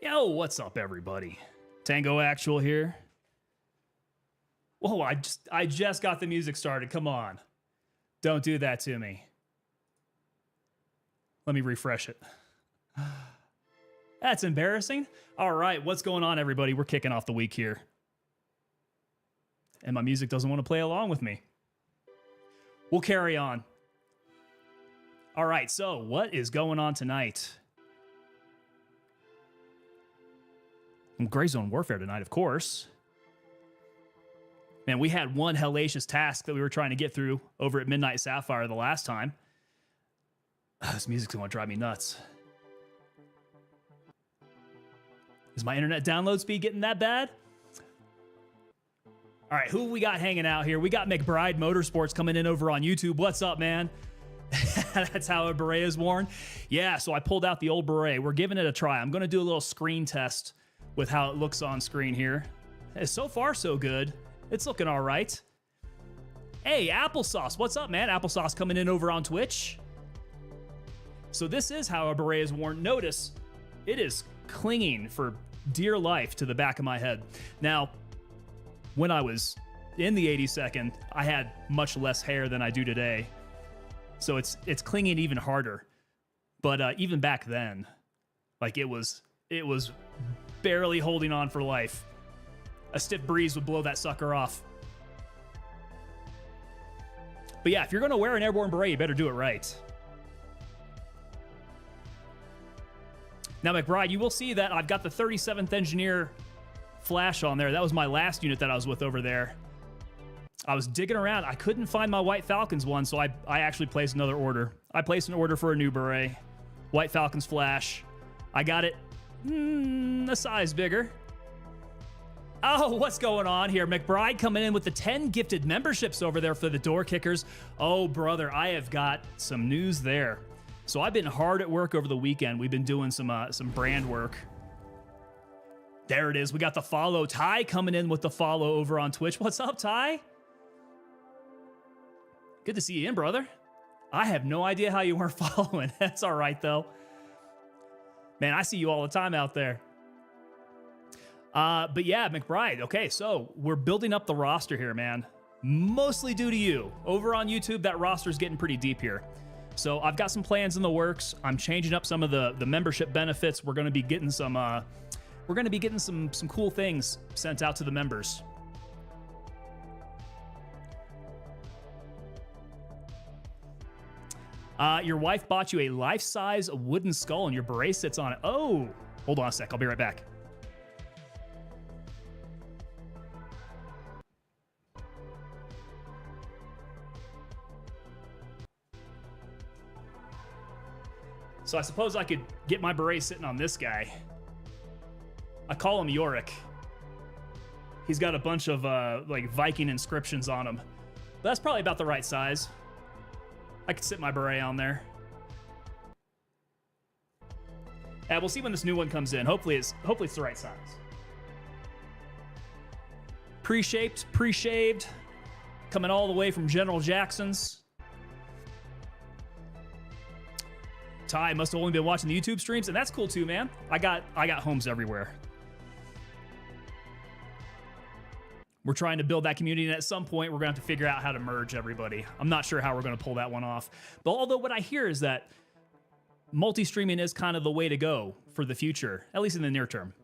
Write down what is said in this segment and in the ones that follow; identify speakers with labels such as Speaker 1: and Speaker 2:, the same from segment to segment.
Speaker 1: Yo, what's up, everybody? Tango Actual here. Whoa, I just got the music started. Come on. Don't do that to me. Let me refresh it. That's embarrassing. All right, what's going on, everybody? We're kicking off the week here. And my music doesn't want to play along with me. We'll carry on. All right, so what is going on tonight? Gray Zone Warfare tonight, of course. Man, we had one hellacious task that we were trying to get through over at Midnight Sapphire the last time. This music's going to drive me nuts. Is my internet download speed getting that bad? All right, who we got hanging out here? We got McBride Motorsports coming in over on YouTube. What's up, man? That's how a beret is worn. Yeah, so I pulled out the old beret. We're giving it a try. I'm going to do a little screen test with how it looks on screen here. So far, so good. It's looking all right. Hey, Applesauce. What's up, man? Applesauce coming in over on Twitch. So this is how a beret is worn. Notice, it is clinging for dear life to the back of my head. Now, when I was in the 82nd, I had much less hair than I do today. So it's clinging even harder. But even back then, like it was barely holding on for life. A stiff breeze would blow that sucker off. But yeah, if you're going to wear an airborne beret, you better do it right. Now, McBride, you will see that I've got the 37th Engineer flash on there. That was my last unit that I was with over there. I was digging around. I couldn't find my White Falcons one, so I actually placed another order. I placed an order for a new beret. White Falcons flash. I got it a size bigger. Oh, what's going on here? McBride coming in with the 10 gifted memberships over there for the door kickers. Oh, brother, I have got some news there. So I've been hard at work over the weekend. We've been doing some brand work. There it is. We got the follow. Ty coming in with the follow over on Twitch. What's up, Ty? Good to see you in, brother. I have no idea how you weren't following. That's all right, though. Man, I see you all the time out there. But yeah, McBride. Okay, so we're building up the roster here, man. Mostly due to you. Over on YouTube, that roster's getting pretty deep here. So I've got some plans in the works. I'm changing up some of the membership benefits. We're going to be getting some cool things sent out to the members. Your wife bought you a life-size wooden skull and your beret sits on it. Oh, hold on a sec. I'll be right back. So I suppose I could get my beret sitting on this guy. I call him Yorick. He's got a bunch of like Viking inscriptions on him. But that's probably about the right size. I could sit my beret on there. Yeah, we'll see when this new one comes in. Hopefully it's the right size. Pre-shaped, pre-shaved, coming all the way from General Jackson's. Ty must have only been watching the YouTube streams, and that's cool too, man. I got homes everywhere. We're trying to build that community, and at some point, we're going to have to figure out how to merge everybody. I'm not sure how we're going to pull that one off. But although what I hear is that multi-streaming is kind of the way to go for the future, at least in the near term.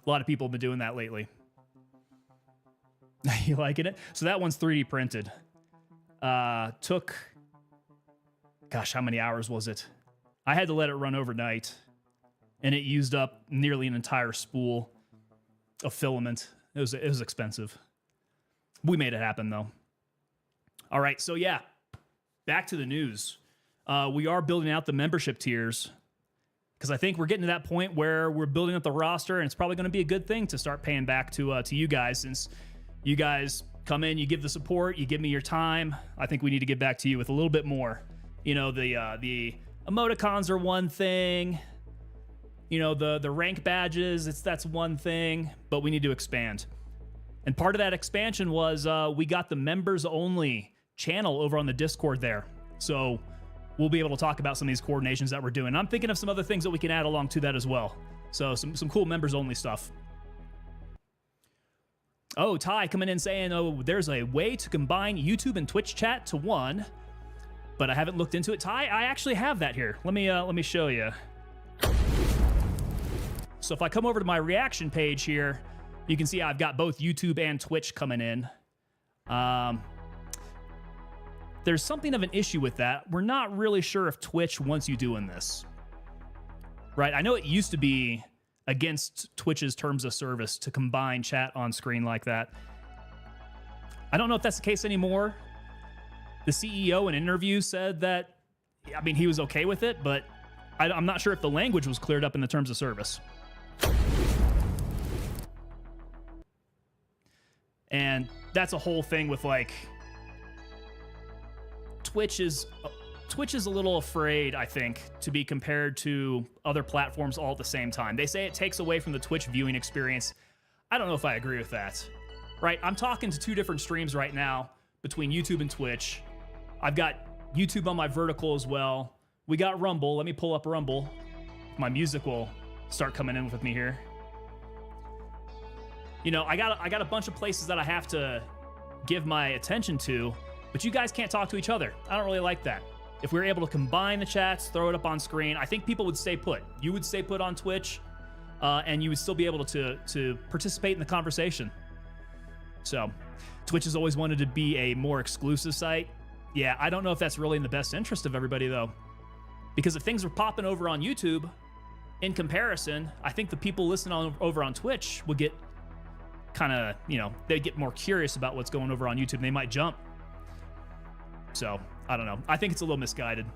Speaker 1: A lot of people have been doing that lately. You liking it? So that one's 3D printed. Took, gosh, how many hours was it? I had to let it run overnight, and it used up nearly an entire spool of filament. It was expensive. We made it happen, though. All right, so yeah, back to the news. We are building out the membership tiers because I think we're getting to that point where we're building up the roster, and it's probably going to be a good thing to start paying back to you guys, since you guys come in, you give the support, you give me your time. I think we need to get back to you with a little bit more. You know, the emoticons are one thing. You know, the rank badges, that's one thing, but we need to expand. And part of that expansion was we got the members only channel over on the Discord there. So we'll be able to talk about some of these coordinations that we're doing. I'm thinking of some other things that we can add along to that as well. So some cool members only stuff. Oh, Ty coming in saying, oh, there's a way to combine YouTube and Twitch chat to one, but I haven't looked into it. Ty, I actually have that here. Let me show you. So if I come over to my reaction page here, you can see I've got both YouTube and Twitch coming in. There's something of an issue with that. We're not really sure if Twitch wants you doing this. Right? I know it used to be against Twitch's terms of service to combine chat on screen like that. I don't know if that's the case anymore. The CEO in interviews said that, I mean, he was okay with it, but I'm not sure if the language was cleared up in the terms of service. And that's a whole thing with like, Twitch is a little afraid, I think, to be compared to other platforms all at the same time. They say it takes away from the Twitch viewing experience. I don't know if I agree with that. Right? I'm talking to two different streams right now between YouTube and Twitch. I've got YouTube on my vertical as well. We got Rumble. Let me pull up Rumble. My music will start coming in with me here. You know, I got a bunch of places that I have to give my attention to, but you guys can't talk to each other. I don't really like that. If we were able to combine the chats, throw it up on screen, I think people would stay put. You would stay put on Twitch, and you would still be able to participate in the conversation. So, Twitch has always wanted to be a more exclusive site. Yeah, I don't know if that's really in the best interest of everybody, though. Because if things were popping over on YouTube, in comparison, I think the people listening over on Twitch would get kind of, you know, they'd get more curious about what's going over on YouTube, and they might jump. So, I don't know. I think it's a little misguided.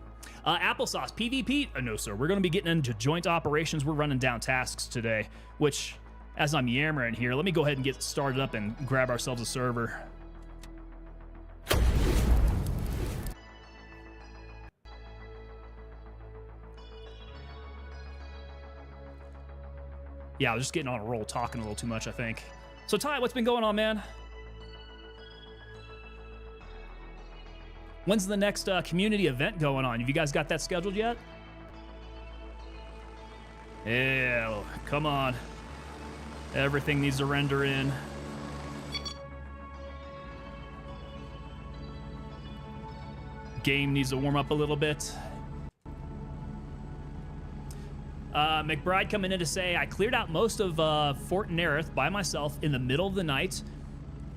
Speaker 1: Applesauce, PvP? No, sir. We're going to be getting into joint operations. We're running down tasks today, which, as I'm yammering here, let me go ahead and get started up and grab ourselves a server. Yeah, I was just getting on a roll, talking a little too much, I think. So, Ty, what's been going on, man? When's the next community event going on? Have you guys got that scheduled yet? Yeah, come on. Everything needs to render in. Game needs to warm up a little bit. McBride coming in to say, I cleared out most of Fort Nerith by myself in the middle of the night.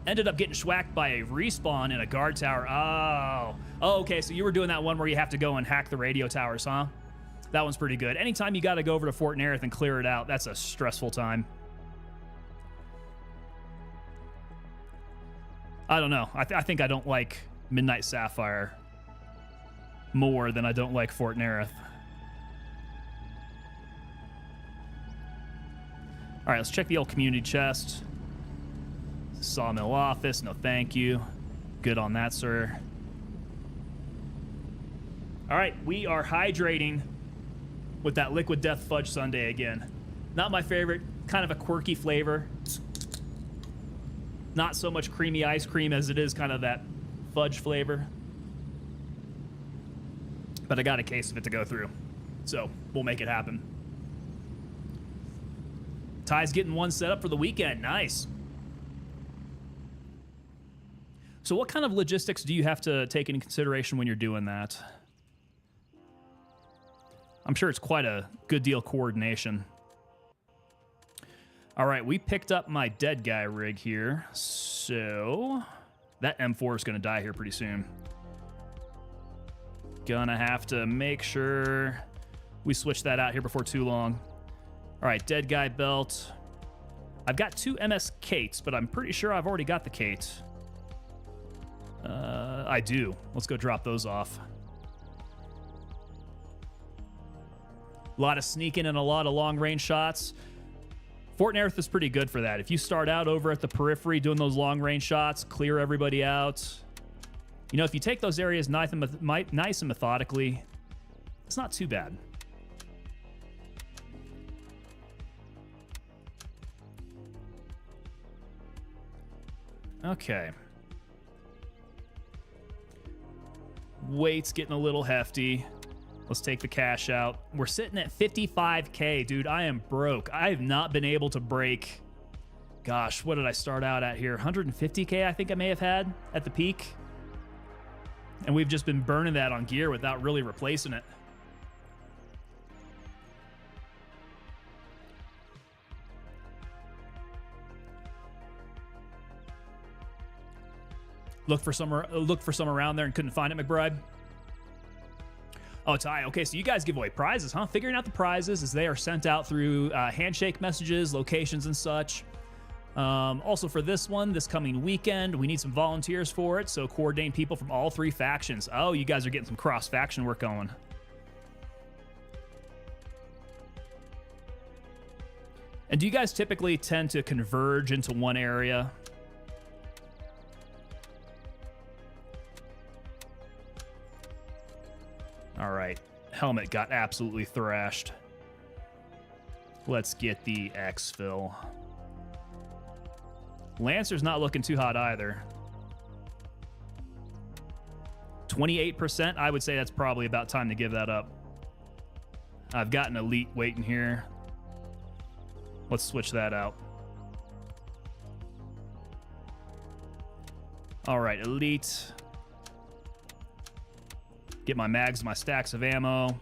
Speaker 1: Ended up getting schwacked by a respawn in a guard tower. Oh, okay, so you were doing that one where you have to go and hack the radio towers, huh? That one's pretty good. Anytime you got to go over to Fort Nerith and clear it out, that's a stressful time. I don't know. I think I don't like Midnight Sapphire more than I don't like Fort Nerith. All right, let's check the old community chest. Sawmill office, no thank you. Good on that, sir. All right, we are hydrating with that Liquid Death Fudge Sundae again. Not my favorite, kind of a quirky flavor. Not so much creamy ice cream as it is kind of that fudge flavor. But I got a case of it to go through, so we'll make it happen. Ty's getting one set up for the weekend. Nice. So what kind of logistics do you have to take into consideration when you're doing that? I'm sure it's quite a good deal of coordination. All right, we picked up my dead guy rig here. So that M4 is going to die here pretty soon. Gonna have to make sure we switch that out here before too long. All right, dead guy belt. I've got 2 MS Kates, but I'm pretty sure I've already got the Kate. I do. Let's go drop those off. A lot of sneaking and a lot of long-range shots. Fort Nerith is pretty good for that. If you start out over at the periphery doing those long-range shots, clear everybody out. You know, if you take those areas nice and methodically, it's not too bad. Okay. weight's getting a little hefty. Let's take the cash out. We're sitting at 55K, dude. I am broke. I have not been able to break, gosh, what did I start out at here? 150K, I think I may have had at the peak. And we've just been burning that on gear without really replacing it. Look for some around there and couldn't find it, McBride. Oh, Ty. Okay, so you guys give away prizes, huh? Figuring out the prizes as they are sent out through handshake messages, locations, and such. Also for this one, this coming weekend, we need some volunteers for it, so coordinate people from all 3 factions. Oh, you guys are getting some cross-faction work going. And do you guys typically tend to converge into one area? All right, helmet got absolutely thrashed. Let's get the exfil. Lancer's not looking too hot either. 28%, I would say that's probably about time to give that up. I've got an elite waiting here. Let's switch that out. All right, elite. Get my mags, my stacks of ammo,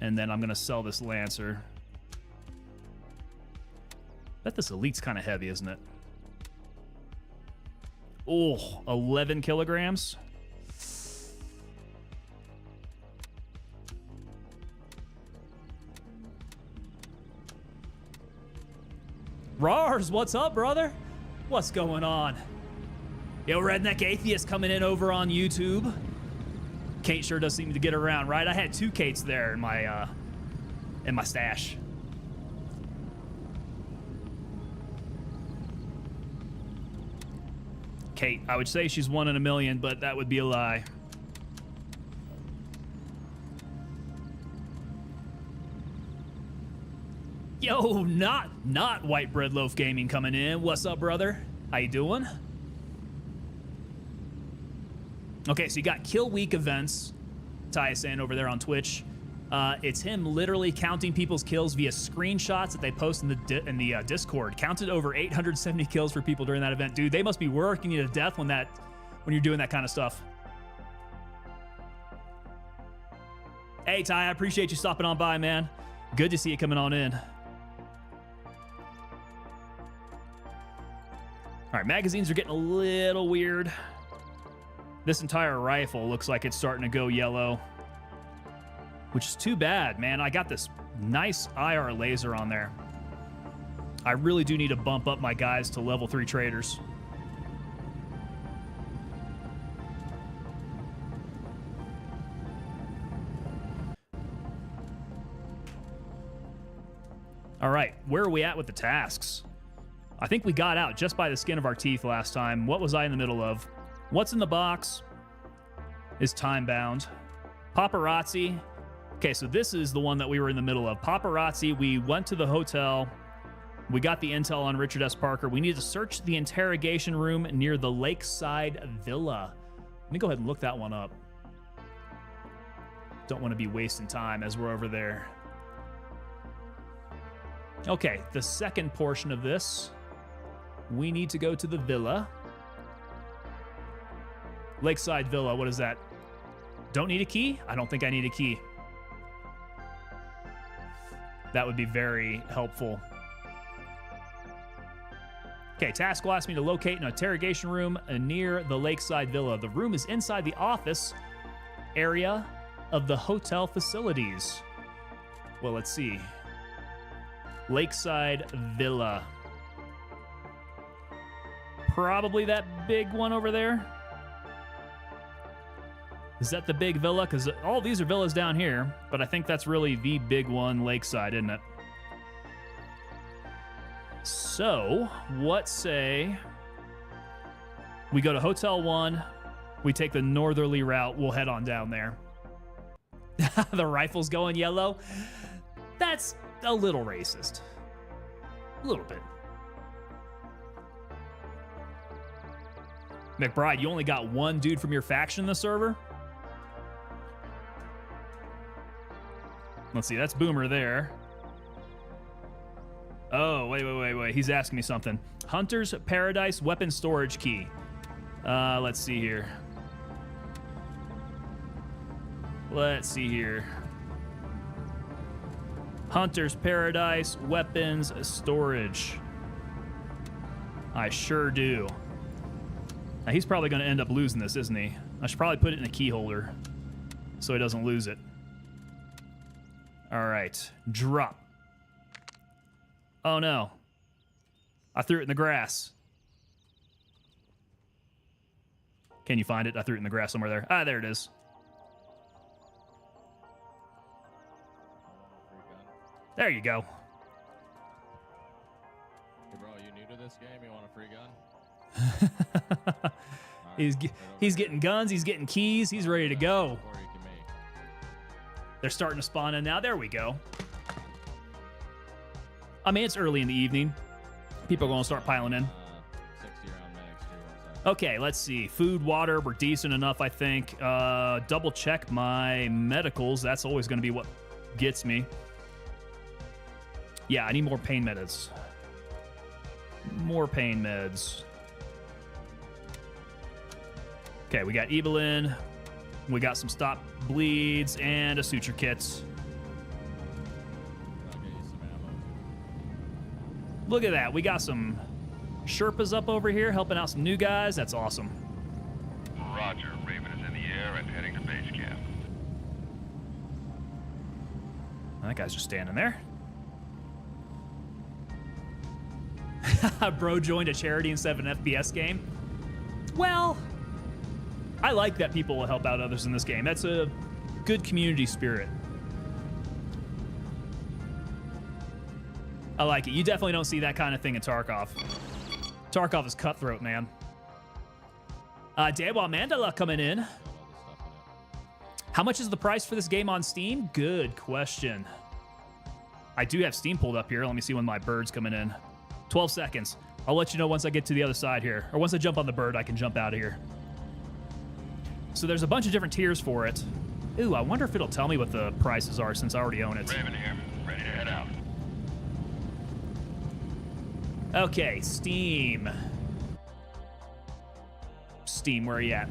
Speaker 1: and then I'm gonna sell this Lancer. Bet this elite's kind of heavy, isn't it? Oh, 11 kilograms. Rars, what's up, brother? What's going on? Yo, Redneck Atheist coming in over on YouTube. Kate sure does seem to get around, right? I had 2 Kates there in my stash. Kate, I would say she's 1 in a million, but that would be a lie. Yo, not White Bread Loaf Gaming coming in. What's up, brother? How you doing? Okay, so you got Kill Week events. Ty is saying over there on Twitch. It's him literally counting people's kills via screenshots that they post in the Discord. Counted over 870 kills for people during that event. Dude, they must be working you to death when you're doing that kind of stuff. Hey, Ty, I appreciate you stopping on by, man. Good to see you coming on in. All right, magazines are getting a little weird. This entire rifle looks like it's starting to go yellow, which is too bad, man. I got this nice IR laser on there. I really do need to bump up my guys to level 3 traders. All right, where are we at with the tasks? I think we got out just by the skin of our teeth last time. What was I in the middle of? What's in the box is time-bound. Paparazzi. Okay, so this is the one that we were in the middle of. Paparazzi, we went to the hotel. We got the intel on Richard S. Parker. We need to search the interrogation room near the Lakeside Villa. Let me go ahead and look that one up. Don't want to be wasting time as we're over there. Okay, the second portion of this, we need to go to the villa. Lakeside Villa, what is that? Don't need a key? I don't think I need a key. That would be very helpful. Okay, task will ask me to locate an interrogation room near the Lakeside Villa. The room is inside the office area of the hotel facilities. Well, let's see. Lakeside Villa. Probably that big one over there. Is that the big villa? Because all these are villas down here, but I think that's really the big one, Lakeside, isn't it? So, what say we go to Hotel 1, we take the northerly route, we'll head on down there. The rifle's going yellow? That's a little racist. A little bit. McBride, you only got one dude from your faction in the server? Let's see, that's Boomer there. Oh, wait. He's asking me something. Hunter's Paradise weapon storage key. Let's see here. Hunter's Paradise weapons storage. I sure do. Now, he's probably going to end up losing this, isn't he? I should probably put it in a key holder so he doesn't lose it. All right, drop. Oh no, I threw it in the grass. Can you find it? I threw it in the grass somewhere there. Ah, there it is. There you go.
Speaker 2: Hey bro, you new to this game? You want a free gun?
Speaker 1: He's getting guns, he's getting keys, he's ready to go. They're starting to spawn in now. There we go. I mean, it's early in the evening. People are going to start piling in.
Speaker 2: 60 round medics too.
Speaker 1: Okay, let's see. Food, water, we're decent enough, I think. Double check my medicals. That's always going to be what gets me. Yeah, I need more pain meds. More pain meds. Okay, we got Evelyn. We got some stop bleeds and a suture kit.
Speaker 2: I'll get you some ammo.
Speaker 1: Look at that. We got some Sherpas up over here helping out some new guys. That's awesome.
Speaker 3: Roger. Raven is in the air and heading to base camp.
Speaker 1: That guy's just standing there. Bro joined a charity instead of an FPS game. Well, I like that people will help out others in this game. That's a good community spirit. I like it. You definitely don't see that kind of thing in Tarkov. Tarkov is cutthroat, man. Dewa Mandela coming in. How much is the price for this game on Steam? Good question. I do have Steam pulled up here. Let me see when my bird's coming in. 12 seconds. I'll let you know once I get to the other side here. Or once I jump on the bird, I can jump out of here. So there's a bunch of different tiers for it. Ooh, I wonder if it'll tell me what the prices are since I already own it.
Speaker 3: Raven here. Ready to head out.
Speaker 1: Okay, Steam. Steam, where are you at?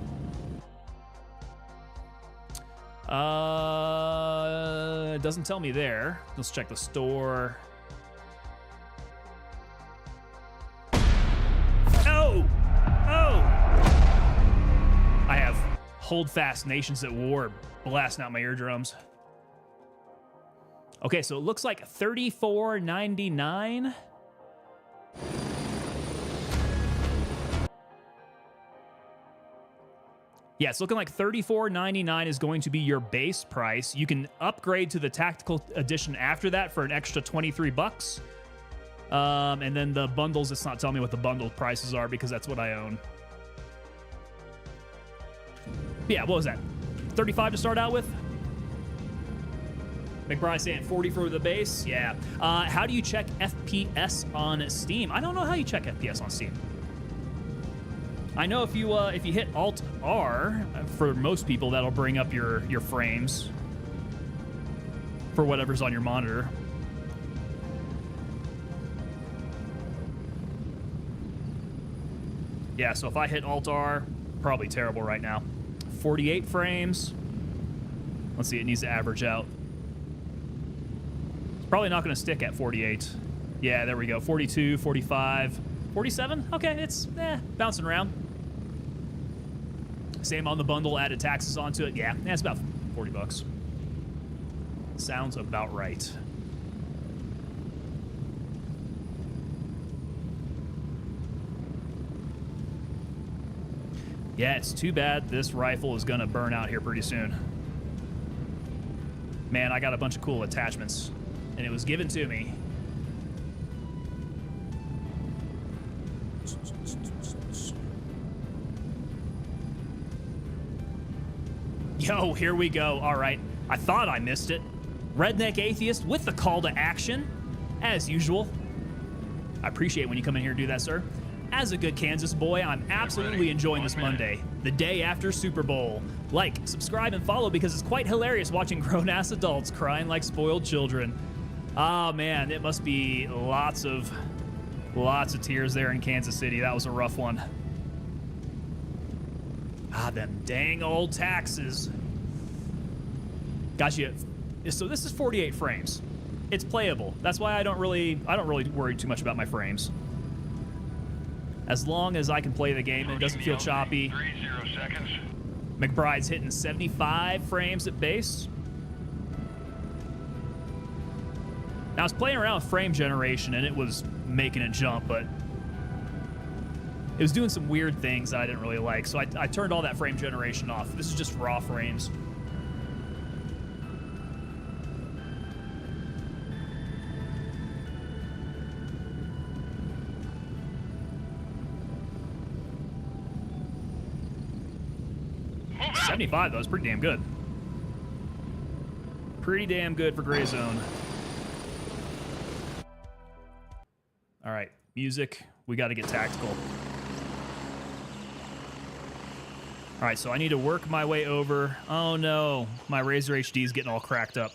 Speaker 1: It doesn't tell me there. Let's check the store. Oh! Oh! I have Hold Fast Nations at War blasting out my eardrums. Okay, so it looks like $34.99. Yeah, it's looking like $34.99 is going to be your base price. You can upgrade to the Tactical Edition after that for an extra 23 bucks. And then the bundles, it's not telling me what the bundle prices are because that's what I own. Yeah, what was that? 35 to start out with? McBride saying 40 for the base. Yeah. How do you check FPS on Steam? I don't know how you check FPS on Steam. I know if you hit Alt-R, for most people, that'll bring up your frames for whatever's on your monitor. Yeah, so if I hit Alt-R, probably terrible right now. 48 frames. Let's see, it needs to average out. It's probably not going to stick at 48. Yeah, there we go. 42, 45, 47. Okay, it's bouncing around. Same on the bundle, added taxes onto it. Yeah, it's about 40 bucks. Sounds about right. Yeah, it's too bad this rifle is gonna burn out here pretty soon. Man, I got a bunch of cool attachments, and it was given to me. Yo, here we go. All right, I thought I missed it. Redneck Atheist with the call to action, as usual. I appreciate when you come in here and do that, sir. As a good Kansas boy, I'm absolutely enjoying this Monday, the day after Super Bowl. Like, subscribe, and follow because it's quite hilarious watching grown-ass adults crying like spoiled children. Oh, man, it must be lots of tears there in Kansas City. That was a rough one. Ah, them dang old taxes. Gosh, so this is 48 frames. It's playable. That's why I don't really worry too much about my frames. As long as I can play the game and it doesn't feel choppy.
Speaker 3: 30 seconds.
Speaker 1: McBride's hitting 75 frames at base. Now, I was playing around with frame generation and it was making it jump, but it was doing some weird things that I didn't really like, so I turned all that frame generation off. This is just raw frames.
Speaker 3: Move out.
Speaker 1: 75, though, is pretty damn good. Pretty damn good for Gray Zone. All right, music. We got to get tactical. All right, so I need to work my way over. Oh, no. My Razer HD is getting all cracked up.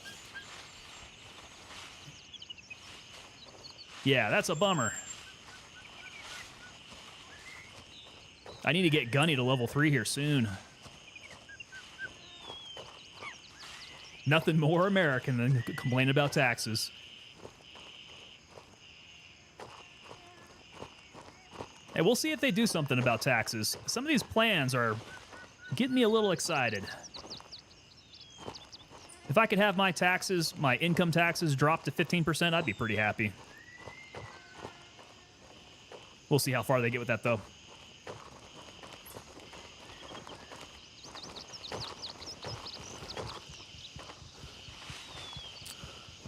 Speaker 1: Yeah, that's a bummer. I need to get Gunny to level 3 here soon. Nothing more American than complaining about taxes. Hey, we'll see if they do something about taxes. Some of these plans are getting me a little excited. If I could have my taxes, my income taxes, drop to 15%, I'd be pretty happy. We'll see how far they get with that, though.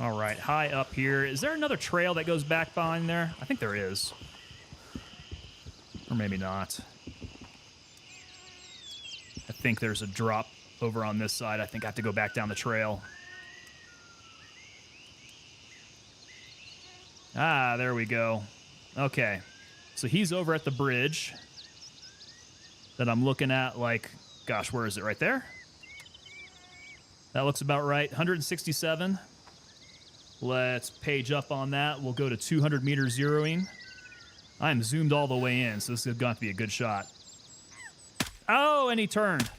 Speaker 1: All right, high up here. Is there another trail that goes back behind there? I think there is. Or maybe not. I think there's a drop over on this side. I think I have to go back down the trail. Ah, there we go. Okay. So he's over at the bridge that I'm looking at, like, gosh, where is it? Right there? That looks about right. 167. Let's page up on that. We'll go to 200 meter zeroing. I'm zoomed all the way in, so this is going to be a good shot. Oh, and he turned.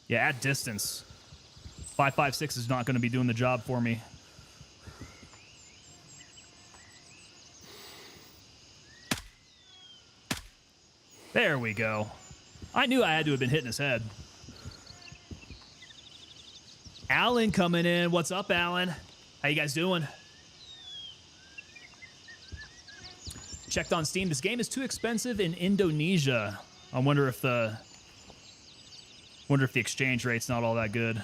Speaker 1: Yeah, at distance, 5.56 is not going to be doing the job for me. There we go. I knew I had to have been hitting his head. Alan coming in. What's up, Alan? How you guys doing? Checked on Steam. This game is too expensive in Indonesia. I wonder if the exchange rate's not all that good.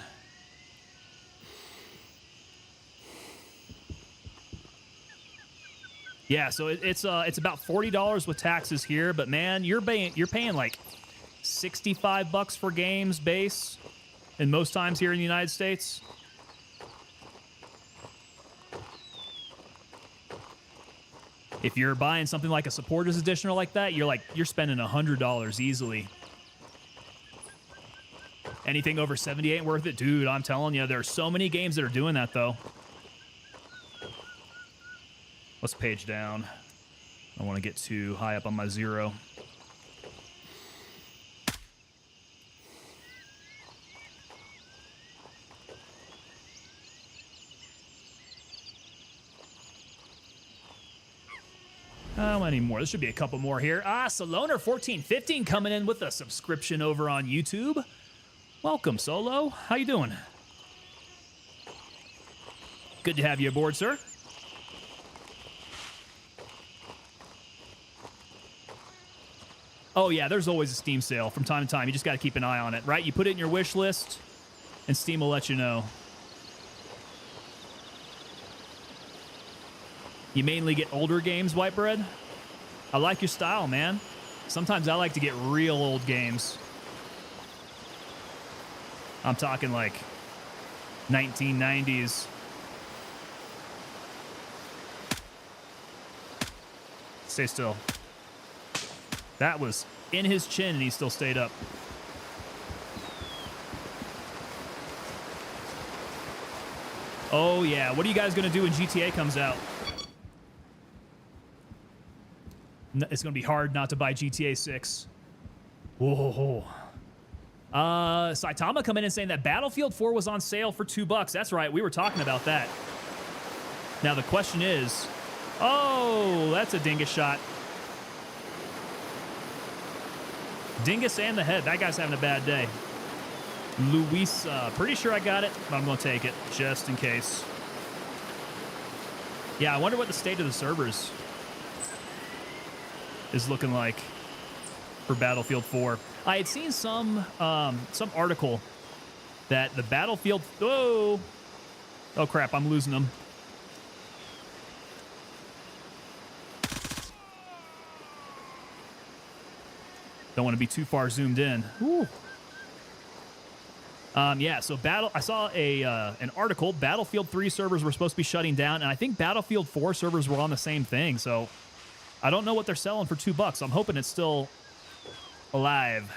Speaker 1: Yeah, so it's about $40 with taxes here, but man, you're paying like $65 for games base, and most times here in the United States. If you're buying something like a supporters edition or like that, you're spending $100 easily. Anything over 70 ain't worth it, dude. I'm telling you, there are so many games that are doing that though. Let's page down. I don't want to get too high up on my zero. How many more? There should be a couple more here. Soloner1415 coming in with a subscription over on YouTube. Welcome, Solo. How you doing? Good to have you aboard, sir. Oh, yeah, there's always a Steam sale from time to time. You just got to keep an eye on it, right? You put it in your wish list, and Steam will let you know. You mainly get older games, White Bread? I like your style, man. Sometimes I like to get real old games. I'm talking like 1990s. Stay still. That was in his chin and he still stayed up. Oh yeah, what are you guys gonna do when GTA comes out? It's gonna be hard not to buy GTA 6. Whoa. Saitama coming in and saying that Battlefield 4 was on sale for $2. That's right, we were talking about that. Now the question is, oh, that's a dingus shot. Dingus and the head. That guy's having a bad day. Luis, pretty sure I got it, but I'm going to take it just in case. Yeah, I wonder what the state of the servers is looking like for Battlefield 4. I had seen some article that the Battlefield... Oh crap, I'm losing them. Don't want to be too far zoomed in. Ooh. Yeah, so I saw an article. Battlefield 3 servers were supposed to be shutting down, and I think Battlefield 4 servers were on the same thing. So I don't know what they're selling for $2. I'm hoping it's still alive.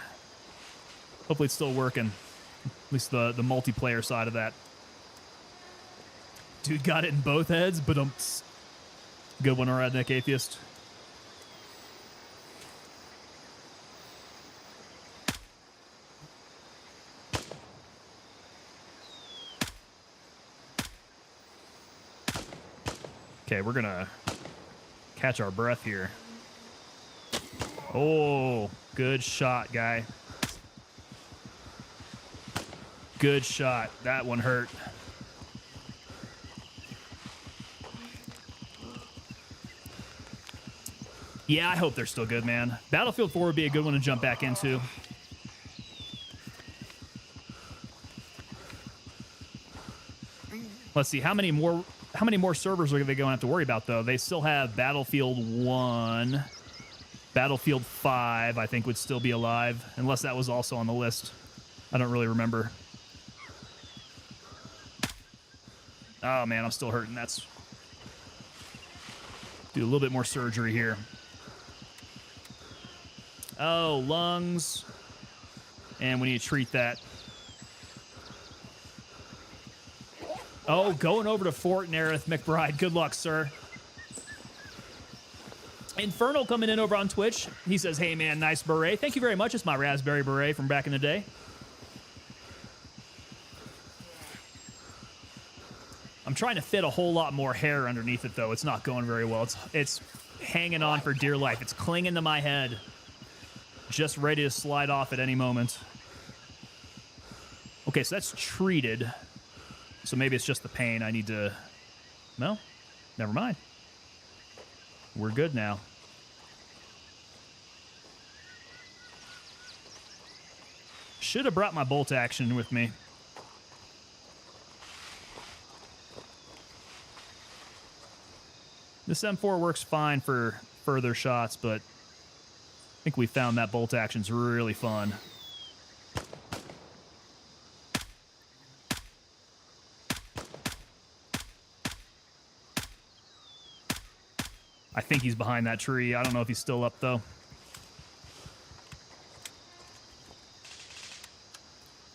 Speaker 1: Hopefully it's still working. At least the multiplayer side of that. Dude got it in both heads, but good one, Redneck Atheist. Okay, we're gonna catch our breath here. Oh, good shot, guy. Good shot. That one hurt. Yeah, I hope they're still good, man. Battlefield 4 would be a good one to jump back into. Let's see, how many more servers are they going to have to worry about, though? They still have Battlefield 1. Battlefield 5, I think, would still be alive, unless that was also on the list. I don't really remember. Oh, man, I'm still hurting. Do a little bit more surgery here. Oh, lungs. And we need to treat that. Oh, going over to Fort Nerith, McBride. Good luck, sir. Infernal coming in over on Twitch. He says, hey, man, nice beret. Thank you very much. It's my raspberry beret from back in the day. I'm trying to fit a whole lot more hair underneath it, though. It's not going very well. It's hanging on for dear life. It's clinging to my head. Just ready to slide off at any moment. Okay, so that's treated. So maybe it's just the pain I need to... No, never mind. We're good now. Should have brought my bolt action with me. This M4 works fine for further shots, but I think we found that bolt action's really fun. I think he's behind that tree. I don't know if he's still up, though.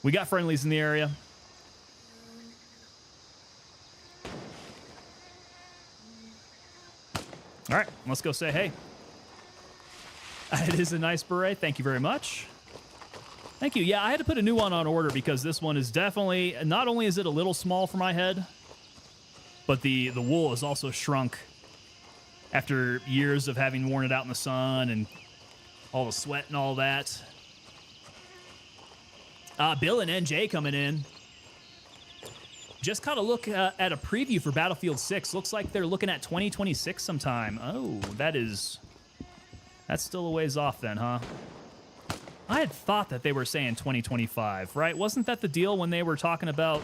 Speaker 1: We got friendlies in the area. All right, let's go say hey. It is a nice beret. Thank you very much. Thank you. Yeah, I had to put a new one on order because this one is definitely, not only is it a little small for my head, but the wool is also shrunk after years of having worn it out in the sun and all the sweat and all that. Bill and NJ coming in. Just caught a look at a preview for Battlefield 6. Looks like they're looking at 2026 sometime. Oh, that's still a ways off then, huh? I had thought that they were saying 2025, right? Wasn't that the deal when they were talking about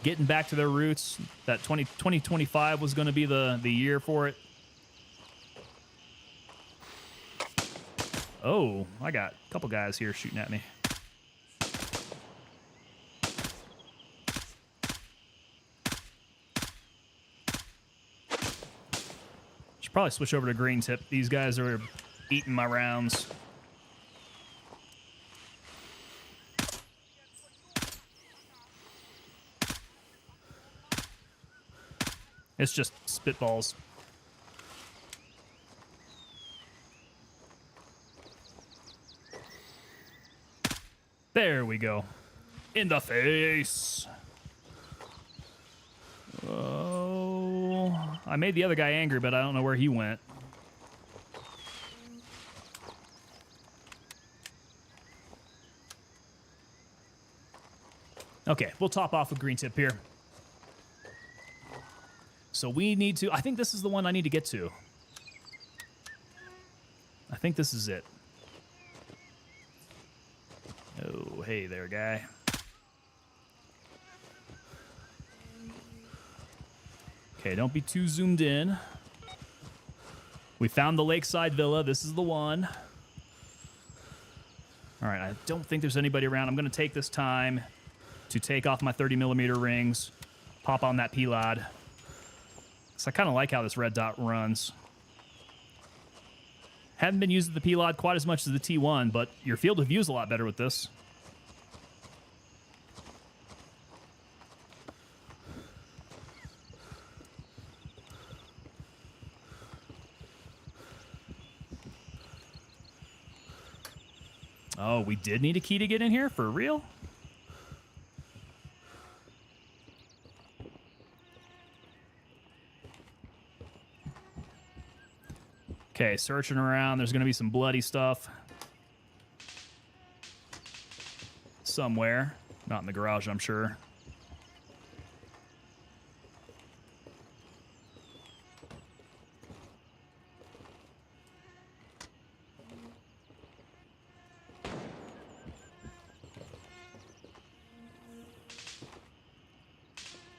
Speaker 1: getting back to their roots, that 2025 was going to be the year for it? Oh, I got a couple guys here shooting at me. Probably switch over to green tip. These guys are eating my rounds. It's just spitballs. There we go. In the face. Oh, I made the other guy angry, but I don't know where he went. Okay, we'll top off with green tip here. So we need to, I think this is the one I need to get to. I think this is it. Oh, hey there, guy. Okay, don't be too zoomed in. We found the lakeside villa. This is the one. All right, I don't think there's anybody around. I'm going to take this time to take off my 30mm rings, pop on that P-Lod. So I kind of like how this red dot runs. Haven't been using the P-Lod quite as much as the T1, but your field of view is a lot better with this. Oh, we did need a key to get in here? For real? Okay, searching around. There's going to be some bloody stuff. Somewhere. Not in the garage, I'm sure.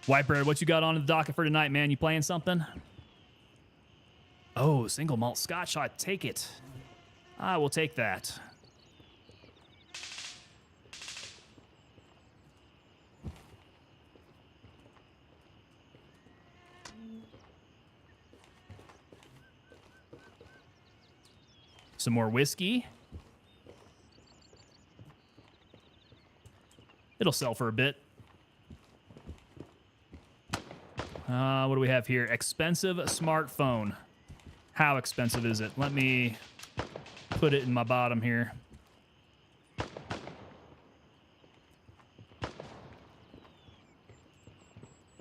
Speaker 1: Whitebird, what you got on the docket for tonight, man? You playing something? Oh, single malt scotch. I take it. I will take that. Some more whiskey. It'll sell for a bit. What do we have here? Expensive smartphone. How expensive is it? Let me put it in my bottom here.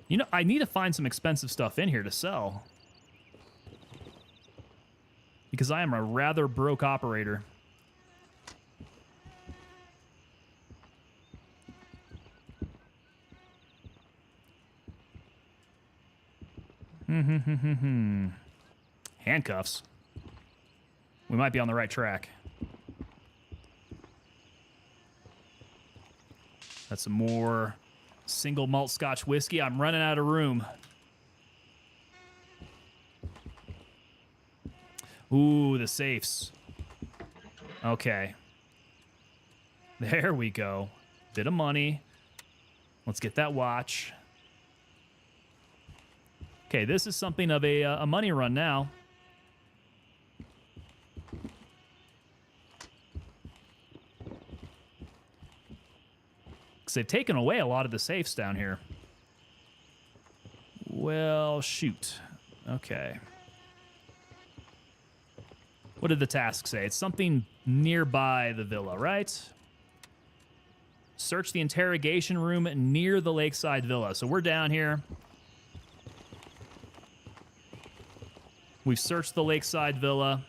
Speaker 1: You know, I need to find some expensive stuff in here to sell. Because I am a rather broke operator. Handcuffs. We might be on the right track. That's some more single malt scotch whiskey. I'm running out of room. Ooh, the safes. Okay. There we go. Bit of money. Let's get that watch. Okay, this is something of a money run now. Because they've taken away a lot of the safes down here. Well, shoot. Okay. What did the task say? It's something nearby the villa, right? Search the interrogation room near the lakeside villa. So we're down here. We've searched the lakeside villa.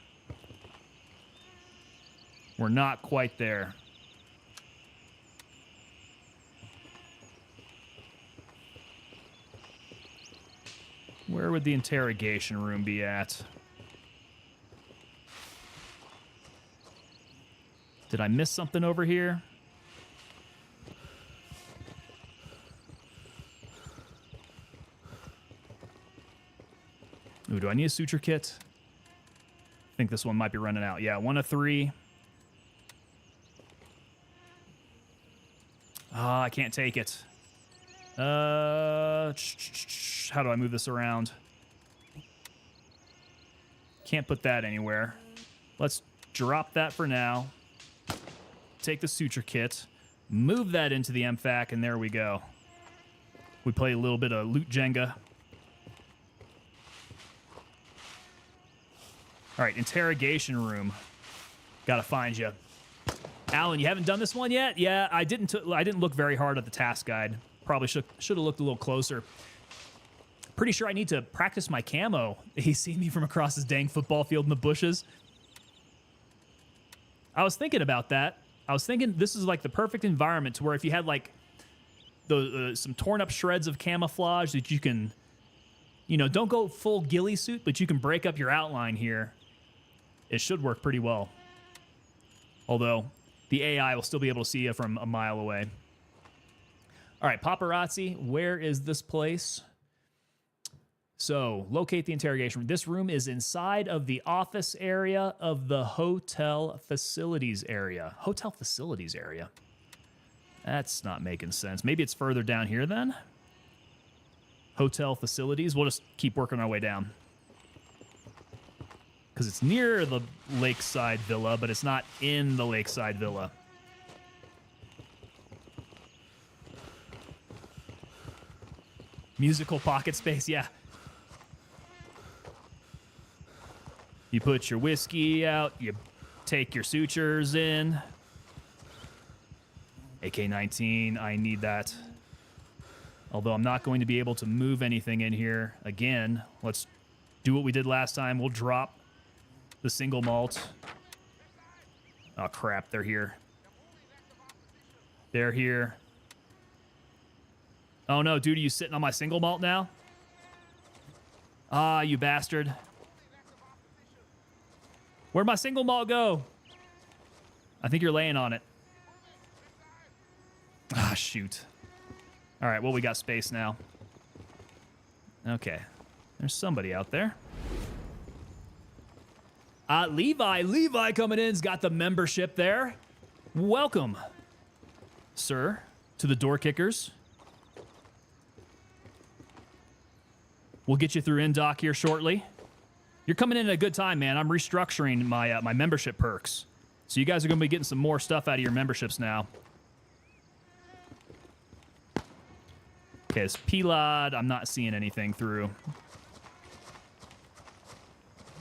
Speaker 1: We're not quite there. Where would the interrogation room be at? Did I miss something over here? Ooh, do I need a suture kit? I think this one might be running out. Yeah, 1 of 3. Ah, I can't take it. How do I move this around? Can't put that anywhere. Let's drop that for now. Take the suture kit. Move that into the MFAC, and there we go. We play a little bit of loot Jenga. All right, interrogation room. Gotta find you. Alan, you haven't done this one yet? Yeah, I didn't look very hard at the task guide. Probably should have looked a little closer. Pretty sure I need to practice my camo. He's seen me from across this dang football field in the bushes. I was thinking about that. I was thinking this is like the perfect environment to where if you had like some torn up shreds of camouflage that you can, you know, don't go full ghillie suit, but you can break up your outline here. It should work pretty well. Although the AI will still be able to see you from a mile away. All right, paparazzi, where is this place? So, locate the interrogation room. This room is inside of the office area of the hotel facilities area. Hotel facilities area? That's not making sense. Maybe it's further down here then? Hotel facilities. We'll just keep working our way down. Because it's near the lakeside villa, but it's not in the lakeside villa. Musical pocket space, yeah. You put your whiskey out, you take your sutures in. AK-19, I need that. Although I'm not going to be able to move anything in here. Again, let's do what we did last time. We'll drop the single malt. Oh, crap, they're here. They're here. Oh, no, dude, are you sitting on my single malt now? Ah, you bastard. Where'd my single malt go? I think you're laying on it. Ah, shoot. All right, well, we got space now. Okay. There's somebody out there. Levi coming in's got the membership there. Welcome, sir, to the Door Kickers. We'll get you through in-dock here shortly. You're coming in at a good time, man. I'm restructuring my my membership perks. So you guys are going to be getting some more stuff out of your memberships now. Okay, this P-Lod, I'm not seeing anything through.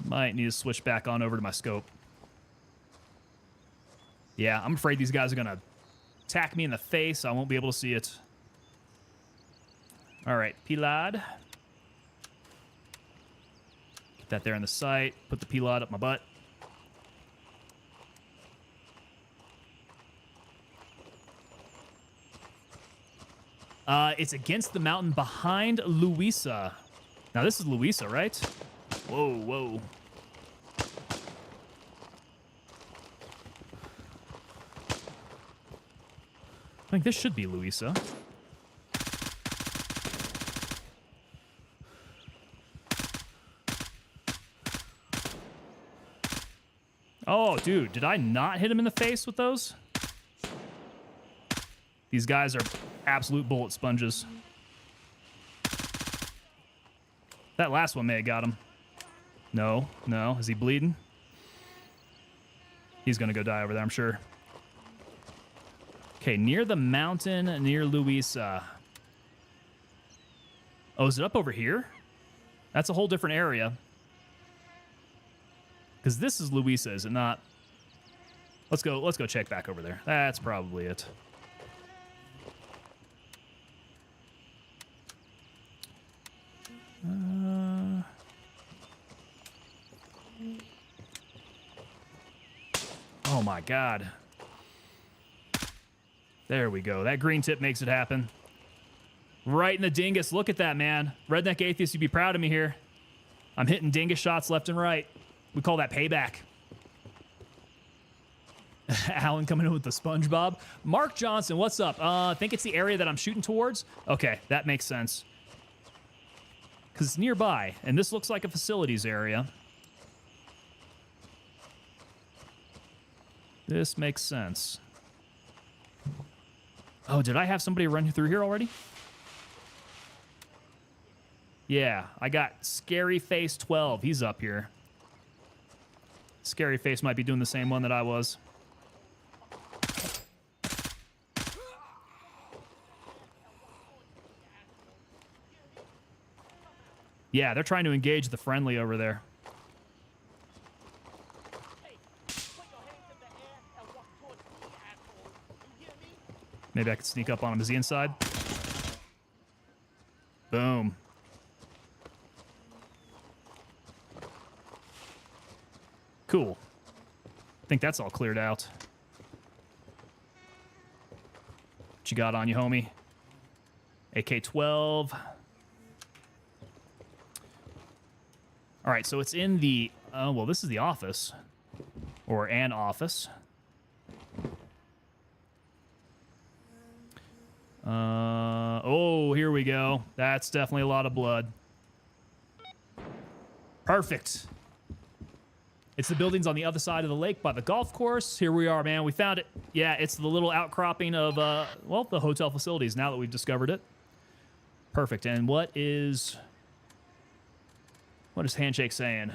Speaker 1: Might need to switch back on over to my scope. Yeah, I'm afraid these guys are going to attack me in the face. I won't be able to see it. All right, P-Lod. Get that there in the sight. Put the P-Lod up my butt. It's against the mountain behind Louisa. Now, this is Louisa, right? Whoa, whoa. I think this should be Louisa. Oh, dude, did I not hit him in the face with those? These guys are absolute bullet sponges. That last one may have got him. No, no. Is he bleeding? He's going to go die over there, I'm sure. Okay, near the mountain, near Louisa. Oh, is it up over here? That's a whole different area. Because this is Louisa, is it not? Let's go check back over there. That's probably it. Oh my God. There we go. That green tip makes it happen. Right in the dingus. Look at that, man. Redneck Atheist, you'd be proud of me here. I'm hitting dingus shots left and right. We call that payback. Alan coming in with the SpongeBob. Mark Johnson, what's up? I think it's the area that I'm shooting towards. Okay, that makes sense. Because it's nearby, and this looks like a facilities area. This makes sense. Oh, did I have somebody run through here already? Yeah, I got Scary Face 12. He's up here. Scary Face might be doing the same one that I was. Yeah, they're trying to engage the friendly over there. Maybe I could sneak up on him. Is he inside? Boom. Cool. I think that's all cleared out. What you got on you, homie? AK-12. All right, so it's in the... well, this is the office. Or an office. Oh, here we go. That's definitely a lot of blood. Perfect. It's the buildings on the other side of the lake by the golf course. Here we are, man. We found it. Yeah, it's the little outcropping of, well, the hotel facilities now that we've discovered it. Perfect. And what is Handshake saying?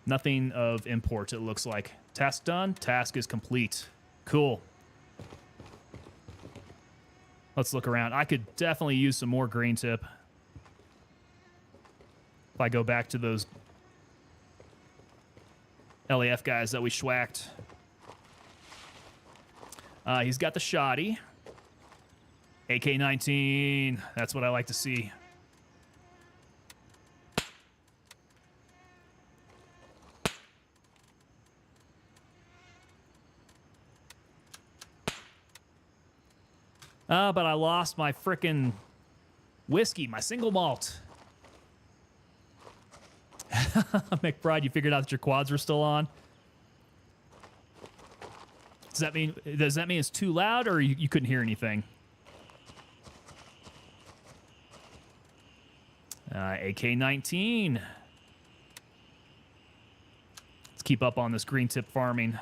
Speaker 1: Nothing of import, it looks like. Task done. Task is complete. Cool. Let's look around. I could definitely use some more green tip. If I go back to those LAF guys that we schwacked. He's got the shoddy. AK-19. That's what I like to see. But I lost my frickin' whiskey, my single malt. McBride, you figured out that your quads were still on? Does that mean it's too loud, or you couldn't hear anything? AK-19. Let's keep up on this green tip farming.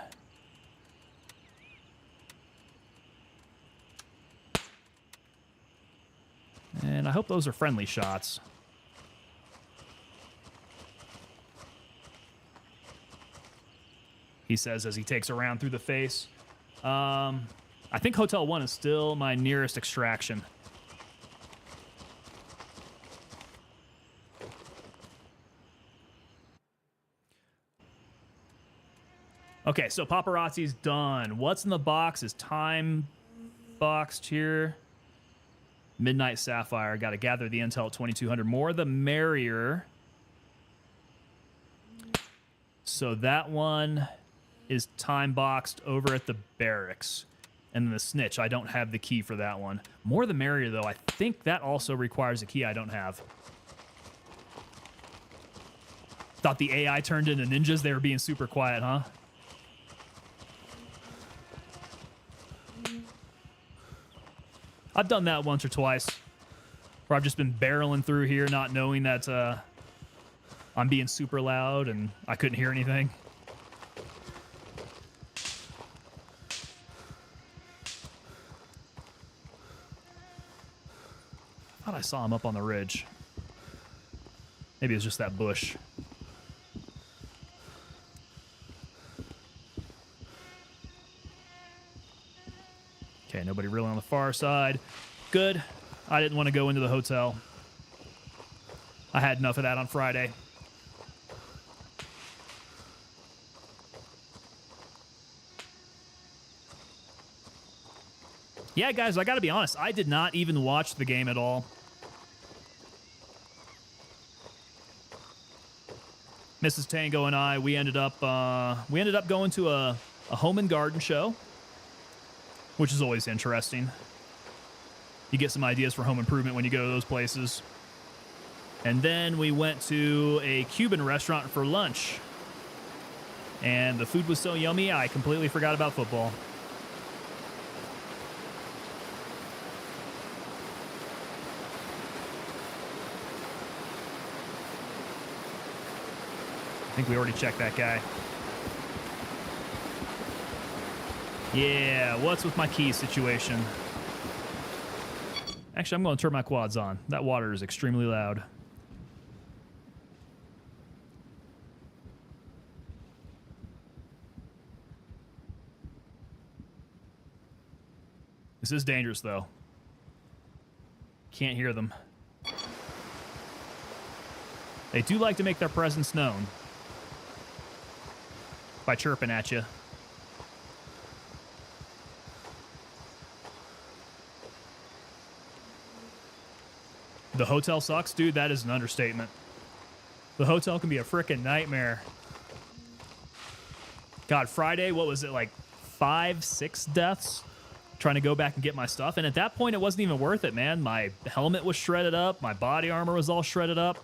Speaker 1: And I hope those are friendly shots. He says as he takes a round through the face. I think Hotel 1 is still my nearest extraction. Okay, so paparazzi's done. What's in the box is time boxed here. Midnight Sapphire. Got to gather the intel at 2200. More the merrier. So that one is time boxed over at the barracks. And then the snitch, I don't have the key for that one. More the merrier, though. I think that also requires a key I don't have. Thought the AI turned into ninjas. They were being super quiet, huh? I've done that once or twice, where I've just been barreling through here not knowing that I'm being super loud and I couldn't hear anything. I thought I saw him up on the ridge. Maybe it was just that bush. Okay, nobody really on the far side. Good. I didn't want to go into the hotel. I had enough of that on Friday. Yeah, guys, I got to be honest. I did not even watch the game at all. Mrs. Tango and I, we ended up going to a home and garden show, which is always interesting. You get some ideas for home improvement when you go to those places. And then we went to a Cuban restaurant for lunch. And the food was so yummy, I completely forgot about football. I think we already checked that guy. Yeah, what's with my key situation? Actually, I'm going to turn my quads on. That water is extremely loud. This is dangerous, though. Can't hear them. They do like to make their presence known by chirping at you. The hotel sucks, dude. That is an understatement. The hotel can be a freaking nightmare. God, Friday, what was it, like 5, 6 deaths? Trying to go back and get my stuff. And at that point, it wasn't even worth it, man. My helmet was shredded up. My body armor was all shredded up.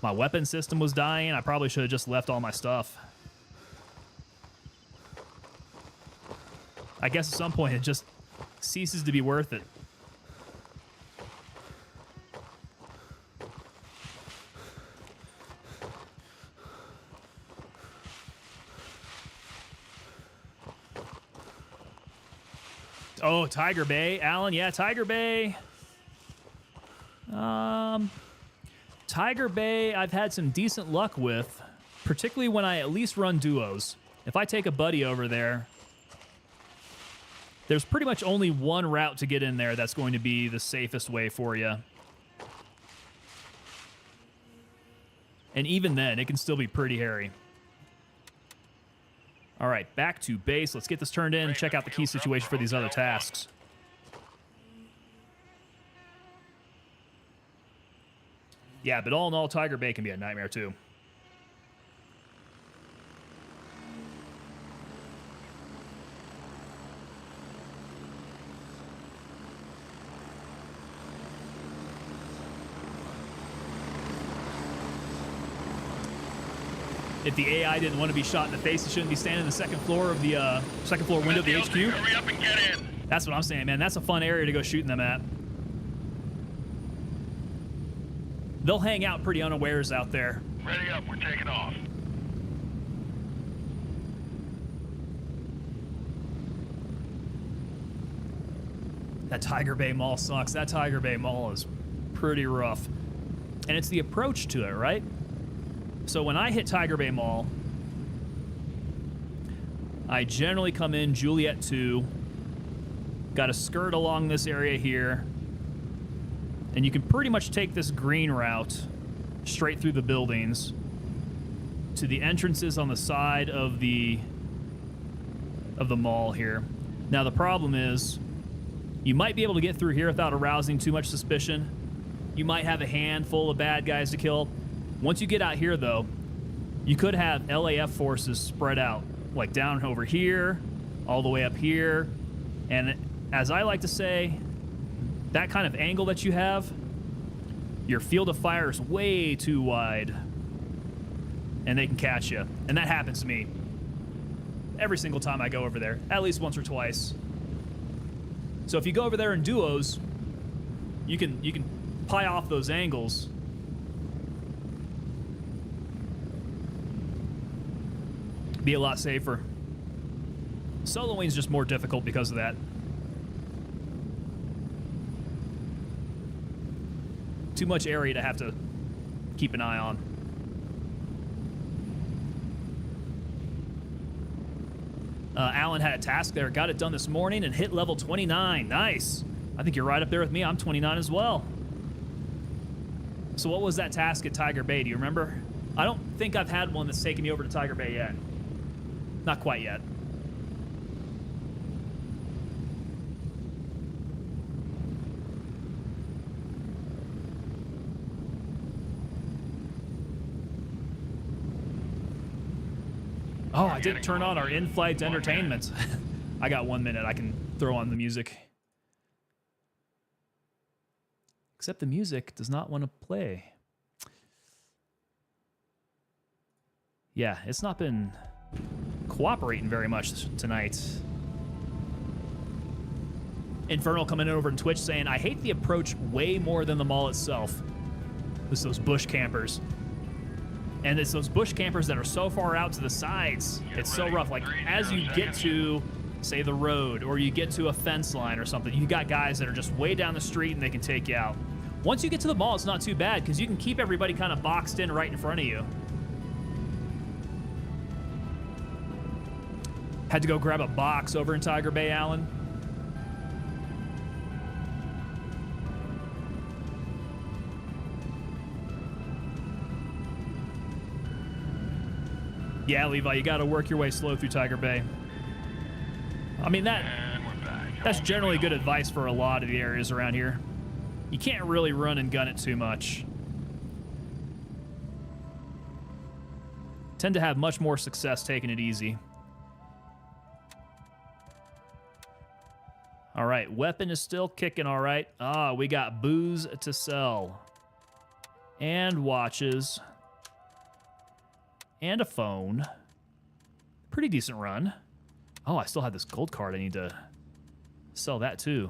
Speaker 1: My weapon system was dying. I probably should have just left all my stuff. I guess at some point, it just ceases to be worth it. Oh, Tiger Bay, Alan. Yeah, Tiger Bay. Tiger Bay, I've had some decent luck with, particularly when I at least run duos. If I take a buddy over there, there's pretty much only one route to get in there that's going to be the safest way for you. And even then, it can still be pretty hairy. All right, back to base. Let's get this turned in and check out the key situation for these other tasks. Yeah, but all in all, Tiger Bay can be a nightmare too. If the AI didn't want to be shot in the face, it shouldn't be standing in the second floor of the second floor window of the HQ.
Speaker 3: Hurry up and get in.
Speaker 1: That's what I'm saying, man. That's a fun area to go shooting them at. They'll hang out pretty unawares out there.
Speaker 3: Ready up. We're taking off.
Speaker 1: That Tiger Bay Mall sucks. That Tiger Bay Mall is pretty rough. And it's the approach to it, right? So when I hit Tiger Bay Mall, I generally come in Juliet 2, got a skirt along this area here, and you can pretty much take this green route straight through the buildings to the entrances on the side of the mall here. Now the problem is, you might be able to get through here without arousing too much suspicion. You might have a handful of bad guys to kill. Once you get out here, though, you could have LAF forces spread out, like down over here, all the way up here. And as I like to say, that kind of angle that you have, your field of fire is way too wide, and they can catch you. And that happens to me every single time I go over there, at least once or twice. So if you go over there in duos, you can pie off those angles. Be a lot safer. Soloing's just more difficult because of that. Too much area to have to keep an eye on. Alan had a task there, got it done this morning and hit level 29. Nice. I think you're right up there with me. I'm 29 as well. So what was that task at Tiger Bay? Do you remember? I don't think I've had one that's taken me over to Tiger Bay yet. Not quite yet. Oh, I didn't turn on our in-flight entertainment. I got 1 minute. I can throw on the music. Except the music does not want to play. Yeah, it's not been cooperating very much tonight. Infernal coming over on Twitch saying, I hate the approach way more than the mall itself. It's those bush campers. And it's those bush campers that are so far out to the sides. It's so rough. Like, as you get to, say, the road, or you get to a fence line or something, you got guys that are just way down the street and they can take you out. Once you get to the mall, it's not too bad because you can keep everybody kind of boxed in right in front of you. Had to go grab a box over in Tiger Bay, Alan. Yeah, Levi, you got to work your way slow through Tiger Bay. I mean,
Speaker 3: And we're back.
Speaker 1: that's
Speaker 3: Home
Speaker 1: generally
Speaker 3: sweet
Speaker 1: good
Speaker 3: home.
Speaker 1: advice for a lot of the areas around here. You can't really run and gun it too much. Tend to have much more success taking it easy. All right, weapon is still kicking all right. Ah, we got booze to sell. And watches. And a phone. Pretty decent run. Oh, I still have this gold card. I need to sell that too.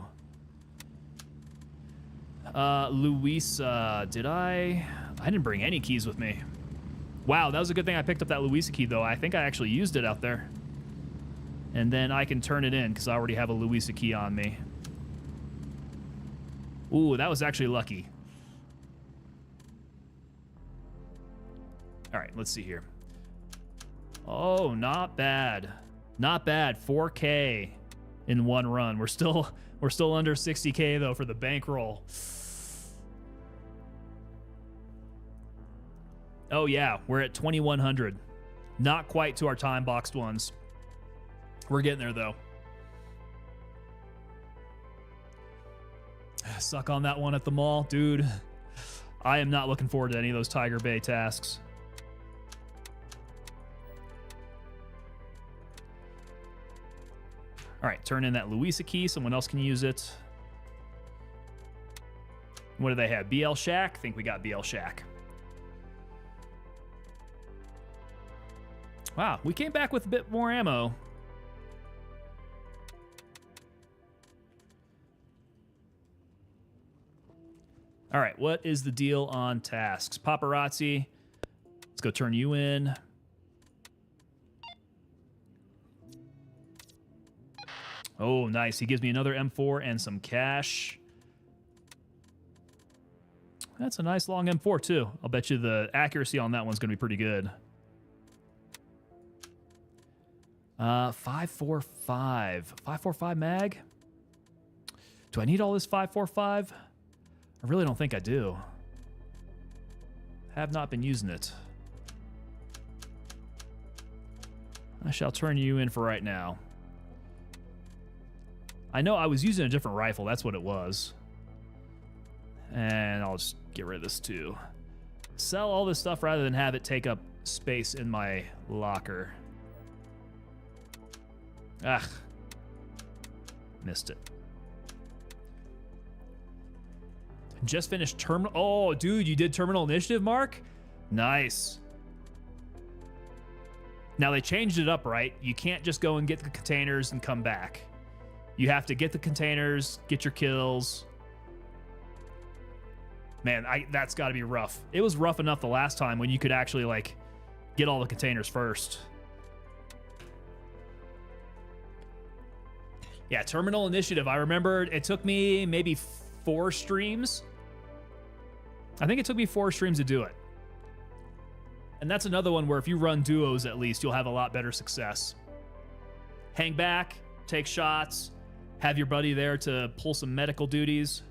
Speaker 1: Luisa, did I didn't bring any keys with me. Wow, that was a good thing I picked up that Luisa key, though. I think I actually used it out there. And then I can turn it in because I already have a Luisa key on me. Ooh, that was actually lucky. All right, let's see here. Oh, not bad. Not bad. 4K in one run. We're still under 60K though for the bankroll. Oh yeah, we're at 2100. Not quite to our time boxed ones. We're getting there though. Suck on that one at the mall, dude. I am not looking forward to any of those Tiger Bay tasks. All right, turn in that Luisa key. Someone else can use it. What do they have? BL Shack? I think we got BL Shack. Wow, we came back with a bit more ammo. All right, what is the deal on tasks? Paparazzi. Let's go turn you in. Oh, nice. He gives me another M4 and some cash. That's a nice long M4, too. I'll bet you the accuracy on that one's going to be pretty good. 545. 545 mag? Do I need all this 545? I really don't think I do. Have not been using it. I shall turn you in for right now. I know I was using a different rifle. That's what it was. And I'll just get rid of this too. Sell all this stuff rather than have it take up space in my locker. Ah. Missed it. Just finished terminal. Oh, dude, you did terminal initiative, Mark? Nice. Now they changed it up, right? You can't just go and get the containers and come back. You have to get the containers, get your kills. Man, that's got to be rough. It was rough enough the last time when you could actually, like, get all the containers first. Yeah, terminal initiative. I remember it took me maybe 4 streams. I think it took me 4 streams to do it. And that's another one where if you run duos at least, you'll have a lot better success. Hang back, take shots, have your buddy there to pull some medical duties.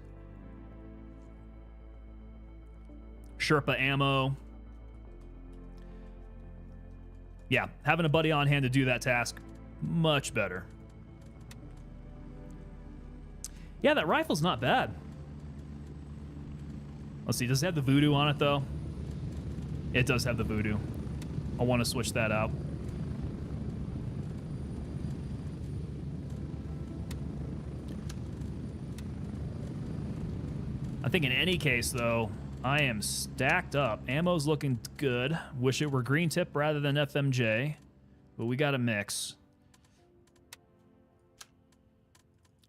Speaker 1: Sherpa ammo. Yeah, having a buddy on hand to do that task, much better. Yeah, that rifle's not bad. Let's see, does it have the voodoo on it, though? It does have the voodoo. I want to switch that out. I think in any case, though, I am stacked up. Ammo's looking good. Wish it were green tip rather than FMJ, but we got a mix.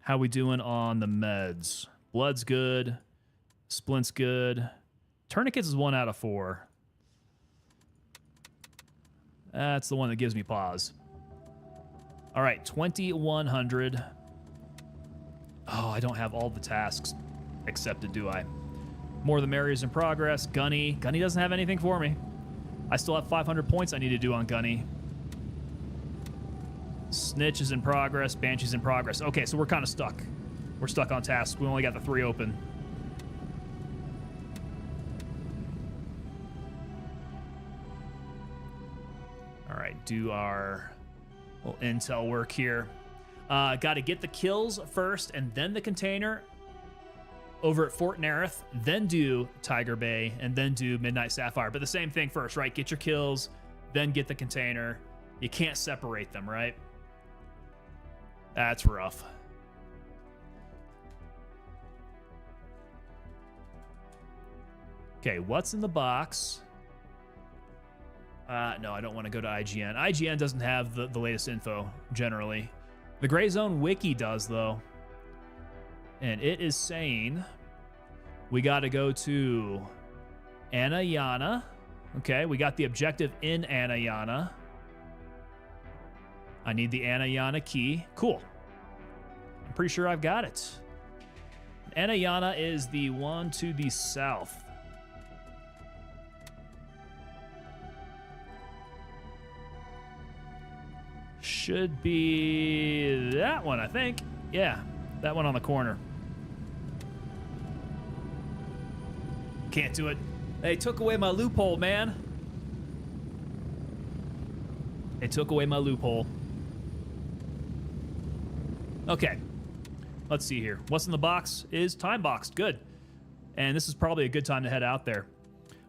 Speaker 1: How we doing on the meds? Blood's good. Splint's good. Tourniquets is 1 out of 4. That's the one that gives me pause. All right, 2100. Oh, I don't have all the tasks accepted, do I? More the merrier is in progress. Gunny. Gunny doesn't have anything for me. I still have 500 points I need to do on Gunny. Snitch is in progress. Banshee's in progress. Okay, so we're kind of stuck. We're stuck on tasks. We only got the 3 open. All right. right, do our little intel work here. Got to get the kills first and then the container over at Fort Nerith, then do Tiger Bay, and then do Midnight Sapphire. But the same thing first, right? Get your kills, then get the container. You can't separate them, right? That's rough. Okay, what's in the box? No, I don't want to go to IGN. IGN doesn't have the latest info, generally. The Gray Zone Wiki does, though. And it is saying we got to go to Anayana. Okay, we got the objective in Anayana. I need the Anayana key. Cool. I'm pretty sure I've got it. Anayana is the one to the south. Should be that one, I think. Yeah, that one on the corner. Can't do it. They took away my loophole, man. They took away my loophole. Okay. Let's see here. What's in the box is time boxed. Good. And this is probably a good time to head out there.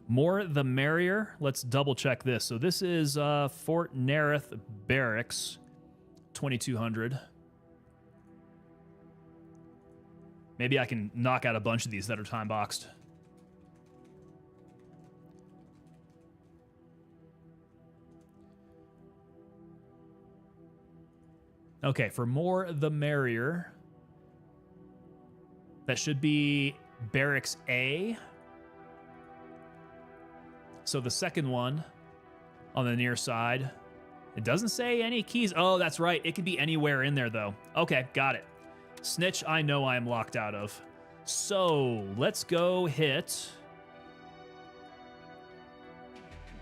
Speaker 1: More the merrier. Let's double check this. So this is Fort Nerith Barracks, 2200. Maybe I can knock out a bunch of these that are time boxed. Okay, for more the merrier. That should be Barracks A. So the second one on the near side. It doesn't say any keys. Oh, that's right. It could be anywhere in there, though. Okay, got it. Snitch, I know I am locked out of. So let's go hit.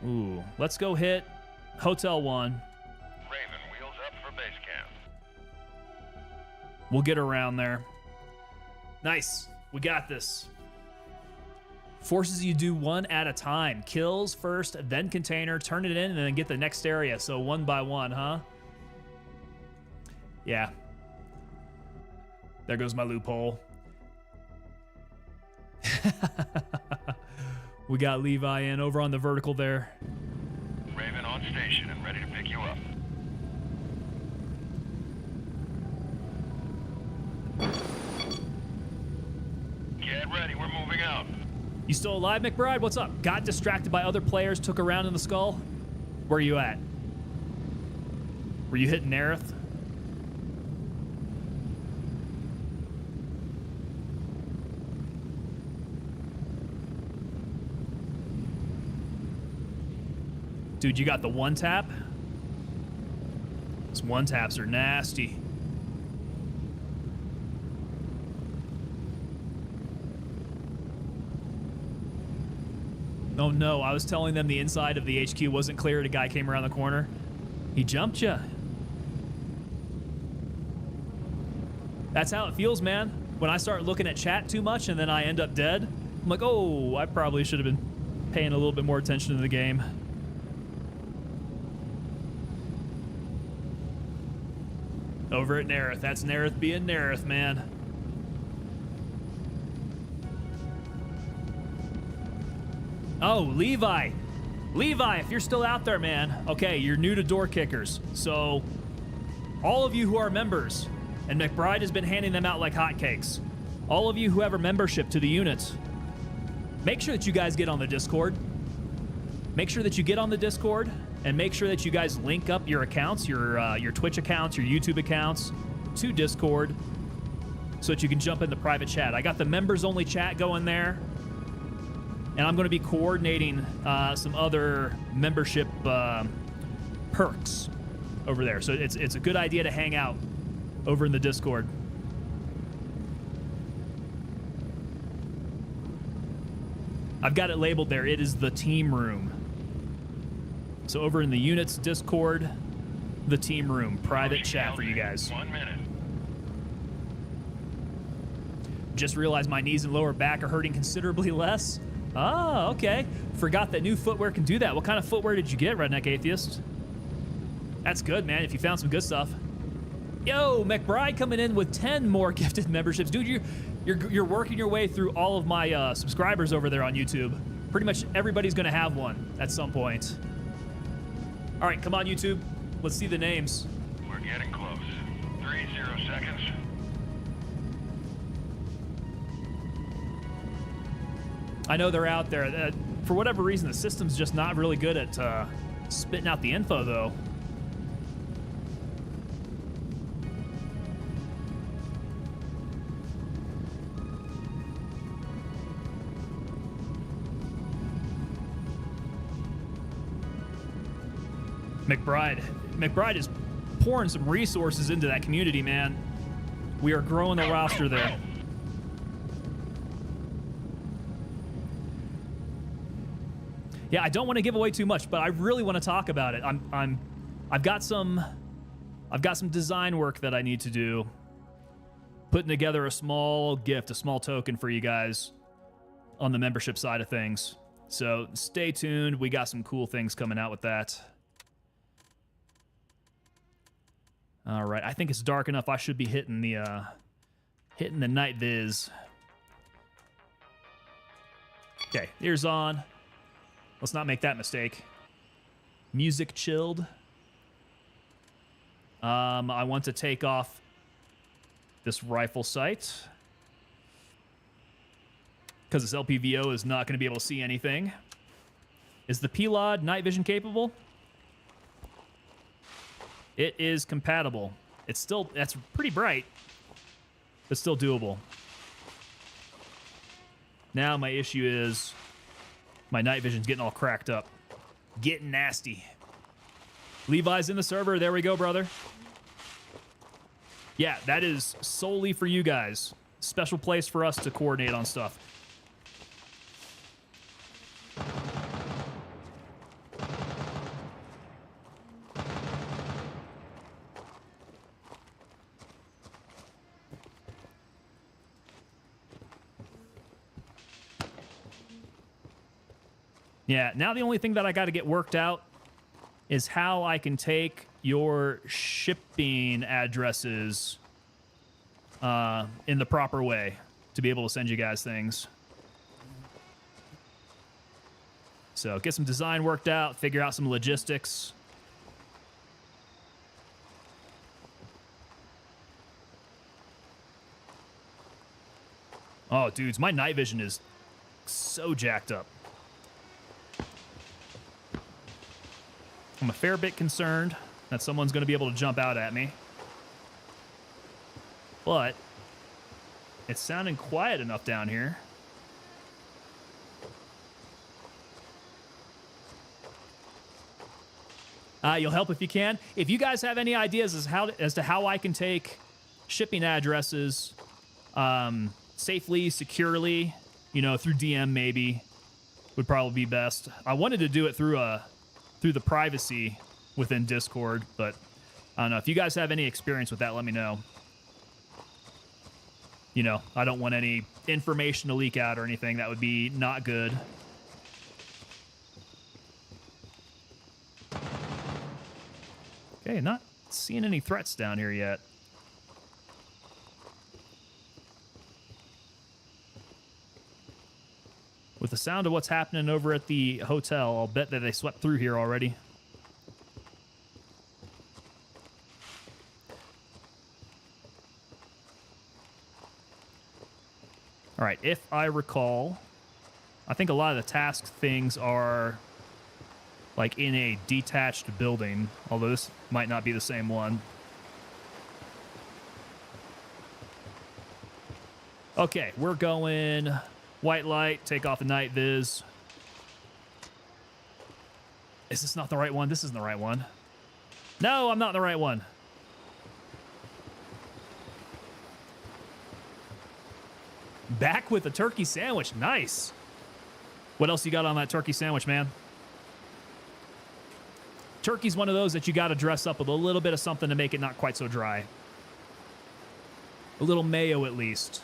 Speaker 1: Ooh, let's go hit Hotel 1.
Speaker 3: Raven, wheels up for base camp.
Speaker 1: We'll get around there. Nice. We got this. Forces you do one at a time. Kills first, then container, turn it in, and then get the next area. So one by one, huh? Yeah. There goes my loophole. We got Levi in over on the vertical there.
Speaker 3: Raven on station and ready to pick you up. Get ready, we're moving out.
Speaker 1: You still alive, McBride? What's up? Got distracted by other players, took a round in the skull? Where are you at? Were you hitting Nerith? Dude, you got the one tap? Those one taps are nasty. Oh no, I was telling them the inside of the HQ wasn't clear. A guy came around the corner. He jumped ya. That's how it feels, man. When I start looking at chat too much and then I end up dead, I'm like, oh, I probably should have been paying a little bit more attention to the game. Over at Nerith. That's Nerith being Nerith, man. Oh, Levi. Levi, if you're still out there, man. Okay, you're new to Door Kickers. So, all of you who are members, and McBride has been handing them out like hotcakes. All of you who have a membership to the units, make sure that you guys get on the Discord. Make sure that you get on the Discord, and make sure that you guys link up your accounts, your Twitch accounts, your YouTube accounts to Discord so that you can jump in the private chat. I got the members-only chat going there, and I'm going to be coordinating some other membership perks over there. So it's a good idea to hang out over in the Discord. I've got it labeled there. It is the team room. So over in the units Discord, the team room, private chat for you guys.
Speaker 3: 1 minute.
Speaker 1: Just realized my knees and lower back are hurting considerably less. Oh, okay. Forgot that new footwear can do that. What kind of footwear did you get, Redneck Atheist? That's good, man, if you found some good stuff. Yo, McBride coming in with 10 more gifted memberships. Dude, you're working your way through all of my subscribers over there on YouTube. Pretty much everybody's gonna have one at some point. All right, come on, YouTube. Let's see the names.
Speaker 3: We're getting close. 30 seconds.
Speaker 1: I know they're out there. For whatever reason, the system's just not really good at spitting out the info, though. McBride is pouring some resources into that community, man. We are growing the roster there. Yeah, I don't want to give away too much, but I really want to talk about it. I've got some design work that I need to do. Putting together a small gift, a small token for you guys on the membership side of things. So stay tuned. We got some cool things coming out with that. All right, I think it's dark enough. I should be hitting the night viz. Okay, ears on. Let's not make that mistake. Music chilled. I want to take off this rifle sight because this LPVO is not going to be able to see anything. Is the PLOD night vision capable? It is compatible. That's pretty bright, but still doable. Now my issue is my night vision's getting all cracked up. Getting nasty. Levi's in the server. There we go, brother. Yeah, that is solely for you guys. Special place for us to coordinate on stuff. Yeah, now the only thing that I got to get worked out is how I can take your shipping addresses in the proper way to be able to send you guys things. So get some design worked out, figure out some logistics. Oh, dudes, my night vision is so jacked up. I'm a fair bit concerned that someone's going to be able to jump out at me. But it's sounding quiet enough down here. You'll help if you can. If you guys have any ideas as to how I can take shipping addresses safely, securely, you know, through DM maybe, would probably be best. I wanted to do it through the privacy within Discord, but I don't know. If you guys have any experience with that, let me know. You know, I don't want any information to leak out or anything. That would be not good. Okay, not seeing any threats down here yet. With the sound of what's happening over at the hotel, I'll bet that they swept through here already. All right, if I recall, I think a lot of the task things are like in a detached building, although this might not be the same one. Okay, we're going white light, take off the night viz. Is this not the right one? This isn't the right one. No, I'm not in the right one. Back with a turkey sandwich. Nice. What else you got on that turkey sandwich, man? Turkey's one of those that you got to dress up with a little bit of something to make it not quite so dry. A little mayo at least.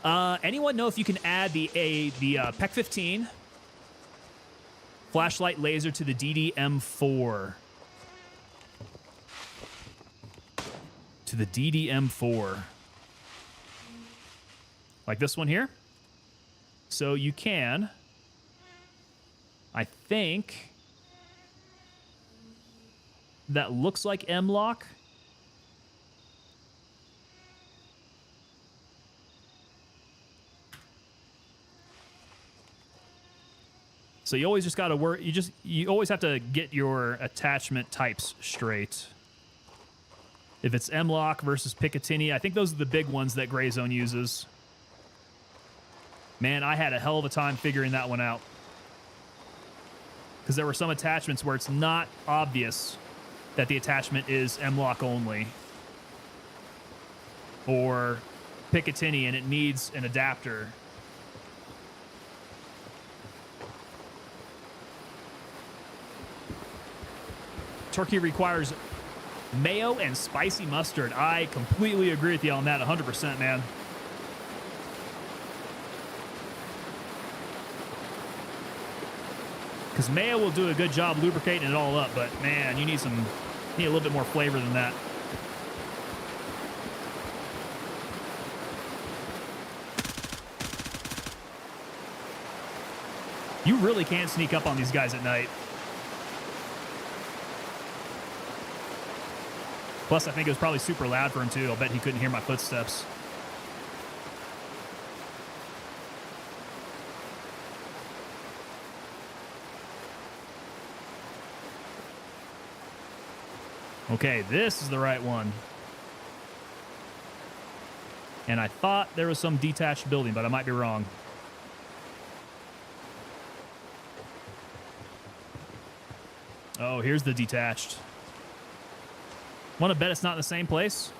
Speaker 1: Anyone know if you can add the PEC 15 flashlight laser to the DDM4? To the DDM4. Like this one here. So you can, I think, that looks like M-Lock. So you always just got to work. You always have to get your attachment types straight. If it's M-Lock versus Picatinny, I think those are the big ones that Gray Zone uses. Man, I had a hell of a time figuring that one out. Because there were some attachments where it's not obvious that the attachment is M-Lock only. Or Picatinny and it needs an adapter. Turkey requires mayo and spicy mustard. I completely agree with you on that 100%, man. Because mayo will do a good job lubricating it all up, but man, you need a little bit more flavor than that. You really can't sneak up on these guys at night. Plus, I think it was probably super loud for him, too. I'll bet he couldn't hear my footsteps. Okay, this is the right one. And I thought there was some detached building, but I might be wrong. Oh, here's the detached. Want to bet it's not in the same place?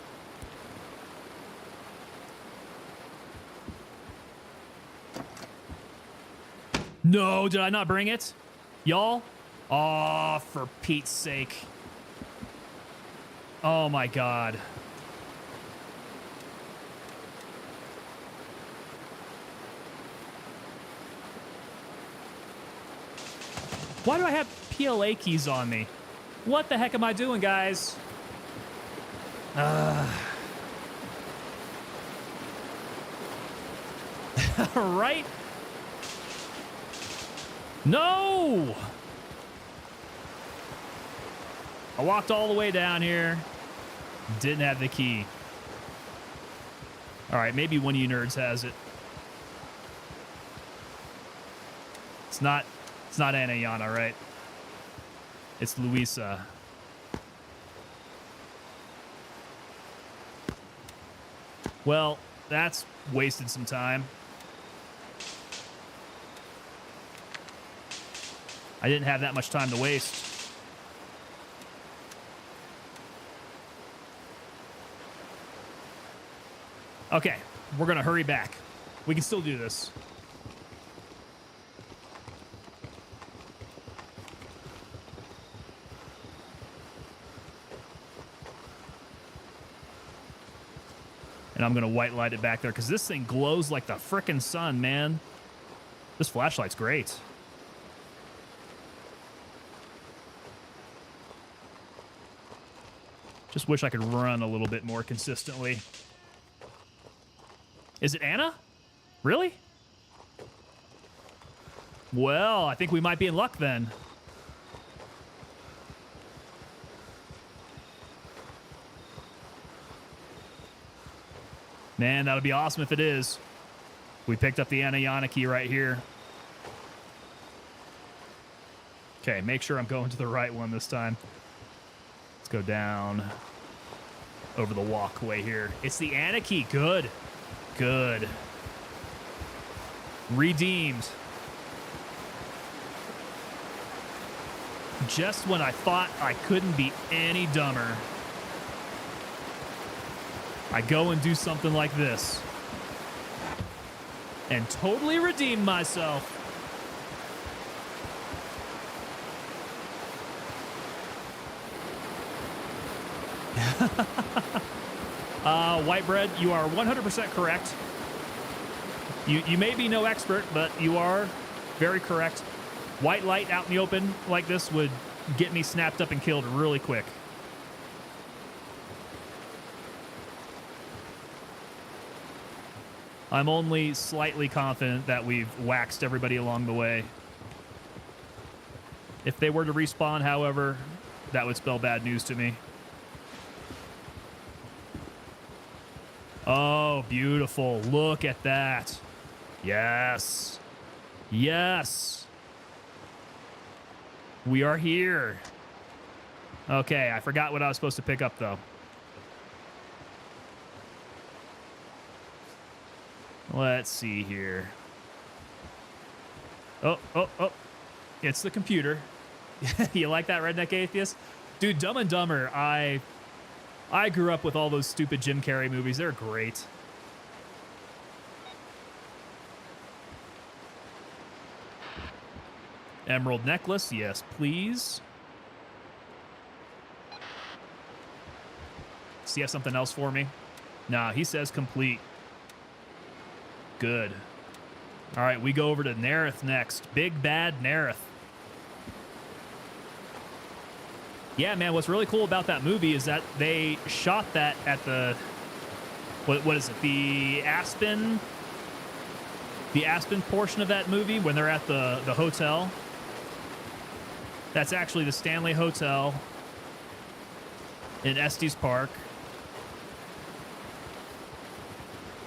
Speaker 1: No, did I not bring it? Y'all? Oh, for Pete's sake. Oh my God. Why do I have PLA keys on me? What the heck am I doing, guys? Right? No! I walked all the way down here. Didn't have the key. All right, maybe one of you nerds has it. It's not Anayana, right? It's Luisa. Well, that's wasted some time. I didn't have that much time to waste. Okay, we're gonna hurry back. We can still do this. And I'm gonna white light it back there because this thing glows like the frickin' sun, man. This flashlight's great. Just wish I could run a little bit more consistently. Is it Anna? Really? Well, I think we might be in luck then. Man, that would be awesome if it is. We picked up the Anayana key right here. Okay, make sure I'm going to the right one this time. Let's go down over the walkway here. It's the Anna key. Good. Good. Redeemed. Just when I thought I couldn't be any dumber, I go and do something like this and totally redeem myself. White bread, you are 100% correct. You may be no expert, but you are very correct. White light out in the open like this would get me snapped up and killed really quick. I'm only slightly confident that we've waxed everybody along the way. If they were to respawn, however, that would spell bad news to me. Oh, beautiful. Look at that. Yes. Yes. We are here. Okay, I forgot what I was supposed to pick up, though. Let's see here. Oh. It's the computer. You like that, Redneck Atheist? Dude, Dumb and Dumber, I grew up with all those stupid Jim Carrey movies. They're great. Emerald necklace, yes, please. Does he have something else for me? Nah, he says complete. Good. All right, we go over to Nerith next. Big Bad Nerith. Yeah, man, what's really cool about that movie is that they shot that at the... What is it? The Aspen portion of that movie when they're at the hotel. That's actually the Stanley Hotel in Estes Park.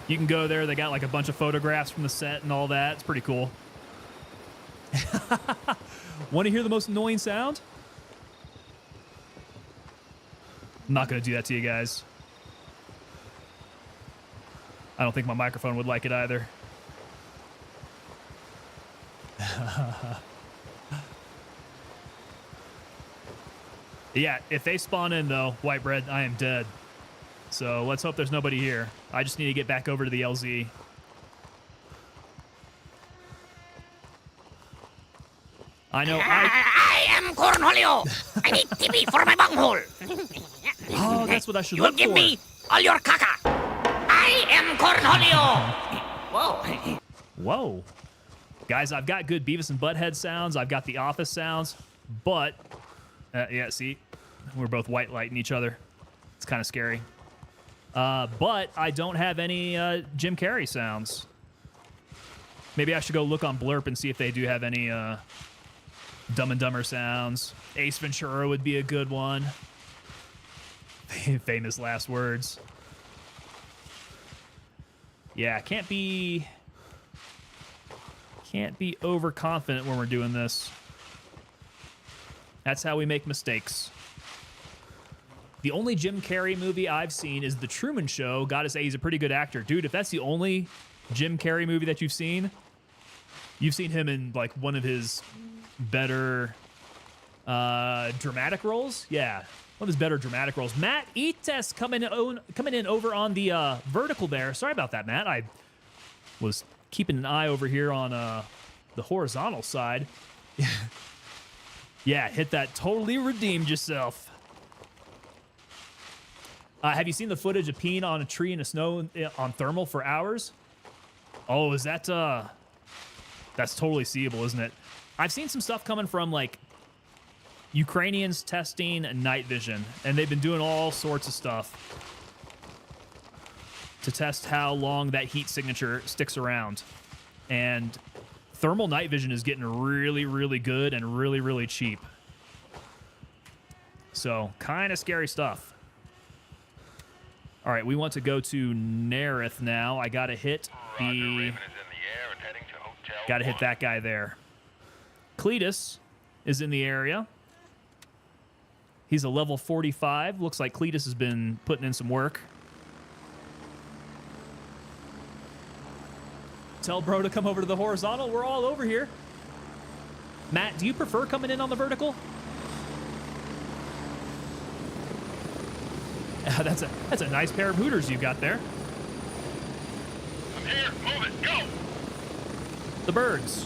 Speaker 1: You can go there. They got like a bunch of photographs from the set and all that. It's pretty cool. Want to hear the most annoying sound? I'm not going to do that to you guys. I don't think my microphone would like it either. Yeah, if they spawn in, though, White Bread, I am dead. So let's hope there's nobody here. I just need to get back over to the LZ. I know
Speaker 4: I am Cornholio. I need TP for my bunghole.
Speaker 1: Oh, that's what I should
Speaker 4: You
Speaker 1: look
Speaker 4: give
Speaker 1: for.
Speaker 4: me all your caca. I am Cornholio. Whoa.
Speaker 1: Whoa. Guys, I've got good Beavis and Butthead sounds. I've got the Office sounds. But, yeah, see? We're both white lighting each other. It's kind of scary. But I don't have any Jim Carrey sounds. Maybe I should go look on Blurp and see if they do have any Dumb and Dumber sounds. Ace Ventura would be a good one. Famous last words. Yeah, can't be overconfident when we're doing this. That's how we make mistakes. The only Jim Carrey movie I've seen is The Truman Show. Gotta say, he's a pretty good actor. Dude, if that's the only Jim Carrey movie that you've seen him in, like, one of his better dramatic roles? Yeah, one of his better dramatic roles. Matt Etes coming in over on the vertical there. Sorry about that, Matt. I was keeping an eye over here on the horizontal side. Yeah, hit that. Totally redeemed yourself. Have you seen the footage of peeing on a tree in the snow on thermal for hours? Oh, is that... That's totally seeable, isn't it? I've seen some stuff coming from, like, Ukrainians testing night vision, and they've been doing all sorts of stuff to test how long that heat signature sticks around. And thermal night vision is getting really, really good and really, really cheap. So, kind of scary stuff. All right, we want to go to Nerith now. I got to hit
Speaker 3: Roger,
Speaker 1: the...
Speaker 3: Raven is in the air and heading to Hotel
Speaker 1: Got to hit
Speaker 3: 1.
Speaker 1: that guy there. Cletus is in the area. He's a level 45. Looks like Cletus has been putting in some work. Tell bro to come over to the horizontal. We're all over here. Matt, do you prefer coming in on the vertical? That's a nice pair of Hooters you've got there.
Speaker 3: I'm here. Move it. Go.
Speaker 1: The birds.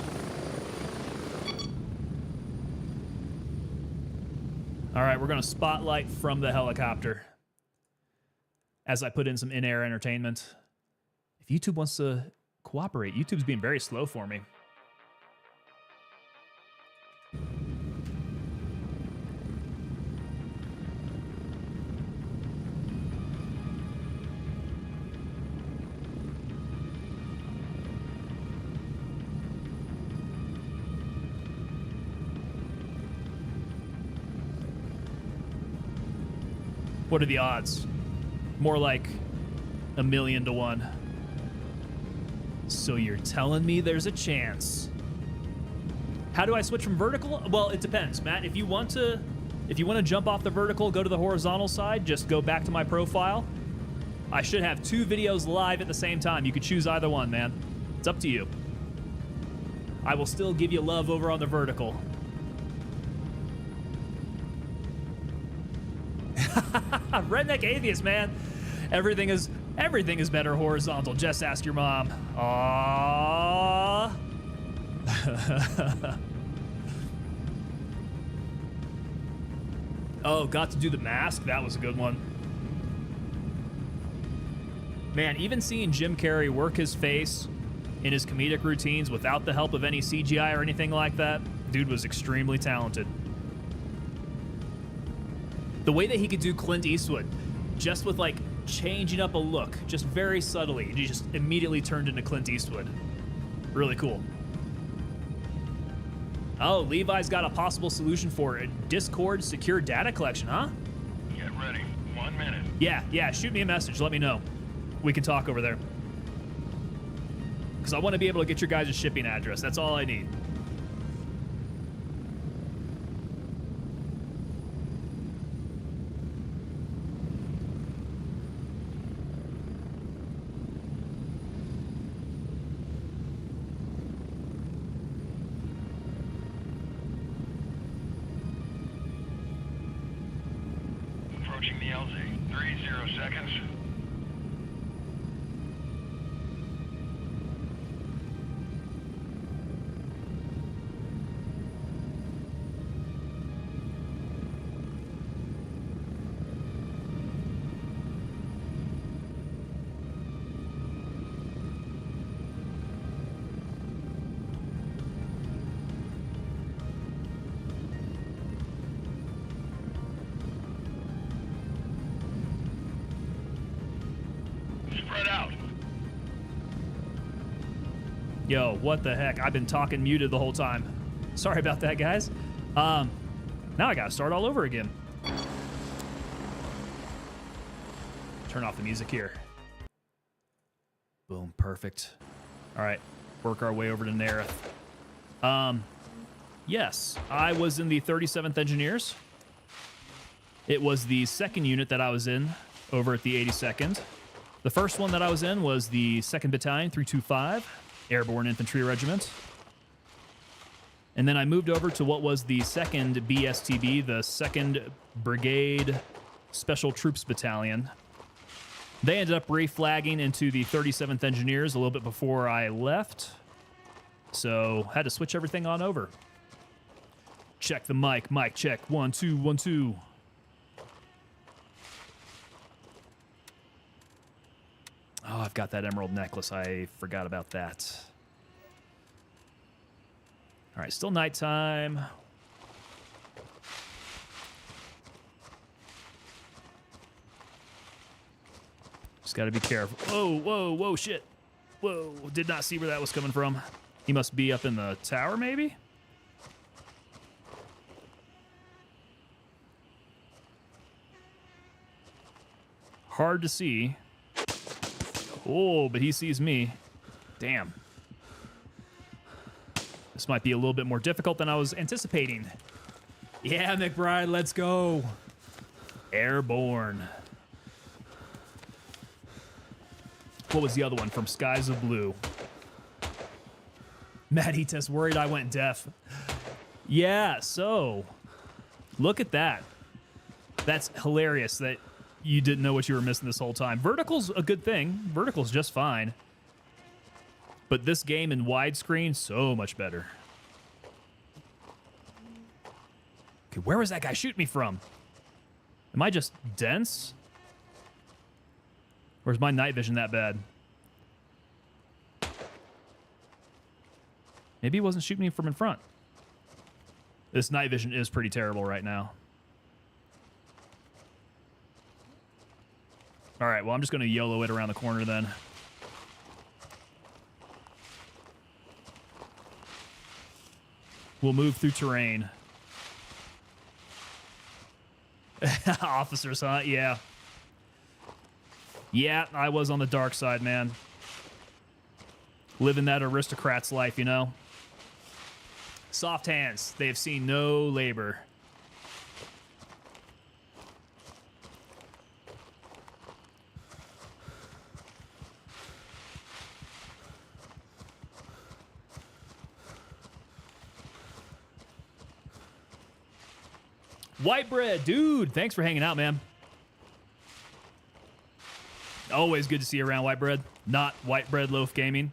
Speaker 1: All right, we're going to spotlight from the helicopter as I put in some in-air entertainment. If YouTube wants to cooperate. YouTube's being very slow for me. What are the odds? More like 1,000,000 to 1. So you're telling me there's a chance. How do I switch from vertical? Well, it depends, Matt. If you want to jump off the vertical, go to the horizontal side, just go back to my profile. I should have 2 videos live at the same time. You could choose either one, man. It's up to you. I will still give you love over on the vertical. Redneck atheist, man. Everything is better horizontal. Just ask your mom. Aww. Oh, got to do the mask. That was a good one. Man, even seeing Jim Carrey work his face in his comedic routines without the help of any CGI or anything like that, dude was extremely talented. The way that he could do Clint Eastwood, just with like changing up a look, just very subtly, he just immediately turned into Clint Eastwood. Really cool. Oh, Levi's got a possible solution for it. Discord secure data collection, huh?
Speaker 3: Get ready. 1 minute.
Speaker 1: Yeah, shoot me a message, let me know. We can talk over there. Because I want to be able to get your guys' shipping address. That's all I need.
Speaker 3: Approaching the LZ. 30 seconds. Spread out.
Speaker 1: Yo, what the heck? I've been talking muted the whole time. Sorry about that, guys. Now I gotta start all over again. Turn off the music here. Boom, perfect. All right, work our way over to Nereth. Yes, I was in the 37th Engineers. It was the second unit that I was in over at the 82nd. The first one that I was in was the 2nd Battalion, 325, Airborne Infantry Regiment. And then I moved over to what was the 2nd BSTB, the 2nd Brigade Special Troops Battalion. They ended up reflagging into the 37th Engineers a little bit before I left. So had to switch everything on over. Check the mic. Mic check. 1 2 1 2. Oh, I've got that emerald necklace. I forgot about that. All right, still nighttime. Just got to be careful. Whoa, whoa, whoa, shit. Whoa, did not see where that was coming from. He must be up in the tower, maybe? Hard to see. Oh, but he sees me. Damn. This might be a little bit more difficult than I was anticipating. Yeah, McBride, let's go. Airborne. What was the other one from Skies of Blue? Matt Etes worried I went deaf. Yeah, so look at that. That's hilarious that you didn't know what you were missing this whole time. Vertical's a good thing. Vertical's just fine. But this game in widescreen, so much better. Okay, where was that guy shooting me from? Am I just dense? Or is my night vision that bad? Maybe he wasn't shooting me from in front. This night vision is pretty terrible right now. All right, well, I'm just going to YOLO it around the corner then. We'll move through terrain. Officers, huh? Yeah. Yeah, I was on the dark side, man. Living that aristocrat's life, you know? Soft hands. They have seen no labor. White bread, dude. Thanks for hanging out, man. Always good to see you around, White bread. Not White bread loaf gaming.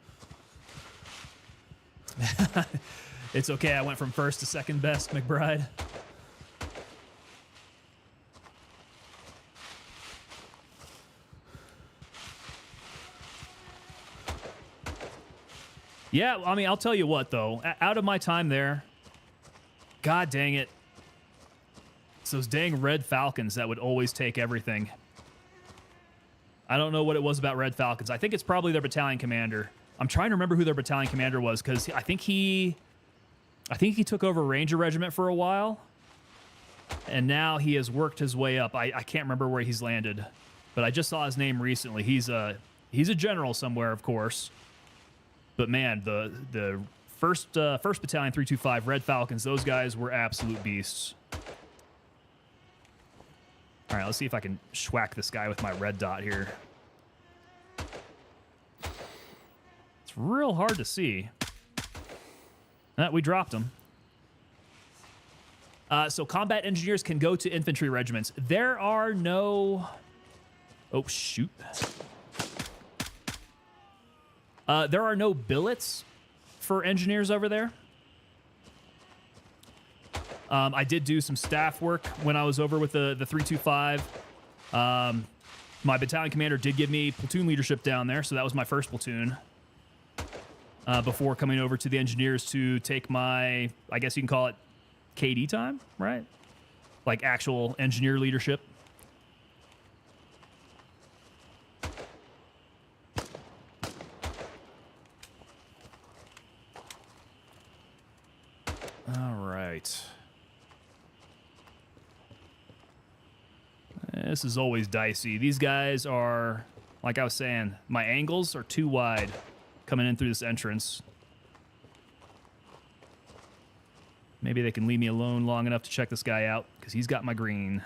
Speaker 1: It's okay. I went from first to second best, McBride. Yeah, I mean, I'll tell you what, though. Out of my time there, God dang it. It's those dang Red Falcons that would always take everything. I don't know what it was about Red Falcons. I think it's probably their battalion commander. I'm trying to remember who their battalion commander was because I think he took over Ranger Regiment for a while, and now he has worked his way up. I can't remember where he's landed, but I just saw his name recently. He's a general somewhere, of course. But man, the first battalion 325 Red Falcons, those guys were absolute beasts. All right, let's see if I can schwack this guy with my red dot here. It's real hard to see. We dropped him. So combat engineers can go to infantry regiments. There are no... Oh, shoot. There are no billets for engineers over there. I did do some staff work when I was over with the 325. My battalion commander did give me platoon leadership down there, so that was my first platoon. Before coming over to the engineers to take my, I guess you can call it KD time, right? Like actual engineer leadership. All right. This is always dicey. These guys are, like I was saying, my angles are too wide coming in through this entrance. Maybe they can leave me alone long enough to check this guy out, because he's got my green.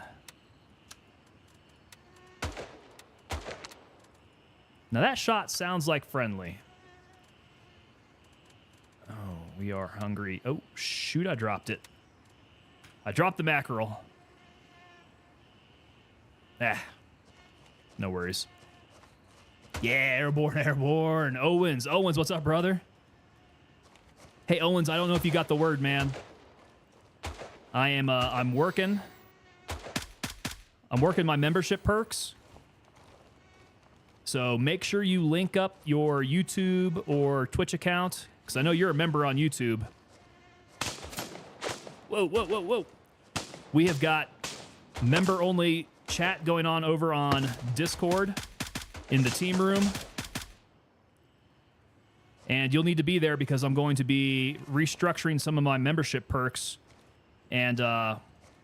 Speaker 1: Now that shot sounds like friendly. Oh, we are hungry. Oh, shoot, I dropped it. I dropped the mackerel. Ah, no worries. Yeah, airborne, airborne. Owens, what's up, brother? Hey, Owens, I don't know if you got the word, man. I'm working. I'm working my membership perks. So make sure you link up your YouTube or Twitch account, because I know you're a member on YouTube. Whoa, whoa, whoa, whoa. We have got member-only chat going on over on Discord in the team room. And you'll need to be there because I'm going to be restructuring some of my membership perks. And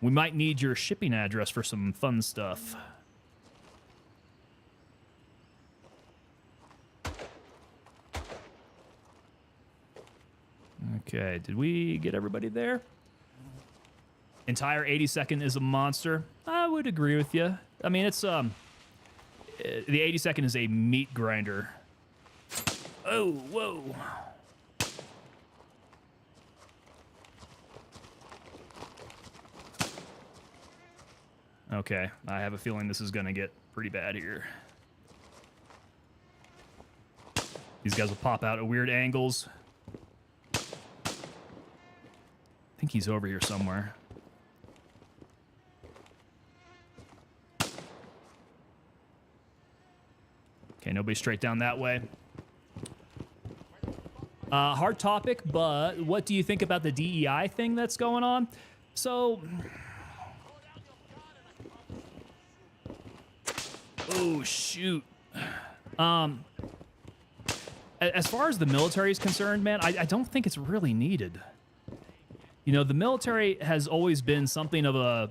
Speaker 1: we might need your shipping address for some fun stuff. Okay, did we get everybody there? Entire 82nd is a monster. I would agree with you. I mean, it's the 82nd is a meat grinder. Oh, whoa. Okay, I have a feeling this is going to get pretty bad here. These guys will pop out at weird angles. I think he's over here somewhere. Okay, nobody straight down that way. Hard topic, but what do you think about the DEI thing that's going on? So, oh shoot. As far as the military is concerned, man, I don't think it's really needed. You know, the military has always been something of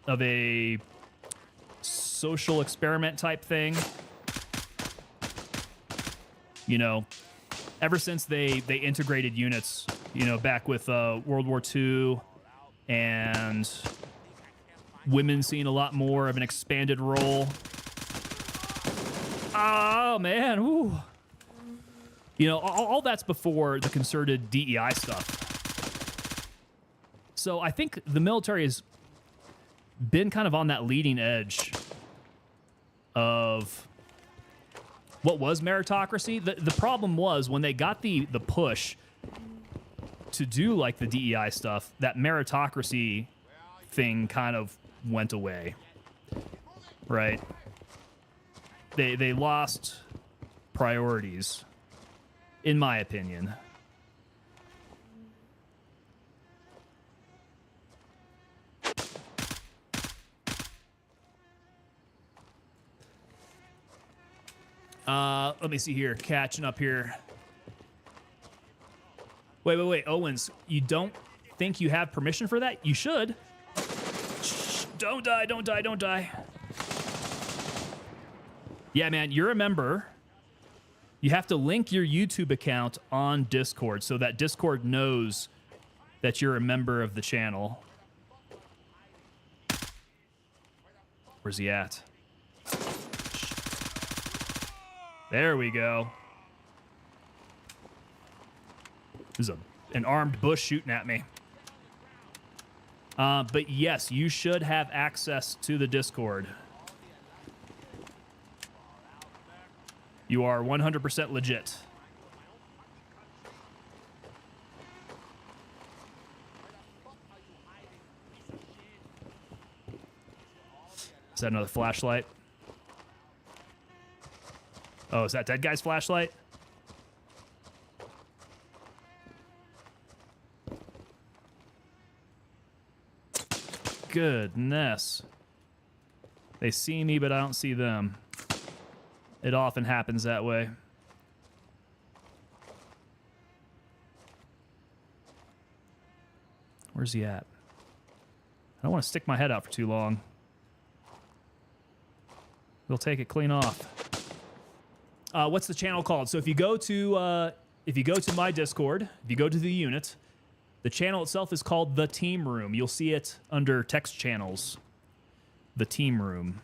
Speaker 1: a social experiment type thing. You know, ever since they integrated units, you know, back with World War II and women seeing a lot more of an expanded role. Oh, man. Woo. You know, all that's before the concerted DEI stuff. So I think the military has been kind of on that leading edge of what was meritocracy. The problem was when they got the push to do like the DEI stuff, that meritocracy thing kind of went away, right? They lost priorities, in my opinion. Let me see here. Catching up here. Wait. Owens, you don't think you have permission for that? You should. Shh, don't die. Yeah, man, you're a member. You have to link your YouTube account on Discord so that Discord knows that you're a member of the channel. Where's he at? There we go. There's an armed bush shooting at me. But yes, you should have access to the Discord. You are 100% legit. Is that another flashlight? Oh, is that dead guy's flashlight? Goodness. They see me, but I don't see them. It often happens that way. Where's he at? I don't want to stick my head out for too long. They'll take it clean off. What's the channel called? So if you go to my Discord, if you go to the unit, the channel itself is called The Team Room. You'll see it under text channels. The Team Room.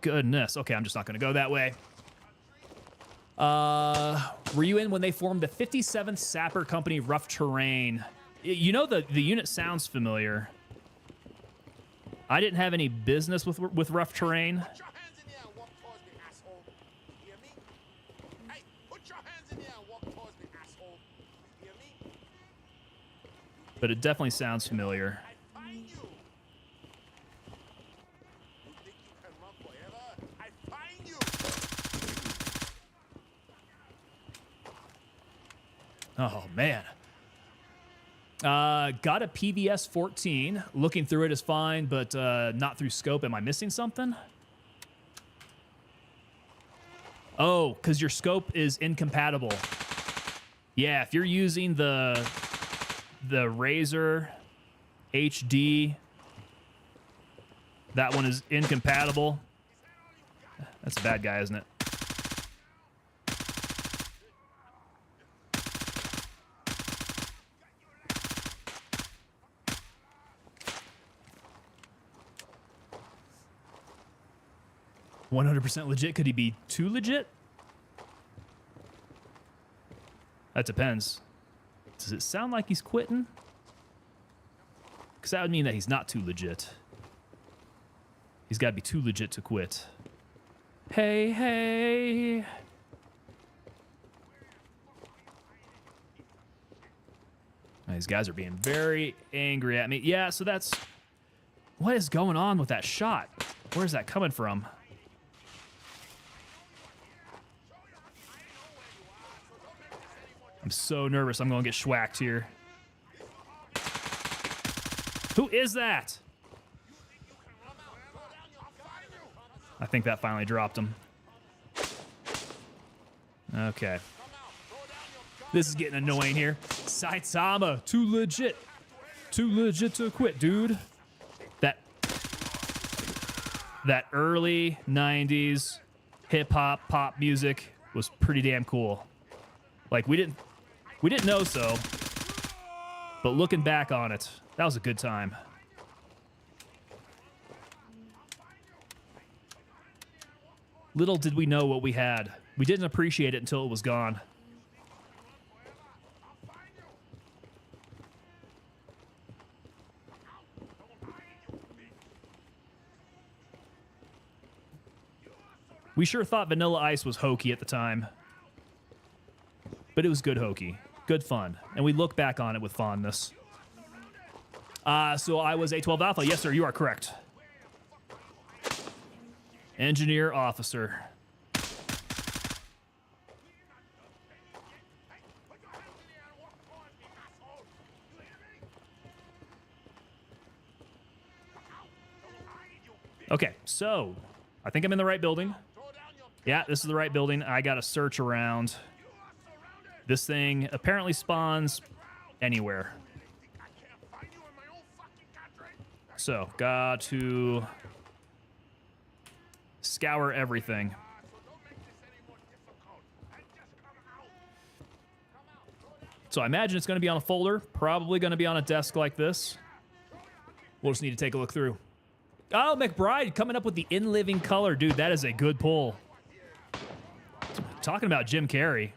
Speaker 1: Goodness. Okay, I'm just not going to go that way. Were you in when they formed the 57th Sapper Company Rough Terrain? You know, the unit sounds familiar. I didn't have any business with Rough Terrain. But it definitely sounds familiar. Oh, man. Got a PVS 14. Looking through it is fine, but not through scope. Am I missing something? Oh, because your scope is incompatible. Yeah, if you're using the Razer HD, that one is incompatible. That's a bad guy, isn't it? %, legit. Could he be too legit? That depends. Does it sound like he's quitting? Because that would mean that he's not too legit. He's got to be too legit to quit. Hey. These guys are being very angry at me. Yeah, so that's... What is going on with that shot? Where's that coming from? I'm so nervous I'm going to get schwacked here. Who is that? I think that finally dropped him. Okay. This is getting annoying here. Saitama, too legit. Too legit to quit, dude. That early 90s hip-hop, pop music was pretty damn cool. Like, we didn't know so, but looking back on it, that was a good time. Little did we know what we had. We didn't appreciate it until it was gone. We sure thought Vanilla Ice was hokey at the time. But it was good hokey. Good fun. And we look back on it with fondness. So I was A12 Alpha. Yes, sir, you are correct. Engineer officer. Okay, so I think I'm in the right building. Yeah, this is the right building. I got to search around. This thing apparently spawns anywhere. So, got to scour everything. So I imagine it's going to be on a folder, probably going to be on a desk like this. We'll just need to take a look through. Oh, McBride coming up with the In Living Color. Dude, that is a good pull. Talking about Jim Carrey.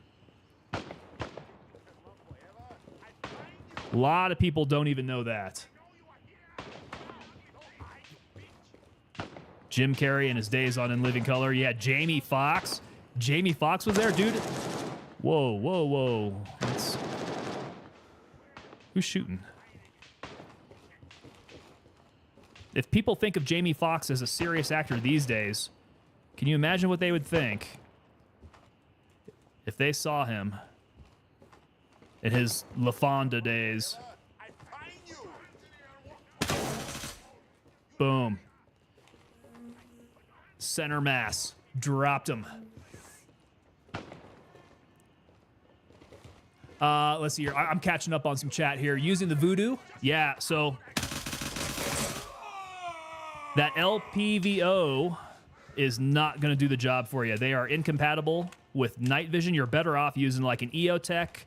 Speaker 1: A lot of people don't even know that. Jim Carrey and his days on In Living Color. Yeah, Jamie Foxx. Jamie Foxx was there, dude. Whoa, whoa, whoa. Who's shooting? If people think of Jamie Foxx as a serious actor these days, can you imagine what they would think if they saw him in his La Fonda days? Boom. Center mass. Dropped him. Let's see here. I'm catching up on some chat here. Using the voodoo. Yeah, so that LPVO is not going to do the job for you. They are incompatible with night vision. You're better off using like an EOTech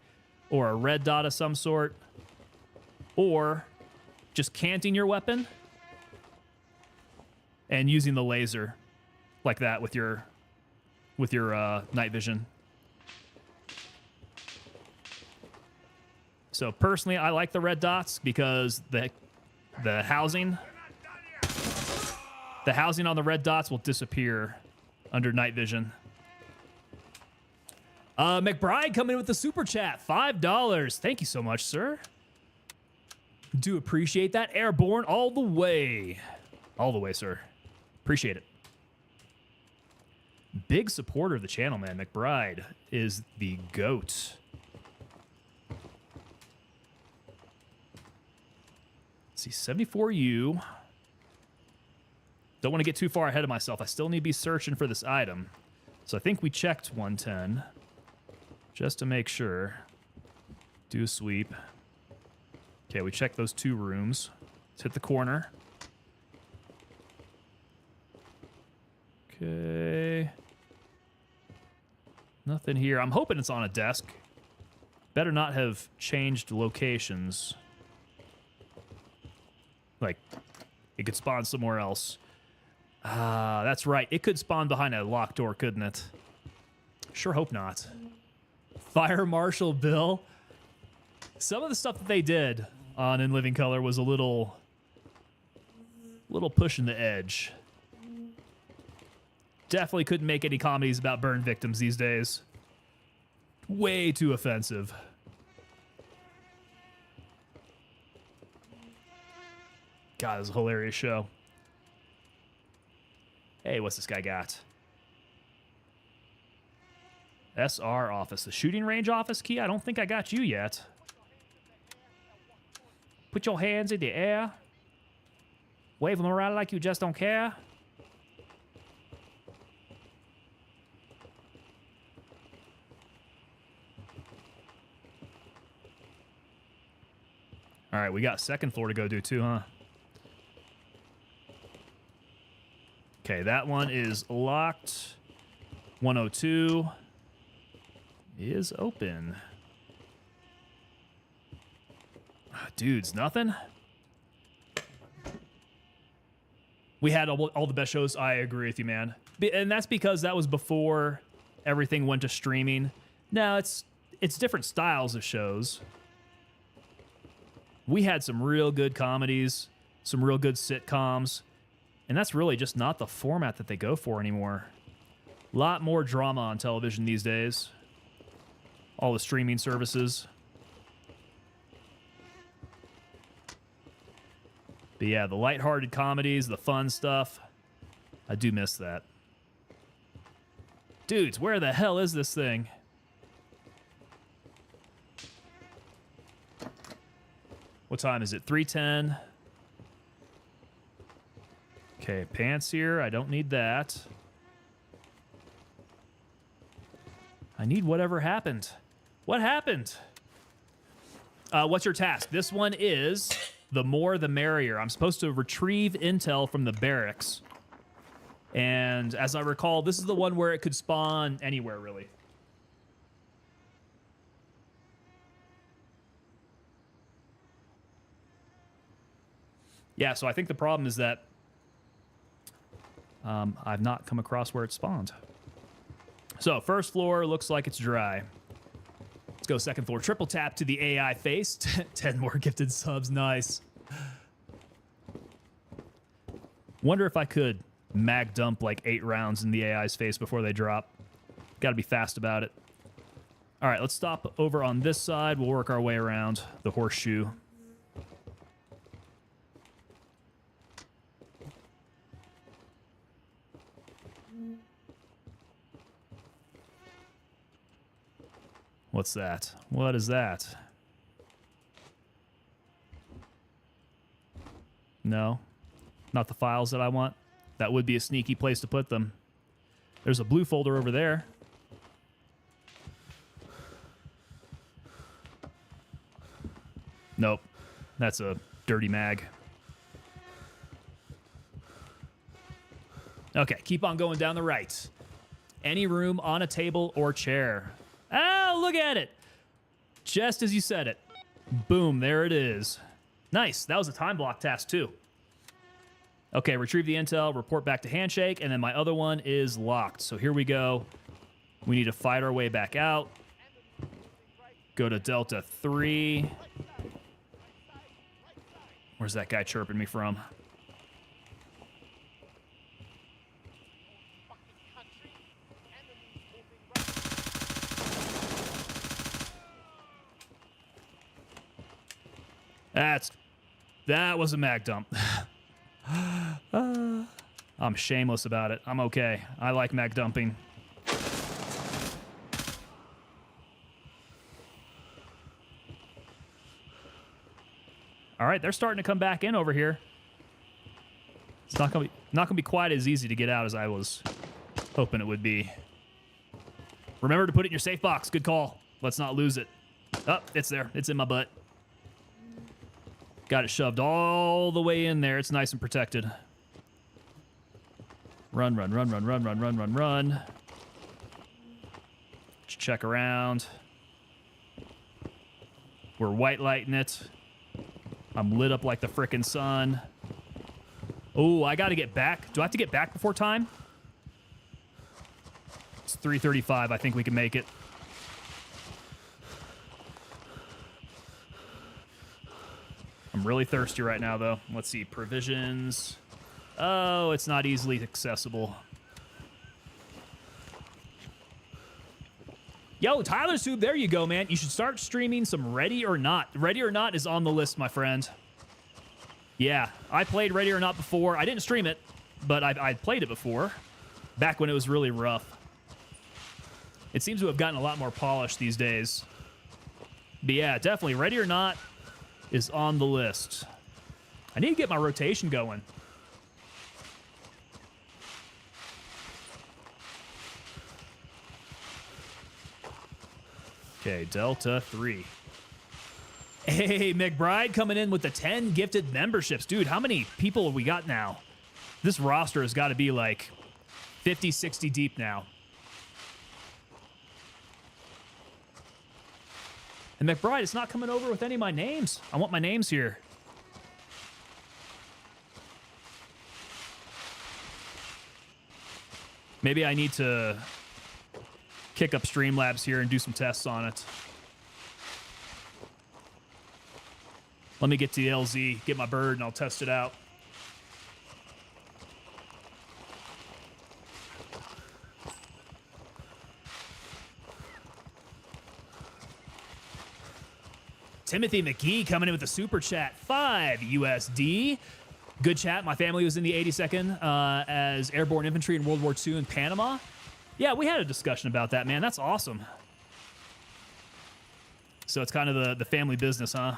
Speaker 1: or a red dot of some sort, or just canting your weapon and using the laser like that with your night vision. So personally, I like the red dots because the housing on the red dots will disappear under night vision. McBride coming in with the super chat, $5. Thank you so much, sir. Do appreciate that. Airborne all the way. All the way, sir. Appreciate it. Big supporter of the channel, man. McBride is the GOAT. Let's see, 74U. Don't want to get too far ahead of myself. I still need to be searching for this item. So I think we checked 110. Just to make sure. Do a sweep. Okay, we checked those two rooms. Let's hit the corner. Okay. Nothing here. I'm hoping it's on a desk. Better not have changed locations. Like, it could spawn somewhere else. Ah, that's right. It could spawn behind a locked door, couldn't it? Sure hope not. Fire Marshal Bill. Some of the stuff that they did on In Living Color was a little pushing the edge. Definitely couldn't make any comedies about burn victims these days. Way too offensive. God, it was a hilarious show. Hey, what's this guy got? SR office. The shooting range office key? I don't think I got you yet. Put your hands in the air. Wave them around like you just don't care. All right, we got second floor to go do too, huh? Okay, that one is locked. 102 is open. Dudes, nothing? We had all the best shows. I agree with you, man. And that's because that was before everything went to streaming. Now, it's different styles of shows. We had some real good comedies, some real good sitcoms, and that's really just not the format that they go for anymore. A lot more drama on television these days. All the streaming services. But yeah, the lighthearted comedies, the fun stuff, I do miss that. Dudes, where the hell is this thing? What time is it? 3:10. Okay, pants here. I don't need that. I need whatever happened. What happened? What's your task? This one is the more the merrier. I'm supposed to retrieve intel from the barracks. And as I recall, this is the one where it could spawn anywhere, really. Yeah, so I think the problem is that I've not come across where it spawned. So first floor looks like it's dry. Let's go second floor. Triple tap to the AI face. 10 more gifted subs. Nice. Wonder if I could mag dump like 8 rounds in the AI's face before they drop. Got to be fast about it. All right, let's stop over on this side. We'll work our way around the horseshoe. What's that? What is that? No, not the files that I want. That would be a sneaky place to put them. There's a blue folder over there. Nope, that's a dirty mag. Okay, keep on going down the right. Any room on a table or chair. Oh, look at it. Just as you said it. Boom, there it is. Nice. That was a time block task, too. Okay, retrieve the intel, report back to Handshake, and then my other one is locked. So here we go. We need to fight our way back out. Go to Delta 3. Where's that guy chirping me from? That was a mag dump. I'm shameless about it. I'm okay. I like mag dumping. All right, they're starting to come back in over here. It's not gonna be quite as easy to get out as I was hoping it would be. Remember to put it in your safe box. Good call. Let's not lose it. Oh, it's there. It's in my butt. Got it shoved all the way in there. It's nice and protected. Run, run, run, run, run, run, run, run, run. Just check around. We're white lighting it. I'm lit up like the frickin' sun. Oh, I gotta get back. Do I have to get back before time? It's 3:35. I think we can make it. I'm really thirsty right now, though. Let's see. Provisions. Oh, it's not easily accessible. Yo, Tyler Sube, there you go, man. You should start streaming some Ready or Not. Ready or Not is on the list, my friend. Yeah, I played Ready or Not before. I didn't stream it, but I played it before. Back when it was really rough. It seems to have gotten a lot more polished these days. But yeah, definitely Ready or Not is on the list. I need to get my rotation going. Okay, Delta 3. Hey, McBride coming in with the 10 gifted memberships. Dude, how many people have we got now? This roster has got to be like 50, 60 deep now. And McBride, it's not coming over with any of my names. I want my names here. Maybe I need to kick up Streamlabs here and do some tests on it. Let me get to the LZ, get my bird, and I'll test it out. Timothy McGee coming in with a super chat, 5 USD. Good chat. My family was in the 82nd as airborne infantry in World War II in Panama. Yeah, we had a discussion about that, man. That's awesome. So it's kind of the family business, huh?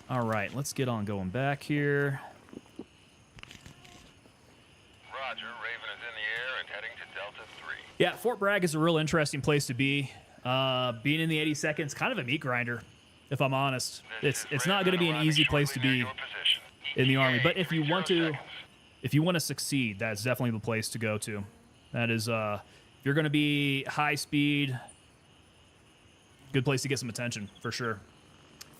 Speaker 1: All right, let's get on going back here.
Speaker 3: Roger, Raven is in the air and heading to Delta 3.
Speaker 1: Yeah, Fort Bragg is a real interesting place to be. Being in the 82nd is kind of a meat grinder, if I'm honest. It's not going to be an easy place to be in the Army, but if you want to succeed, that's definitely the place to go to. That is, if you're going to be high speed, good place to get some attention for sure.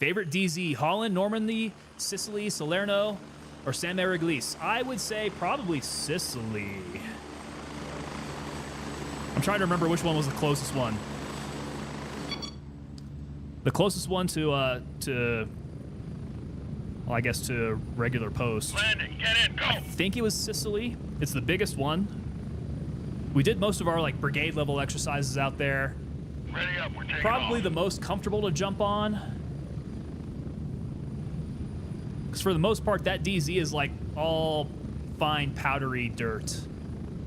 Speaker 1: Favorite DZ: Holland, Normandy, Sicily, Salerno, or San Mariglis? I would say probably Sicily. I'm trying to remember which one was the closest one. The closest one to well, I guess to regular post.
Speaker 3: Landing, get in, go!
Speaker 1: I think it was Sicily. It's the biggest one. We did most of our like brigade level exercises out there.
Speaker 3: Ready up, we're taking
Speaker 1: Probably
Speaker 3: off.
Speaker 1: the most comfortable to jump on. Because for the most part, that DZ is like all fine powdery dirt.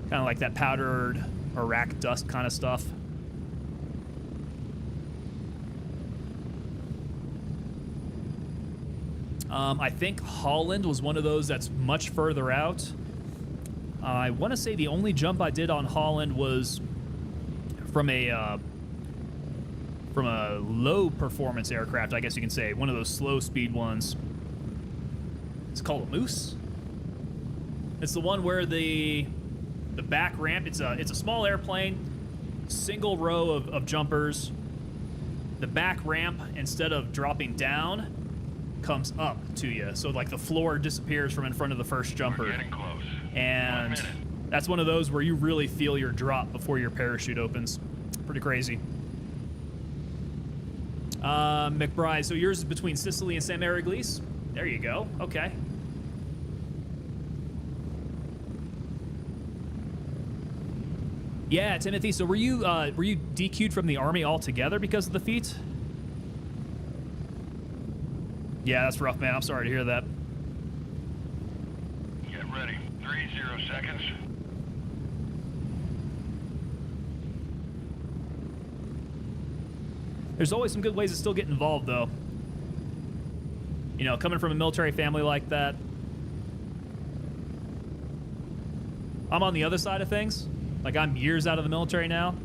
Speaker 1: Kind of like that powdered Iraq dust kind of stuff. I think Holland was one of those that's much further out. I want to say the only jump I did on Holland was from a low performance aircraft, I guess you can say, one of those slow speed ones. It's called a Moose. It's the one where the back ramp, it's a small airplane, single row of jumpers. The back ramp, instead of dropping down, comes up to you. So like the floor disappears from in front of the first jumper.
Speaker 3: We're getting close.
Speaker 1: And
Speaker 3: 1 minute.
Speaker 1: that's one of those where you really feel your drop before your parachute opens. Pretty crazy. McBride, so yours is between Sicily and San Mariglis? There you go. Okay. Yeah, Timothy, so were you DQ'd from the Army altogether because of the feat? Yeah, that's rough, man. I'm sorry to hear that.
Speaker 3: Get ready. 30 seconds.
Speaker 1: There's always some good ways to still get involved, though. You know, coming from a military family like that. I'm on the other side of things. Like, I'm years out of the military now.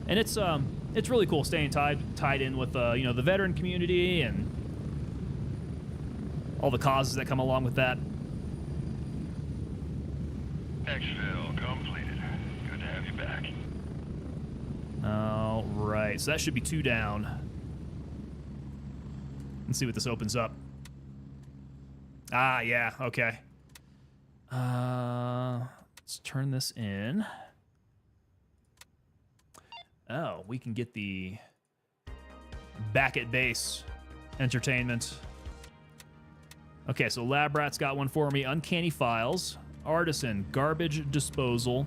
Speaker 1: And it's really cool staying tied in with, you know, the veteran community and all the causes that come along with that.
Speaker 3: Exfil completed. Good to have you back.
Speaker 1: All right, so that should be 2 down. Let's see what this opens up. Ah, yeah, okay. Let's turn this in. Oh, we can get the back at base entertainment. Okay, so Lab Rat's got one for me. Uncanny Files, Artisan, Garbage Disposal.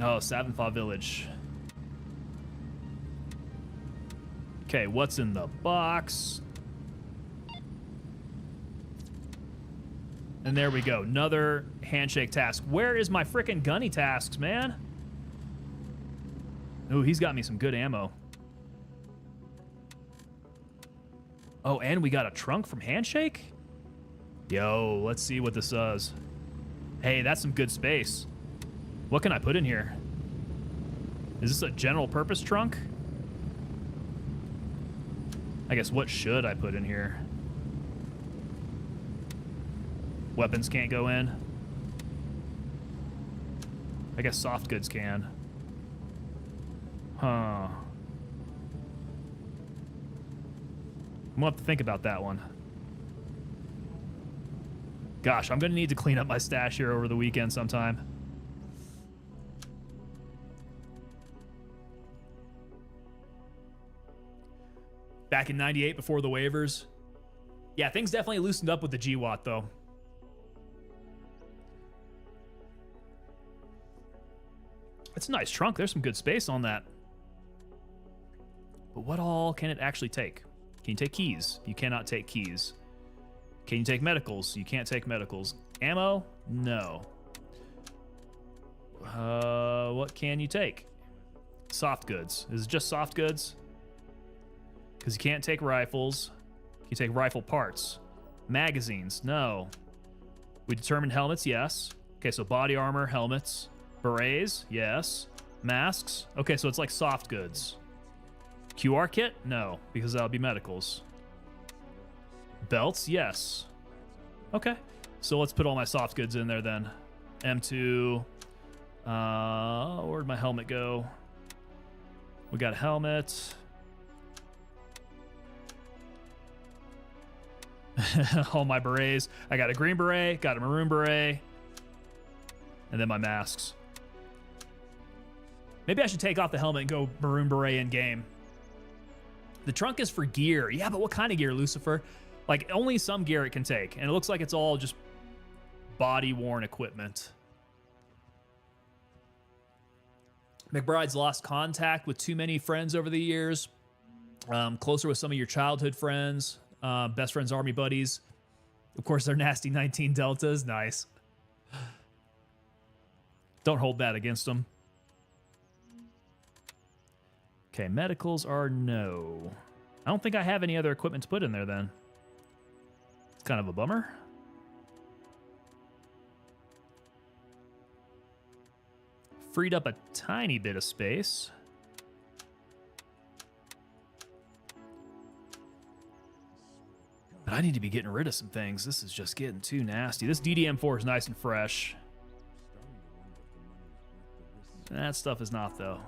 Speaker 1: Oh, Savanfa Village. Okay, what's in the box? And there we go. Another handshake task. Where is my frickin' gunny tasks, man? Ooh, he's got me some good ammo. Oh, and we got a trunk from Handshake? Yo, let's see what this does. Hey, that's some good space. What can I put in here? Is this a general purpose trunk? I guess what should I put in here? Weapons can't go in. I guess soft goods can. Huh. I'm gonna have to think about that one. Gosh, I'm gonna need to clean up my stash here over the weekend sometime. Back in 98 before the waivers. Yeah, things definitely loosened up with the GWAT though. It's a nice trunk. There's some good space on that. But what all can it actually take? Can you take keys? You cannot take keys. Can you take medicals? You can't take medicals. Ammo? No. What can you take? Soft goods. Is it just soft goods? Because you can't take rifles. You take rifle parts. Magazines? No. We determined helmets? Yes. Okay, so body armor, helmets. Berets? Yes. Masks? Okay, so it's like soft goods. QR kit? No, because that'll be medicals. Belts? Yes. Okay, so let's put all my soft goods in there then. M2. Where'd my helmet go? We got a helmet. All my berets. I got a green beret, got a maroon beret, and then my masks. Maybe I should take off the helmet and go maroon beret in game. The trunk is for gear. Yeah, but what kind of gear, Lucifer? Like, only some gear it can take. And it looks like it's all just body-worn equipment. McBride's lost contact with too many friends over the years. Closer with some of your childhood friends. Best friends, army buddies. Of course, they're nasty 19 Deltas. Nice. Don't hold that against them. Okay, medicals are no. I don't think I have any other equipment to put in there then. It's kind of a bummer. Freed up a tiny bit of space. But I need to be getting rid of some things. This is just getting too nasty. This DDM4 is nice and fresh. That stuff is not, though.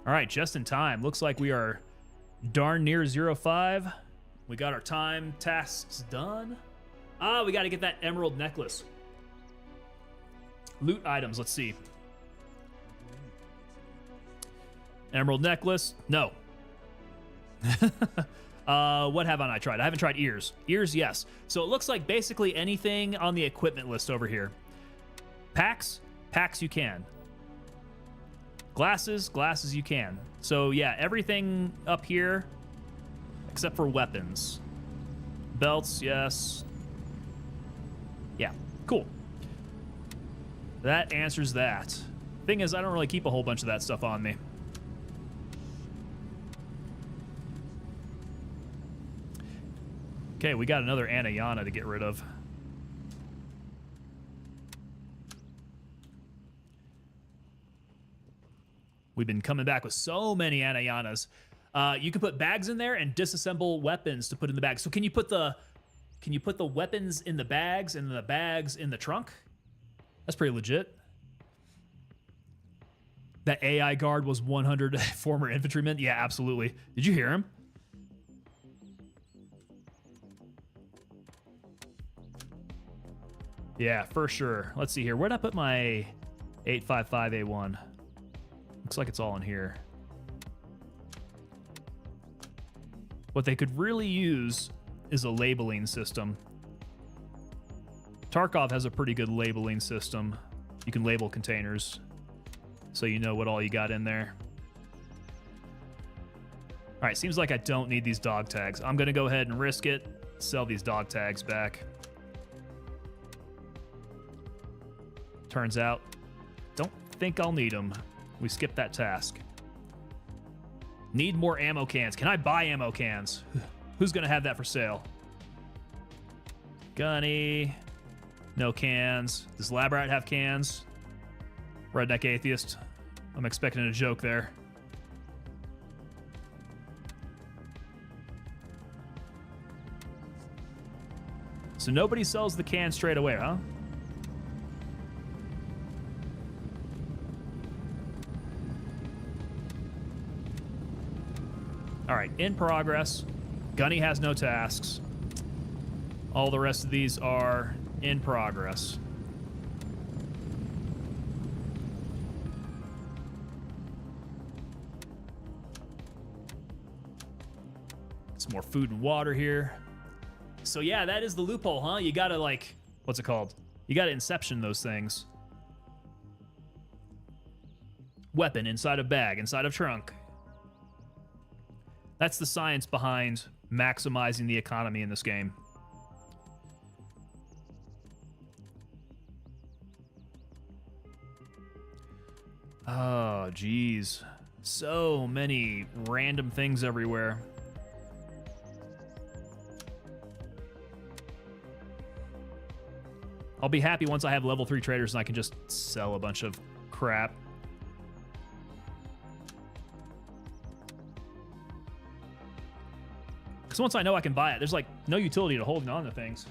Speaker 1: All right, just in time. Looks like we are darn near 05. We got our time tasks done. Ah, we got to get that emerald necklace. Loot items, let's see. Emerald necklace, no. What haven't I tried? I haven't tried ears. Ears, yes. So it looks like basically anything on the equipment list over here. Packs, packs you can. Glasses, glasses you can. So yeah, everything up here except for weapons. Belts, yes. Yeah, cool. That answers that. Thing is, I don't really keep a whole bunch of that stuff on me. Okay, we got another Anayana to get rid of. We've been coming back with so many Anayanas. You can put bags in there and disassemble weapons to put in the bag. So can you put the weapons in the bags and the bags in the trunk? That's pretty legit. That AI guard was 100 former infantrymen. Yeah, absolutely. Did you hear him? Yeah, for sure. Let's see here. Where'd I put my 855A1? Looks like it's all in here. What they could really use is a labeling system. Tarkov has a pretty good labeling system. You can label containers. so you know what all you got in there. All right, seems like I don't need these dog tags. I'm gonna go ahead and risk it, sell these dog tags back. Turns out, don't think I'll need them. We skipped that task. Need more ammo cans. Can I buy ammo cans? Who's gonna have that for sale? Gunny. No cans. Does Lab Rat have cans? Redneck Atheist. I'm expecting a joke there. So nobody sells the can straight away, huh? All right, in progress. Gunny has no tasks. All the rest of these are in progress. Some more food and water here. So yeah, that is the loophole, huh? You gotta like, what's it called? You gotta inception those things. Weapon inside of bag, inside of trunk. That's the science behind maximizing the economy in this game. Oh, geez. So many random things everywhere. I'll be happy once I have level 3 traders and I can just sell a bunch of crap. Because once I know I can buy it, there's like no utility to holding on to things.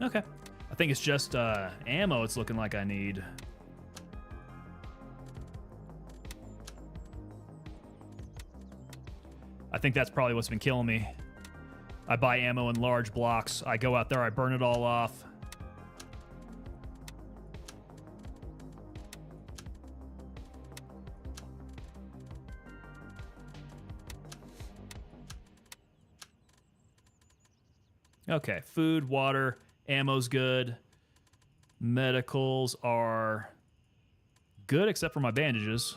Speaker 1: Okay. I think it's just ammo it's looking like I need. I think that's probably what's been killing me. I buy ammo in large blocks. I go out there, I burn it all off. Okay, food, water, ammo's good. Medicals are good except for my bandages.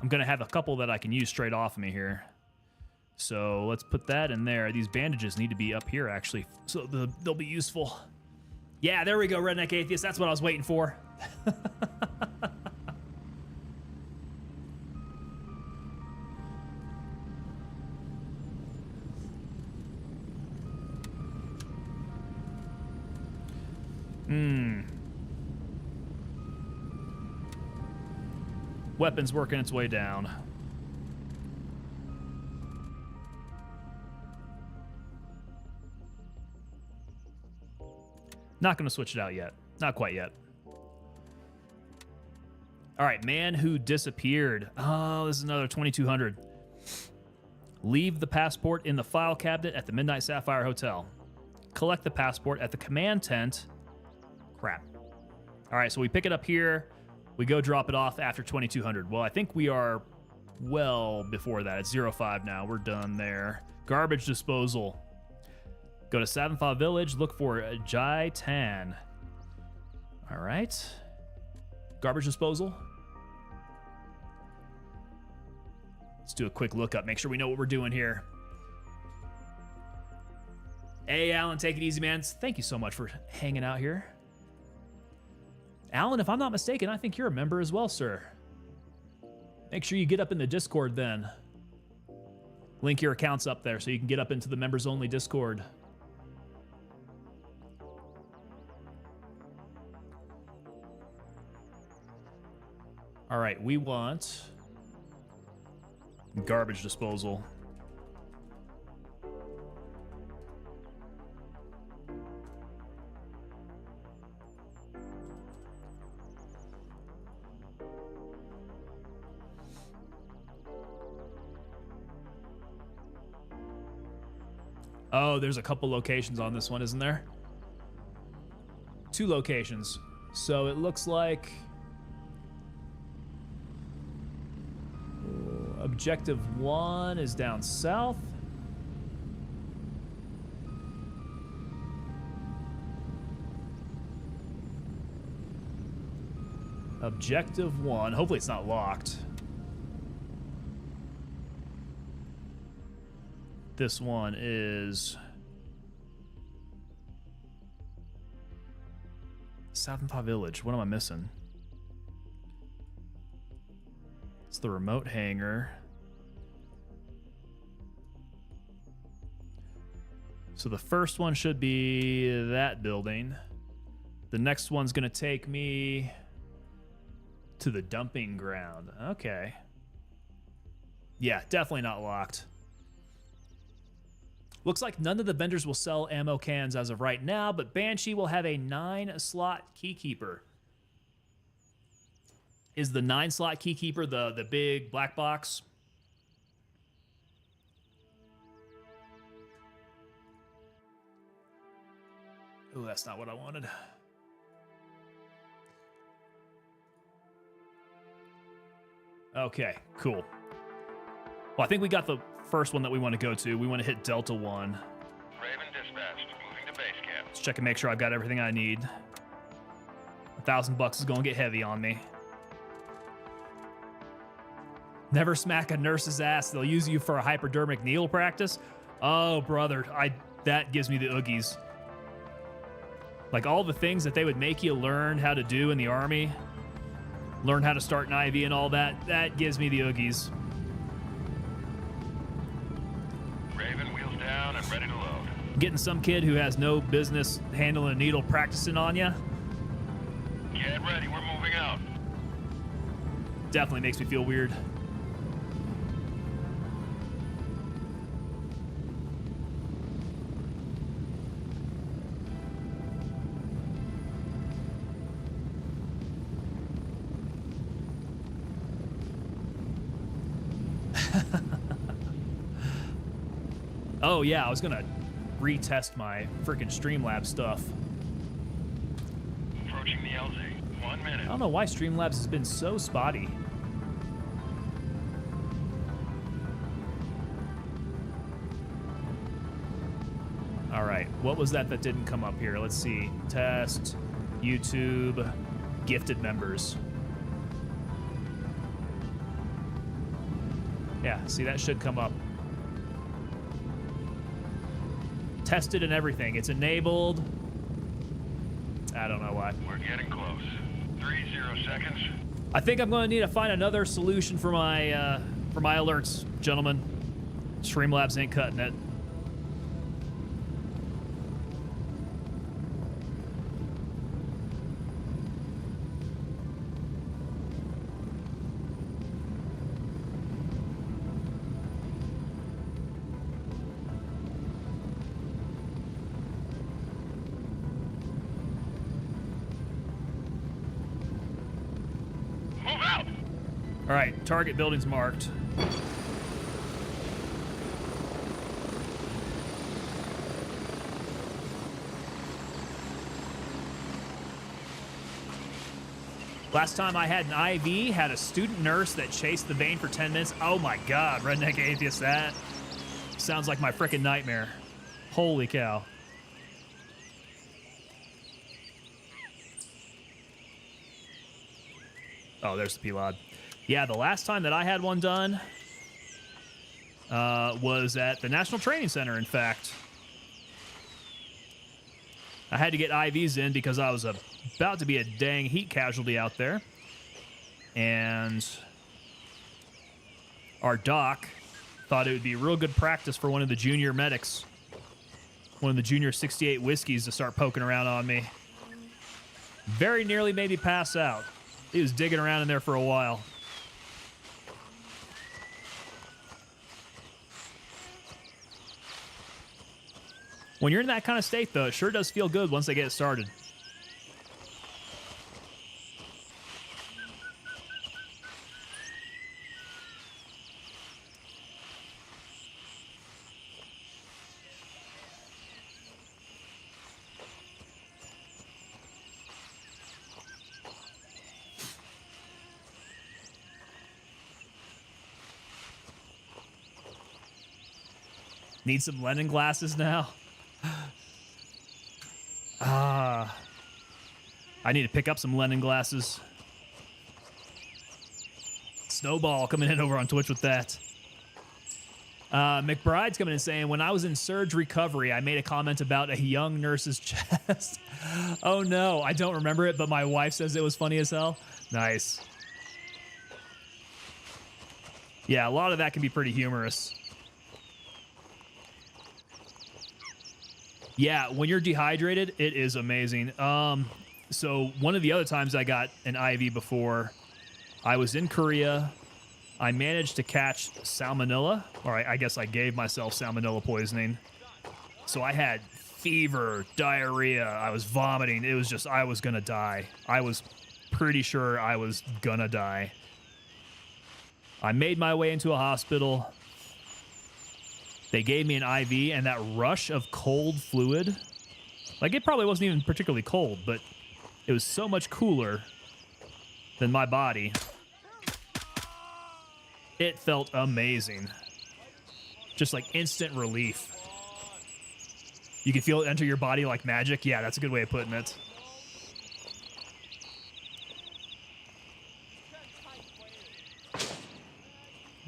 Speaker 1: I'm going to have a couple that I can use straight off of me here. So let's put that in there. These bandages need to be up here, actually, so they'll be useful. Yeah, there we go, Redneck Atheist. That's what I was waiting for. Weapons working its way down. Not going to switch it out yet. Not quite yet. All right, man who disappeared. Oh, this is another 2200. Leave the passport in the file cabinet at the Midnight Sapphire Hotel. Collect the passport at the command tent. Crap. All right, so we pick it up here. We go drop it off after 2200. Well, I think we are well before that. It's 05 now. We're done there. Garbage disposal. Go to Savanfa Village. Look for Jai Tan. All right. Garbage disposal. Let's do a quick lookup. Make sure we know what we're doing here. Hey, Alan, take it easy, man. Thank you so much for hanging out here. Alan, if I'm not mistaken, I think you're a member as well, sir. Make sure you get up in the Discord then. Link your accounts up there so you can get up into the members-only Discord. All right, we want garbage disposal. Oh, there's a couple locations on this one, isn't there? 2 locations. So it looks like objective 1 is down south. Objective 1. Hopefully it's not locked. This one is Southpaw Village. What am I missing? It's the remote hangar. So the first one should be that building. The next one's gonna take me to the dumping ground. Okay. Yeah, definitely not locked. Looks like none of the vendors will sell ammo cans as of right now, but Banshee will have a 9-slot keykeeper. Is the 9-slot keykeeper the big black box? Oh, that's not what I wanted. Okay, cool. Well, I think we got the first one that we want to go to. We want to hit Delta 1.
Speaker 3: Raven dispatched. Moving to base camp.
Speaker 1: Let's check and make sure I've got everything I need. $1,000 is going to get heavy on me. Never smack a nurse's ass. They'll use you for a hypodermic needle practice. Oh, brother, that gives me the oogies. Like all the things that they would make you learn how to do in the Army, learn how to start an IV and all that, that gives me the oogies.
Speaker 3: Raven wheels down and ready to load.
Speaker 1: Getting some kid who has no business handling a needle practicing on you
Speaker 3: Get ready, we're moving out.
Speaker 1: definitely makes me feel weird. Oh yeah, I was gonna retest my freaking Streamlabs stuff.
Speaker 3: Approaching the LZ. 1 minute.
Speaker 1: I don't know why Streamlabs has been so spotty. All right, what was that didn't come up here? Let's see. Test, YouTube, gifted members. Yeah, see, that should come up. Tested and everything. It's enabled. I don't know why.
Speaker 3: We're getting close. 30 seconds.
Speaker 1: I think I'm going to need to find another solution for my alerts, gentlemen. Streamlabs ain't cutting it.
Speaker 3: Move out!
Speaker 1: All right, target building's marked. Last time I had an IV, had a student nurse that chased the vein for 10 minutes. Oh my God, Redneck Atheist, that sounds like my frickin' nightmare. Holy cow. Oh, there's the P-Lod. Yeah, the last time that I had one done was at the National Training Center, in fact. I had to get IVs in because I was about to be a dang heat casualty out there. And our doc thought it would be real good practice for one of the junior medics, one of the junior 68 whiskeys, to start poking around on me. Very nearly made me pass out. He was digging around in there for a while. When you're in that kind of state, though, it sure does feel good once they get it started. Need some Lennon glasses now. I need to pick up some Lennon glasses. Snowball coming in over on Twitch with that. McBride's coming in saying, when I was in surge recovery, I made a comment about a young nurse's chest. Oh no, I don't remember it, but my wife says it was funny as hell. Nice. Yeah, a lot of that can be pretty humorous. Yeah, when you're dehydrated, it is amazing. So one of the other times I got an IV before, I was in Korea. I managed to catch salmonella, or I guess I gave myself salmonella poisoning. So I had fever, diarrhea, I was vomiting. It was just, I was gonna die. I was pretty sure I was gonna die. I made my way into a hospital. They gave me an IV, and that rush of cold fluid, like it probably wasn't even particularly cold, but it was so much cooler than my body. It felt amazing. Just like instant relief. You can feel it enter your body like magic. Yeah, that's a good way of putting it.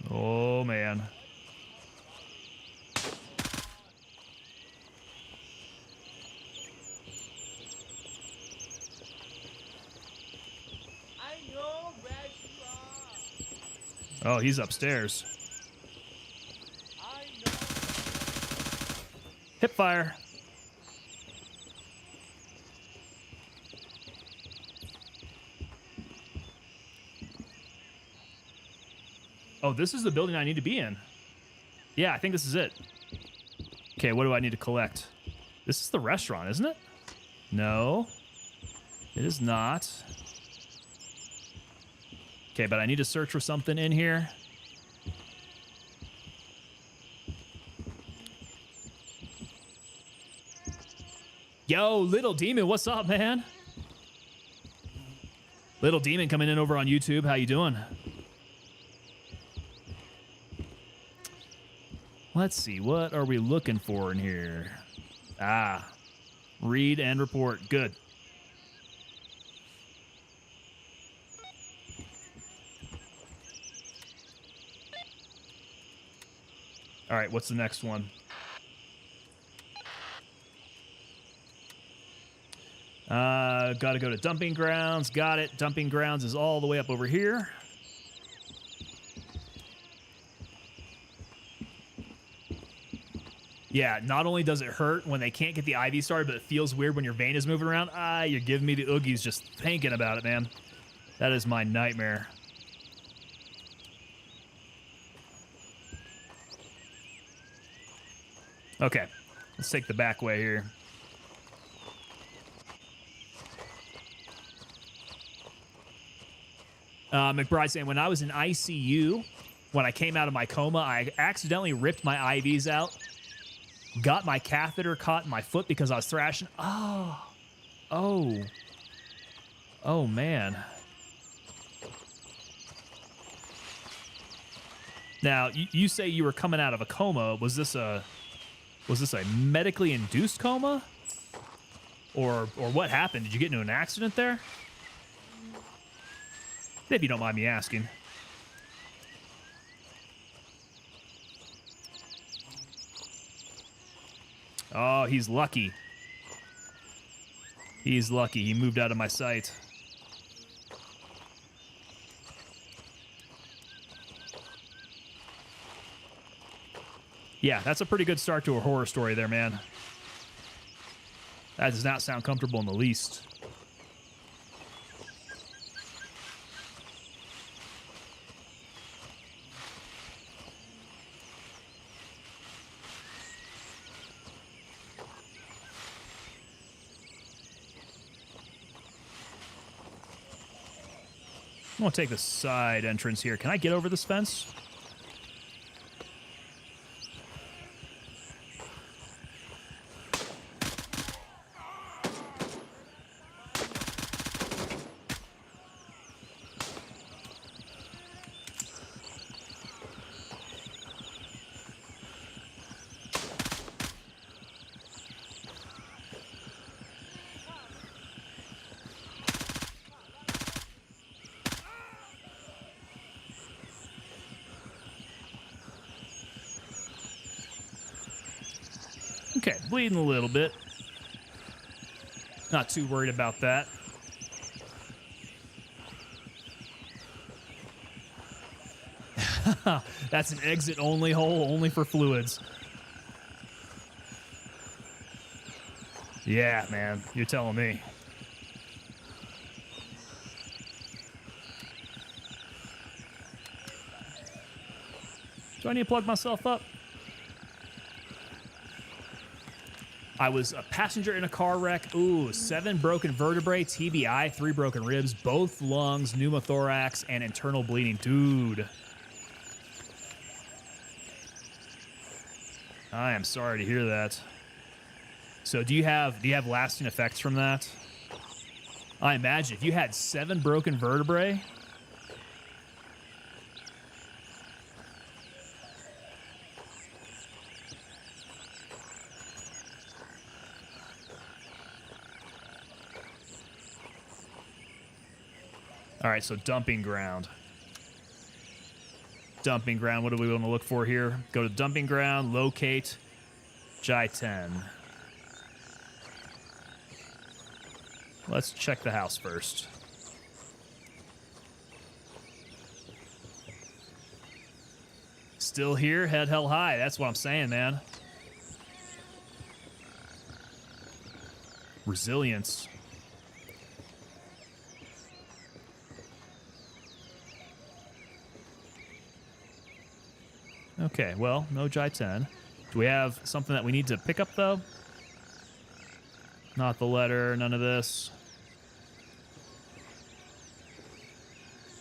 Speaker 1: Oh, man. Oh, he's upstairs. Hip fire. Oh, this is the building I need to be in. Yeah, I think this is it. Okay, what do I need to collect? This is the restaurant, isn't it? No, it is not. Okay, but I need to search for something in here. Yo, Little Demon, what's up, man? Little Demon coming in over on YouTube. How you doing? Let's see, what are we looking for in here? Ah, read and report. Good. All right, what's the next one? Got to go to dumping grounds. Got it. Dumping grounds is all the way up over here. Yeah, not only does it hurt when they can't get the IV started, but it feels weird when your vein is moving around. Ah, you're giving me the oogies just thinking about it, man. That is my nightmare. Okay, let's take the back way here. McBride saying, when I was in ICU, when I came out of my coma, I accidentally ripped my IVs out. Got my catheter caught in my foot because I was thrashing. Oh, man. Now, you say you were coming out of a coma. Was this a medically induced coma? Or what happened? Did you get into an accident there? If you don't mind me asking. Oh, he's lucky. He's lucky. He moved out of my sight. Yeah, that's a pretty good start to a horror story there, man. That does not sound comfortable in the least. I'm gonna take the side entrance here. Can I get over this fence? Okay, bleeding a little bit. Not too worried about that. That's an exit-only hole, only for fluids. Yeah, man, you're telling me. Do I need to plug myself up? I was a passenger in a car wreck. Ooh, 7 broken vertebrae, TBI, 3 broken ribs, both lungs, pneumothorax, and internal bleeding. Dude. I am sorry to hear that. So do you have lasting effects from that? I imagine if you had 7 broken vertebrae. All right, so dumping ground. Dumping ground, what do we want to look for here? Go to dumping ground, locate Jai-10. Let's check the house first. Still here, head held high. That's what I'm saying, man. Resilience. Okay, well, no Jai-10. Do we have something that we need to pick up, though? Not the letter, none of this.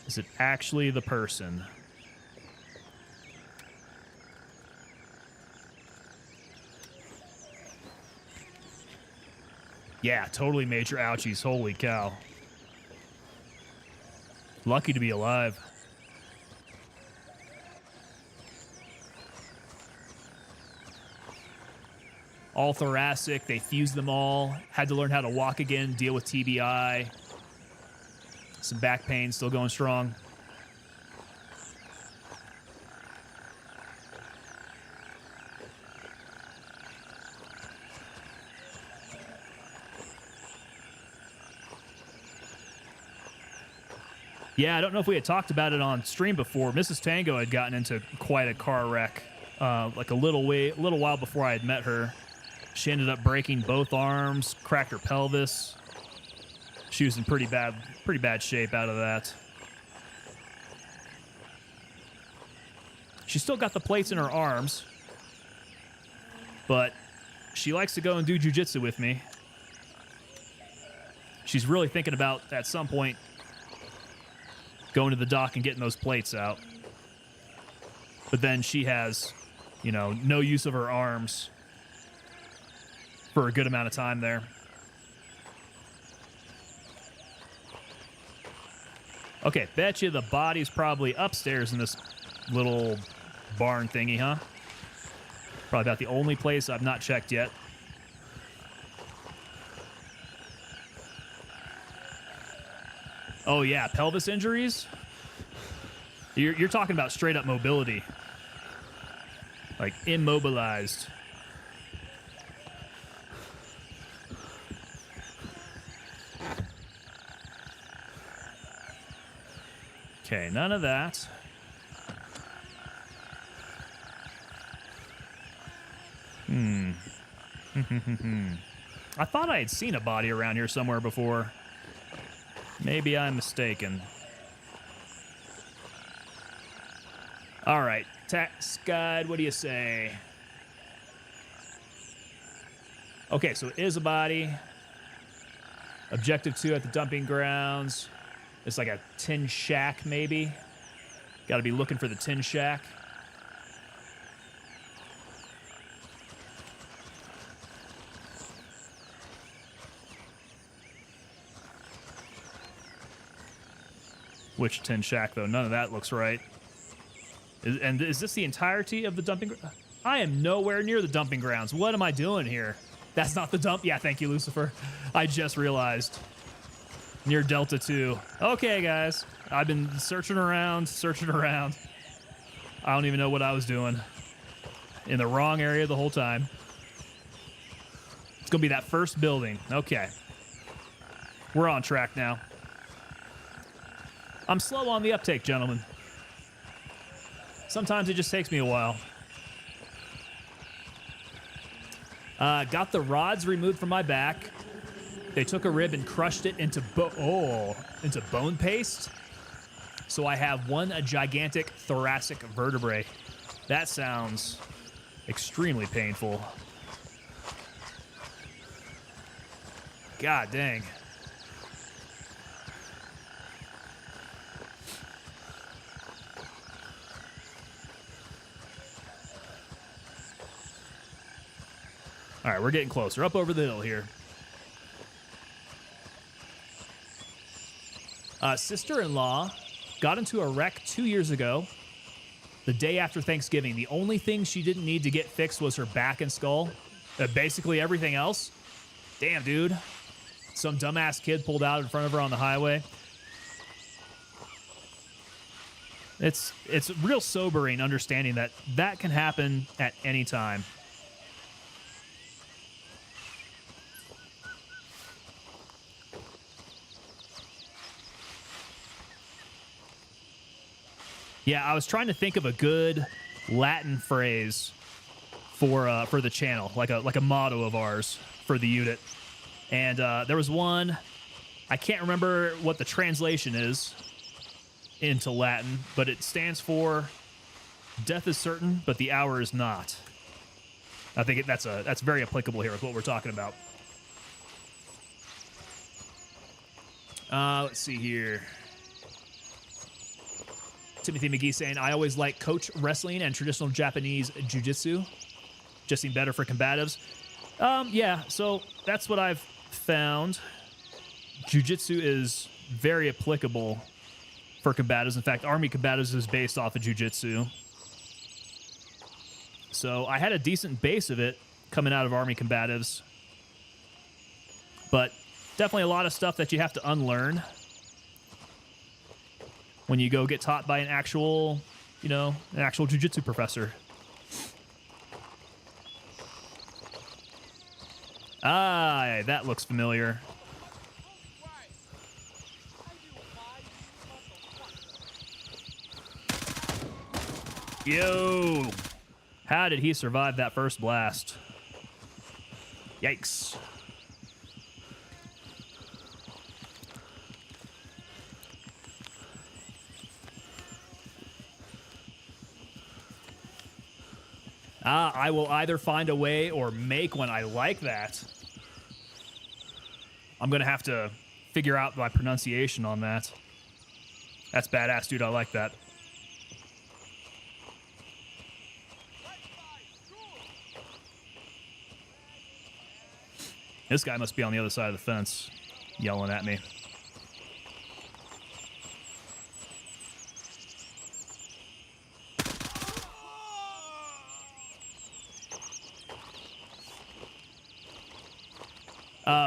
Speaker 1: Is it actually the person? Yeah, totally major ouchies. Holy cow. Lucky to be alive. All thoracic, they fused them all. Had to learn how to walk again, deal with TBI. Some back pain, still going strong. Yeah, I don't know if we had talked about it on stream before. Mrs. Tango had gotten into quite a car wreck, like a little while before I had met her. She ended up breaking both arms, cracked her pelvis. She was in pretty bad shape out of that. She still got the plates in her arms, but she likes to go and do jujitsu with me. She's really thinking about, at some point, going to the dock and getting those plates out. But then she has, no use of her arms for a good amount of time there. Okay, bet you the body's probably upstairs in this little barn thingy, huh? Probably about the only place I've not checked yet. Oh yeah, pelvis injuries? You're talking about straight up mobility. Like immobilized. Okay, none of that. I thought I had seen a body around here somewhere before. Maybe I'm mistaken. All right, tax guide, what do you say? Okay, so it is a body. Objective 2 at the dumping grounds. It's like a tin shack, maybe. Got to be looking for the tin shack. Which tin shack, though? None of that looks right. And is this the entirety of the dumping ground? I am nowhere near the dumping grounds. What am I doing here? That's not the dump? Yeah, thank you, Lucifer. I just realized. Near Delta 2. Okay, guys. I've been searching around. I don't even know what I was doing. In the wrong area the whole time. It's going to be that first building. Okay. We're on track now. I'm slow on the uptake, gentlemen. Sometimes it just takes me a while. Got the rods removed from my back. They took a rib and crushed it into bone paste. So I have one gigantic thoracic vertebrae. That sounds extremely painful. God dang. All right, we're getting closer. Up over the hill here. Sister-in-law got into a wreck 2 years ago, the day after Thanksgiving. The only thing she didn't need to get fixed was her back and skull. Basically everything else. Damn, dude. Some dumbass kid pulled out in front of her on the highway. It's real sobering understanding that that can happen at any time. Yeah, I was trying to think of a good Latin phrase for the channel, like a motto of ours for the unit. And there was one, I can't remember what the translation is into Latin, but it stands for "Death is certain, but the hour is not." I think that's very applicable here with what we're talking about. Let's see here. Timothy McGee saying, I always like coach wrestling and traditional Japanese jiu-jitsu. Just seem better for combatives. Yeah, so that's what I've found. Jiu-jitsu is very applicable for combatives. In fact, Army combatives is based off of jiu-jitsu. So I had a decent base of it coming out of Army combatives. But definitely a lot of stuff that you have to unlearn when you go get taught by an actual jiu-jitsu professor. Ah, that looks familiar. Yo! How did he survive that first blast? Yikes. I will either find a way or make one. I like that. I'm going to have to figure out my pronunciation on that. That's badass, dude. I like that. This guy must be on the other side of the fence yelling at me.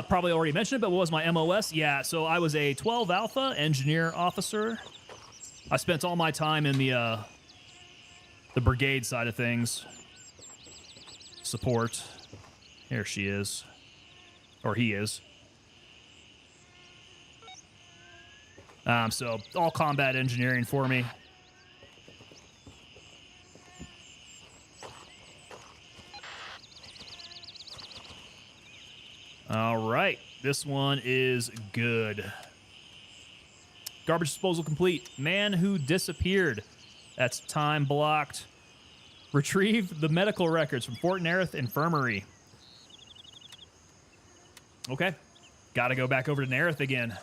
Speaker 1: Probably already mentioned it, but what was my MOS? Yeah, so I was a 12 Alpha engineer officer. I spent all my time in the brigade side of things. Support. Here she is. Or he is. So all combat engineering for me. All right, this one is good. Garbage disposal complete. Man who disappeared. That's time blocked. Retrieve the medical records from Fort Nerith Infirmary. Okay, gotta go back over to Nerith again.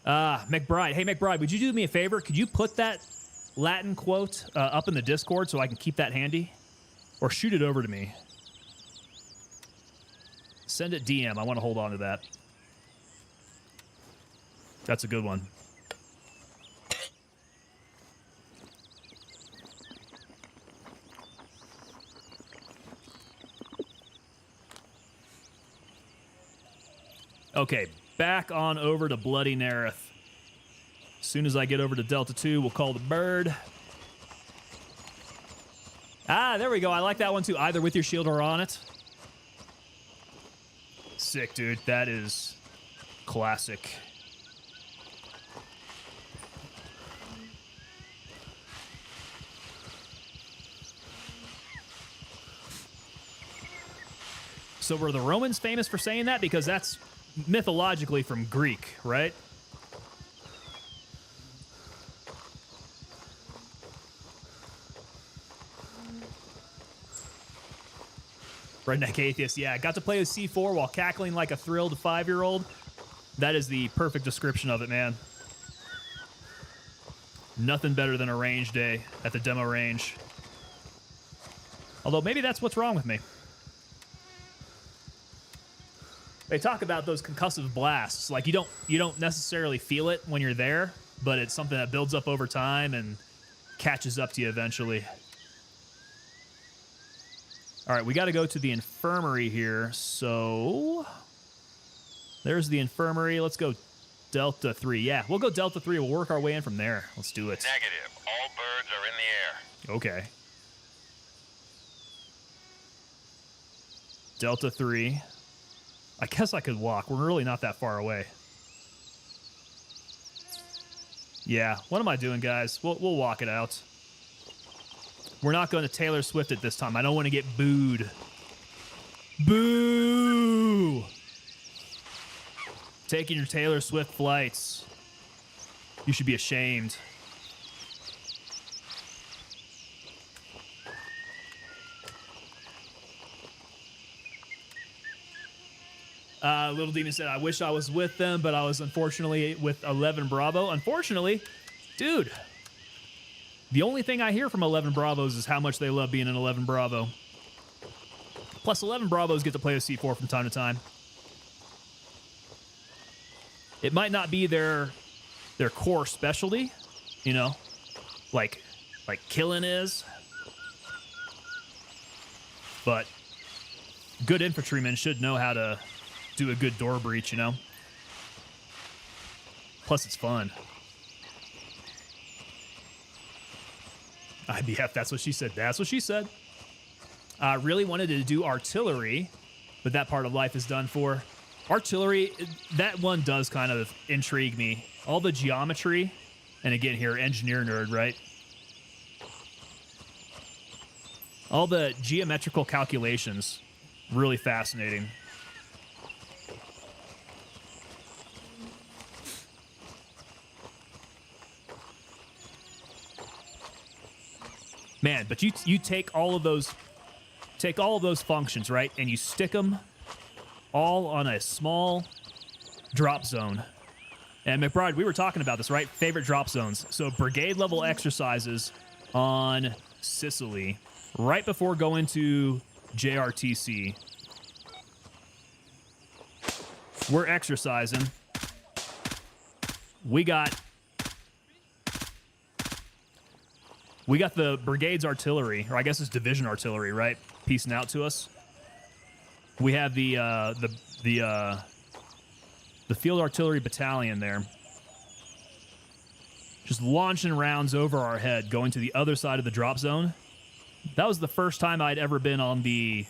Speaker 1: McBride. Hey, McBride, would you do me a favor? Could you put that Latin quote up in the Discord so I can keep that handy? Or shoot it over to me. Send it DM. I want to hold on to that. That's a good one. Okay, back on over to Bloody Nerith. As soon as I get over to Delta 2, we'll call the bird. Ah, there we go. I like that one too. Either with your shield or on it. Sick, dude. That is classic. So were the Romans famous for saying that? Because that's mythologically from Greek, right? Redneck Atheist, yeah. Got to play with C4 while cackling like a thrilled 5-year-old. That is the perfect description of it, man. Nothing better than a range day at the demo range. Although maybe that's what's wrong with me. They talk about those concussive blasts. Like you don't necessarily feel it when you're there, but it's something that builds up over time and catches up to you eventually. All right, we got to go to the infirmary here. So there's the infirmary. Let's go Delta 3. Yeah, we'll go Delta 3. We'll work our way in from there. Let's do it.
Speaker 3: Negative. All birds are in the air.
Speaker 1: Okay. Delta 3. I guess I could walk. We're really not that far away. Yeah, what am I doing, guys? We'll walk it out. We're not going to Taylor Swift it this time. I don't want to get booed. Boo! Taking your Taylor Swift flights. You should be ashamed. Little Demon said, I wish I was with them, but I was unfortunately with 11 Bravo. Unfortunately, dude, the only thing I hear from 11 Bravos is how much they love being an 11 Bravo. Plus, 11 Bravos get to play with C4 from time to time. It might not be their core specialty, you know, like killing is, but good infantrymen should know how to do a good door breach, you know? Plus, it's fun. IBF, that's what she said. That's what she said. I really wanted to do artillery, but that part of life is done for. Artillery, that one does kind of intrigue me. All the geometry, and again here, engineer nerd, right? All the geometrical calculations, really fascinating. Man, but you take all of those functions, right, and you stick them all on a small drop zone. And McBride, we were talking about this, right? Favorite drop zones. So brigade level exercises on Sicily right before going to JRTC. We're exercising. We got the brigade's artillery, or I guess it's division artillery, right? Piecing out to us. We have the field artillery battalion there, just launching rounds over our head, going to the other side of the drop zone. That was the first time I'd ever been on the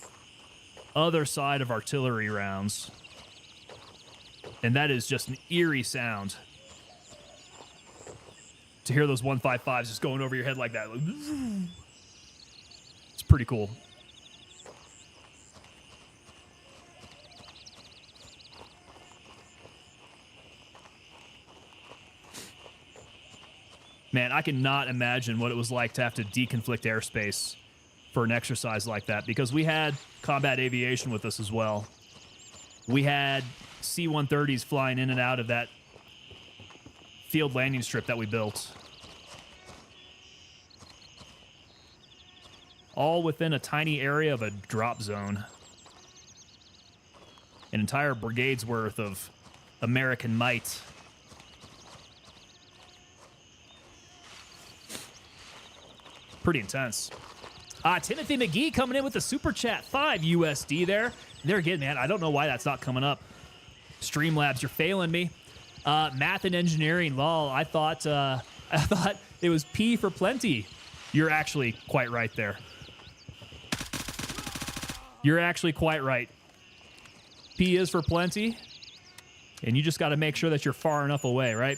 Speaker 1: other side of artillery rounds, and that is just an eerie sound. To hear those 155s just going over your head like that. It's pretty cool. Man, I cannot imagine what it was like to have to deconflict airspace for an exercise like that, because we had combat aviation with us as well. We had C-130s flying in and out of that field landing strip that we built. All within a tiny area of a drop zone. An entire brigade's worth of American might. Pretty intense. Timothy McGee coming in with a super chat, 5 USD there. There again, man, I don't know why that's not coming up. Streamlabs, you're failing me. Math and engineering, lol. I thought it was P for plenty. You're actually quite right there. You're actually quite right. P is for plenty, and you just got to make sure that you're far enough away, right?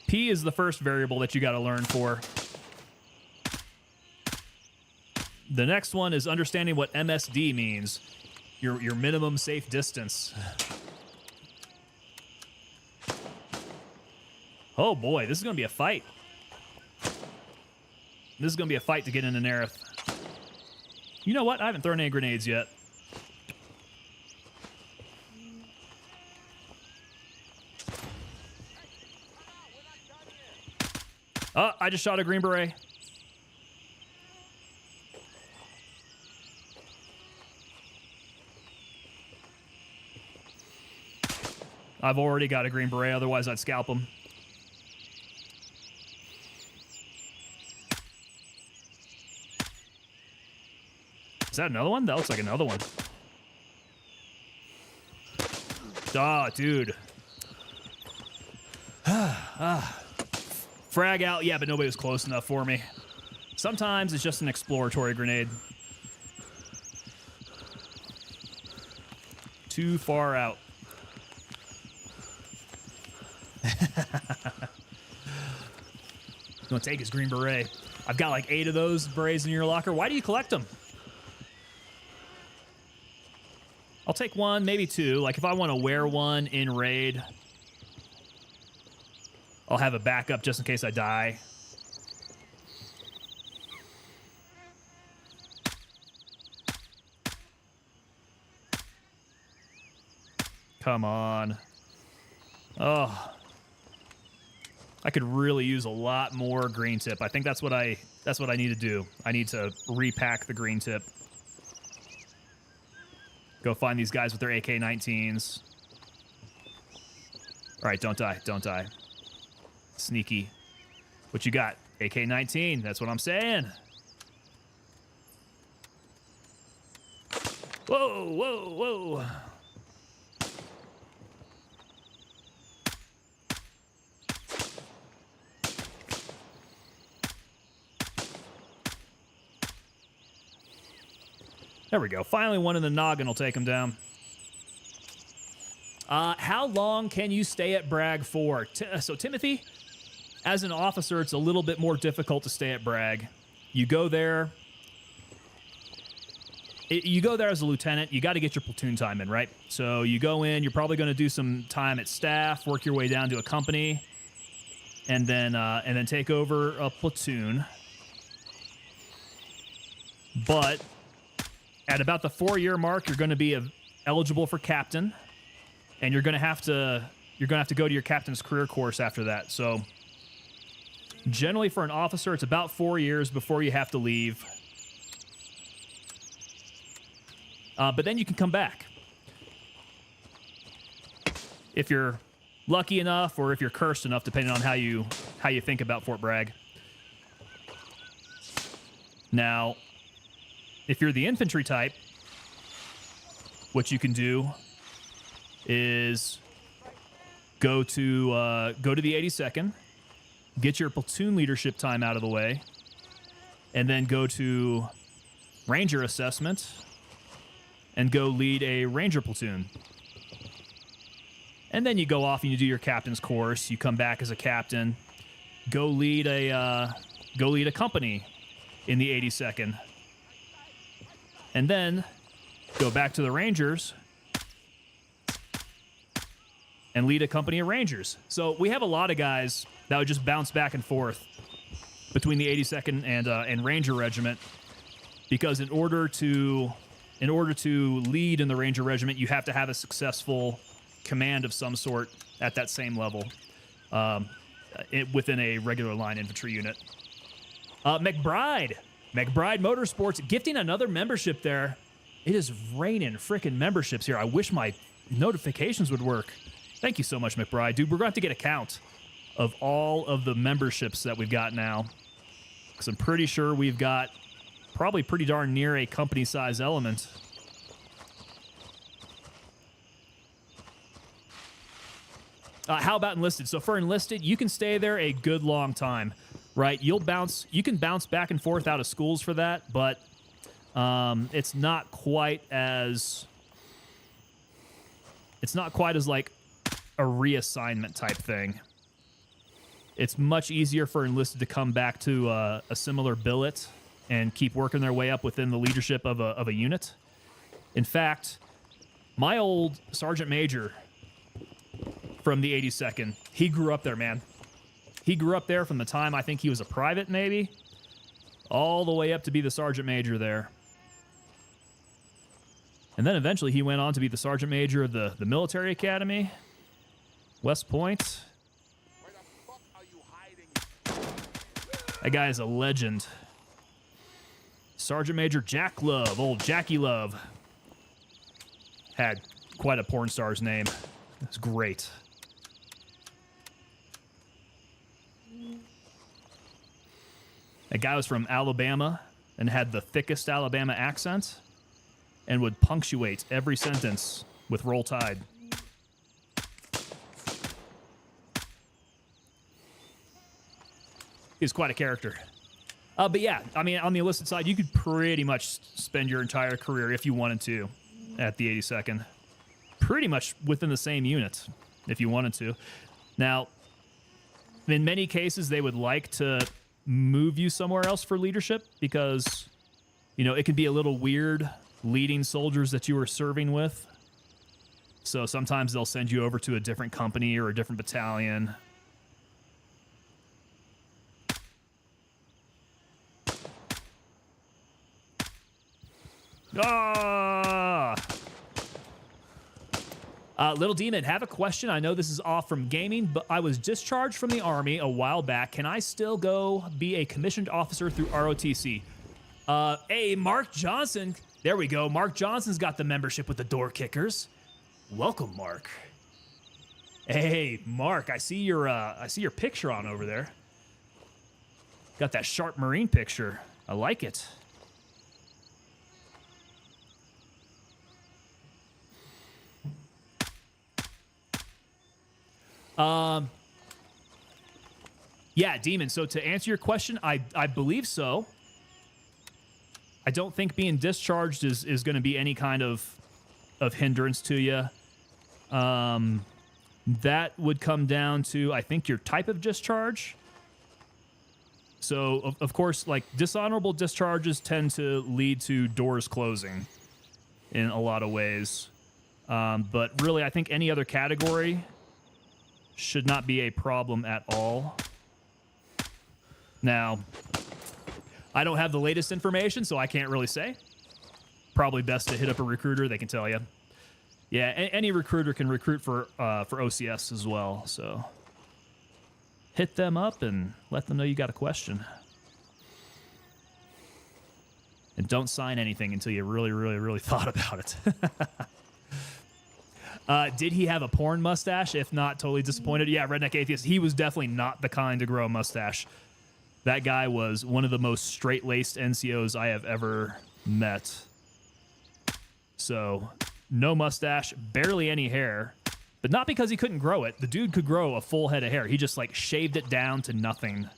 Speaker 1: P is the first variable that you got to learn for. The next one is understanding what MSD means, your minimum safe distance. Oh boy, this is going to be a fight. This is going to be a fight to get into Nerith. You know what? I haven't thrown any grenades yet. Oh, I just shot a Green Beret. I've already got a Green Beret, otherwise I'd scalp him. Is that another one? That looks like another one. Ah, dude. Frag out, yeah, but nobody was close enough for me. Sometimes it's just an exploratory grenade. Too far out. Gonna take his Green Beret. I've got like 8 of those berets in your locker. Why do you collect them? I'll take 1, maybe 2. Like if I want to wear one in raid, I'll have a backup just in case I die. Come on. Oh. I could really use a lot more green tip. I think that's what I need to do. I need to repack the green tip. Go find these guys with their AK-19s. All right, don't die. Don't die. Sneaky. What you got? AK-19. That's what I'm saying. Whoa, whoa, whoa. There we go. Finally, one in the noggin will take him down. How long can you stay at Bragg for? So, Timothy, as an officer, it's a little bit more difficult to stay at Bragg. You go there. You go there as a lieutenant. You got to get your platoon time in, right? So you go in. You're probably going to do some time at staff, work your way down to a company, and then take over a platoon. But at about the 4-year mark, you're going to be eligible for captain, and you're going to have to go to your captain's career course after that. So generally for an officer, it's about 4 years before you have to leave. But then you can come back. If you're lucky enough or if you're cursed enough, depending on how you think about Fort Bragg. Now, if you're the infantry type, what you can do is go to the 82nd, get your platoon leadership time out of the way, and then go to Ranger assessment and go lead a Ranger platoon. And then you go off and you do your captain's course. You come back as a captain, go lead a company in the 82nd. And then go back to the Rangers and lead a company of Rangers. So we have a lot of guys that would just bounce back and forth between the 82nd and Ranger Regiment, because in order to lead in the Ranger Regiment, you have to have a successful command of some sort at that same level within a regular line infantry unit. McBride Motorsports gifting another membership there. It is raining freaking memberships here. I wish my notifications would work. Thank you so much, McBride. Dude, we're going to have to get a count of all of the memberships that we've got now, because I'm pretty sure we've got probably pretty darn near a company size element. How about enlisted? So for enlisted, you can stay there a good long time, right? You can bounce back and forth out of schools for that, but it's not quite as like a reassignment type thing. It's much easier for enlisted to come back to a similar billet and keep working their way up within the leadership of a unit. In fact, my old sergeant major from the 82nd, he grew up there, man. He grew up there from the time I think he was a private, maybe, all the way up to be the sergeant major there. And then eventually he went on to be the sergeant major of the military academy, West Point. That guy is a legend. Sergeant Major Jack Love, old Jackie Love. Had quite a porn star's name. It's great. That guy was from Alabama and had the thickest Alabama accent and would punctuate every sentence with Roll Tide. He's quite a character. But yeah, I mean, on the enlisted side, you could pretty much spend your entire career, if you wanted to, at the 82nd. Pretty much within the same unit, if you wanted to. Now, in many cases, they would like to move you somewhere else for leadership because, you know, it can be a little weird leading soldiers that you were serving with. So sometimes they'll send you over to a different company or a different battalion. Little Demon, have a question. I know this is off from gaming, but I was discharged from the Army a while back. Can I still go be a commissioned officer through ROTC? Hey, Mark Johnson. There we go. Mark Johnson's got the membership with the Door Kickers. Welcome, Mark. Hey, Mark, I see your picture on over there. Got that sharp Marine picture. I like it. Yeah, Demon. So to answer your question, I believe so. I don't think being discharged is going to be any kind of hindrance to you. That would come down to, I think, your type of discharge. So, of course, like, dishonorable discharges tend to lead to doors closing in a lot of ways. But really, I think any other category should not be a problem at all. Now, I don't have the latest information, so I can't really say. Probably best to hit up a recruiter. They can tell you. Yeah, any recruiter can recruit for OCS as well, so hit them up and let them know you got a question. And don't sign anything until you really, really, really thought about it. Did he have a porn mustache? If not, totally disappointed. Yeah, Redneck Atheist, he was definitely not the kind to grow a mustache. That guy was one of the most straight-laced NCOs I have ever met. So, no mustache, barely any hair. But not because he couldn't grow it. The dude could grow a full head of hair. He just, like, shaved it down to nothing.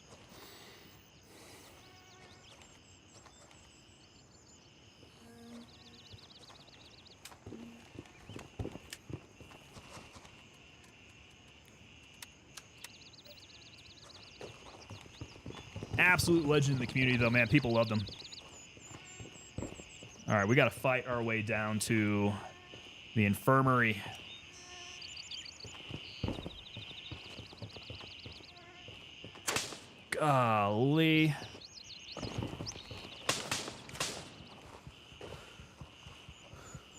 Speaker 1: Absolute legend in the community, though, man. People love them. All right, we got to fight our way down to the infirmary. Golly.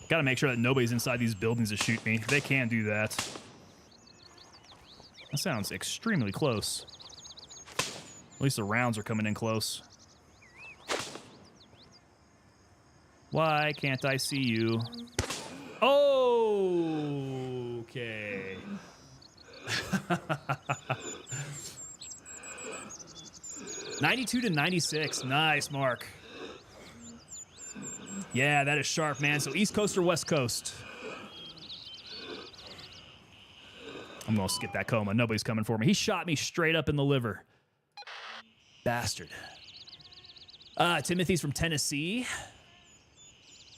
Speaker 1: Got to make sure that nobody's inside these buildings to shoot me. They can do that. That sounds extremely close. At least the rounds are coming in close. Why can't I see you? Oh, okay. $92 to $96. Nice, Mark. Yeah, that is sharp, man. So East Coast or West Coast? I'm going to skip that coma. Nobody's coming for me. He shot me straight up in the liver. Bastard. Timothy's from Tennessee.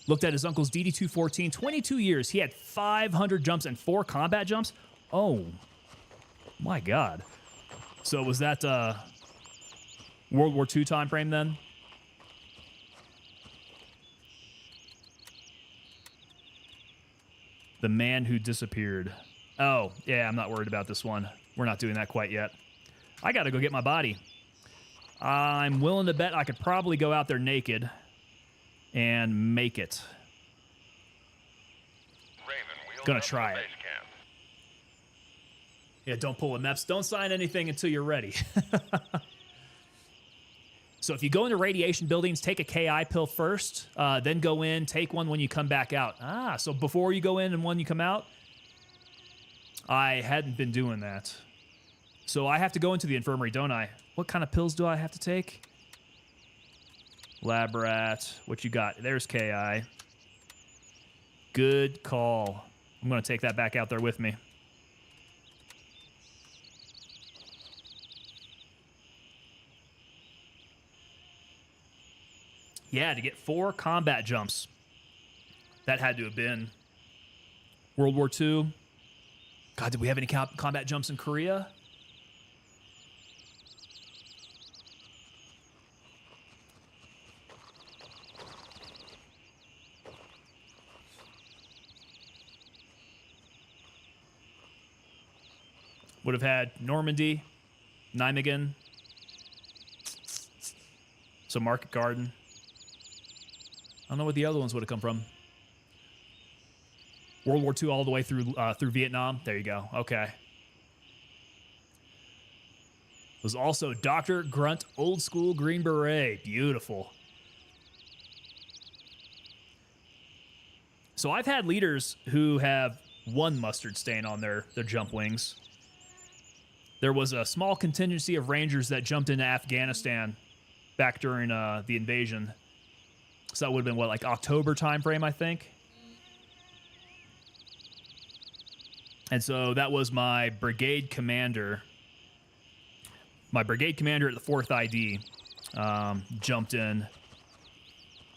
Speaker 1: Looked at his uncle's DD-214. 22 years. He had 500 jumps and 4 combat jumps. Oh, my God. So was that World War II time frame then? The man who disappeared. Oh, yeah, I'm not worried about this one. We're not doing that quite yet. I got to go get my body. I'm willing to bet I could probably go out there naked and make it. Gonna try it. Yeah, don't pull a MEPS. Don't sign anything until you're ready. So if you go into radiation buildings, take a KI pill first, then go in, take one when you come back out. Ah, so before you go in and when you come out? I hadn't been doing that. So I have to go into the infirmary, don't I? What kind of pills do I have to take? Lab rat. What you got? There's KI. Good call. I'm going to take that back out there with me. Yeah, to get 4 combat jumps. That had to have been World War II. God, did we have any combat jumps in Korea? Would have had Normandy, Nijmegen, so Market Garden. I don't know what the other ones would have come from. World War II all the way through Vietnam. There you go. Okay. Was also Dr. Grunt, old school Green Beret. Beautiful. So I've had leaders who have 1 mustard stain on their jump wings. There was a small contingency of Rangers that jumped into Afghanistan back during the invasion. So that would have been, what, like October time frame, I think? And so that was my brigade commander. My brigade commander at the 4th ID jumped in.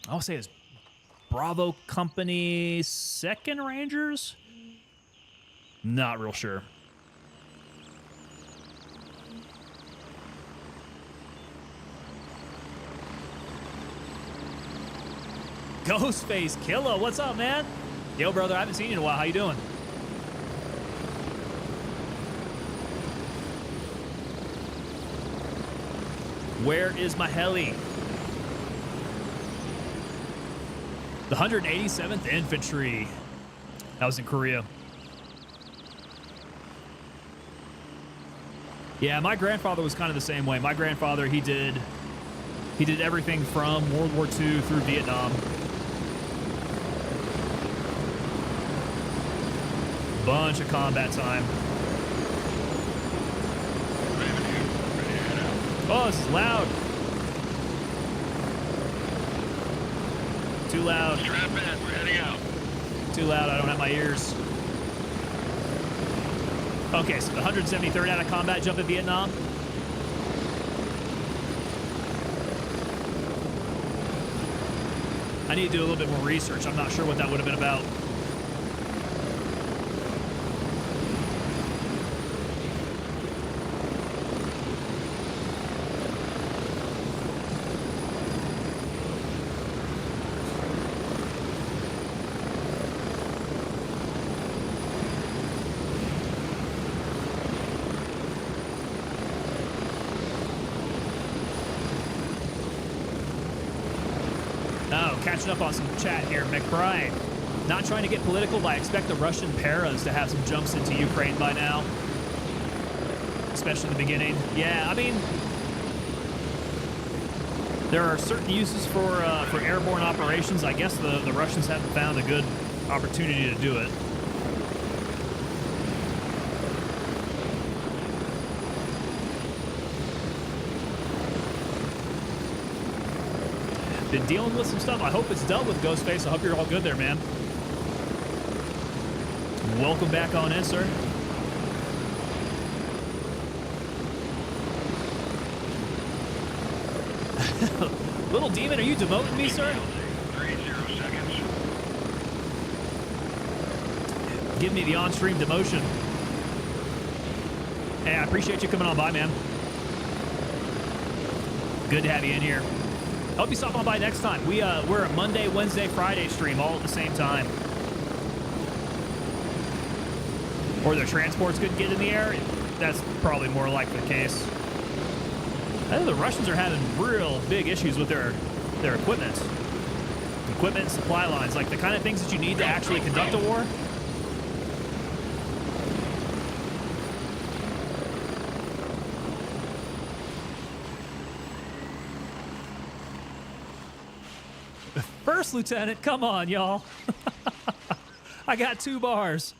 Speaker 1: I would say it's Bravo Company 2nd Rangers? Not real sure. Ghostface Killa, what's up, man? Yo, brother, I haven't seen you in a while. How you doing? Where is my heli? The 187th Infantry. That was in Korea. Yeah, my grandfather was kind of the same way. My grandfather, he did everything from World War II through Vietnam. Bunch of combat time. Oh, this is loud. Too loud.
Speaker 3: Strap in, we're heading out.
Speaker 1: Too loud, I don't have my ears. Okay, so the 173rd out of combat jump in Vietnam. I need to do a little bit more research. I'm not sure what that would have been about. Catching up on some chat here. McBride, not trying to get political, but I expect the Russian paras to have some jumps into Ukraine by now, especially in the beginning. Yeah, I mean, there are certain uses for airborne operations. I guess the Russians haven't found a good opportunity to do it. Been dealing with some stuff. I hope it's dealt with, Ghostface. I hope you're all good there, man. Welcome back on in, sir. Little demon, are you demoting me, sir?
Speaker 3: 30 seconds.
Speaker 1: Give me the on-stream demotion. Hey, I appreciate you coming on by, man. Good to have you in here. Hope you stop on by next time. We're a Monday, Wednesday, Friday stream all at the same time. Or their transports couldn't get in the air. That's probably more likely the case. I think the Russians are having real big issues with their equipment. Equipment and supply lines, like the kind of things that you need to actually conduct a war. First lieutenant, come on, y'all. I got 2 bars.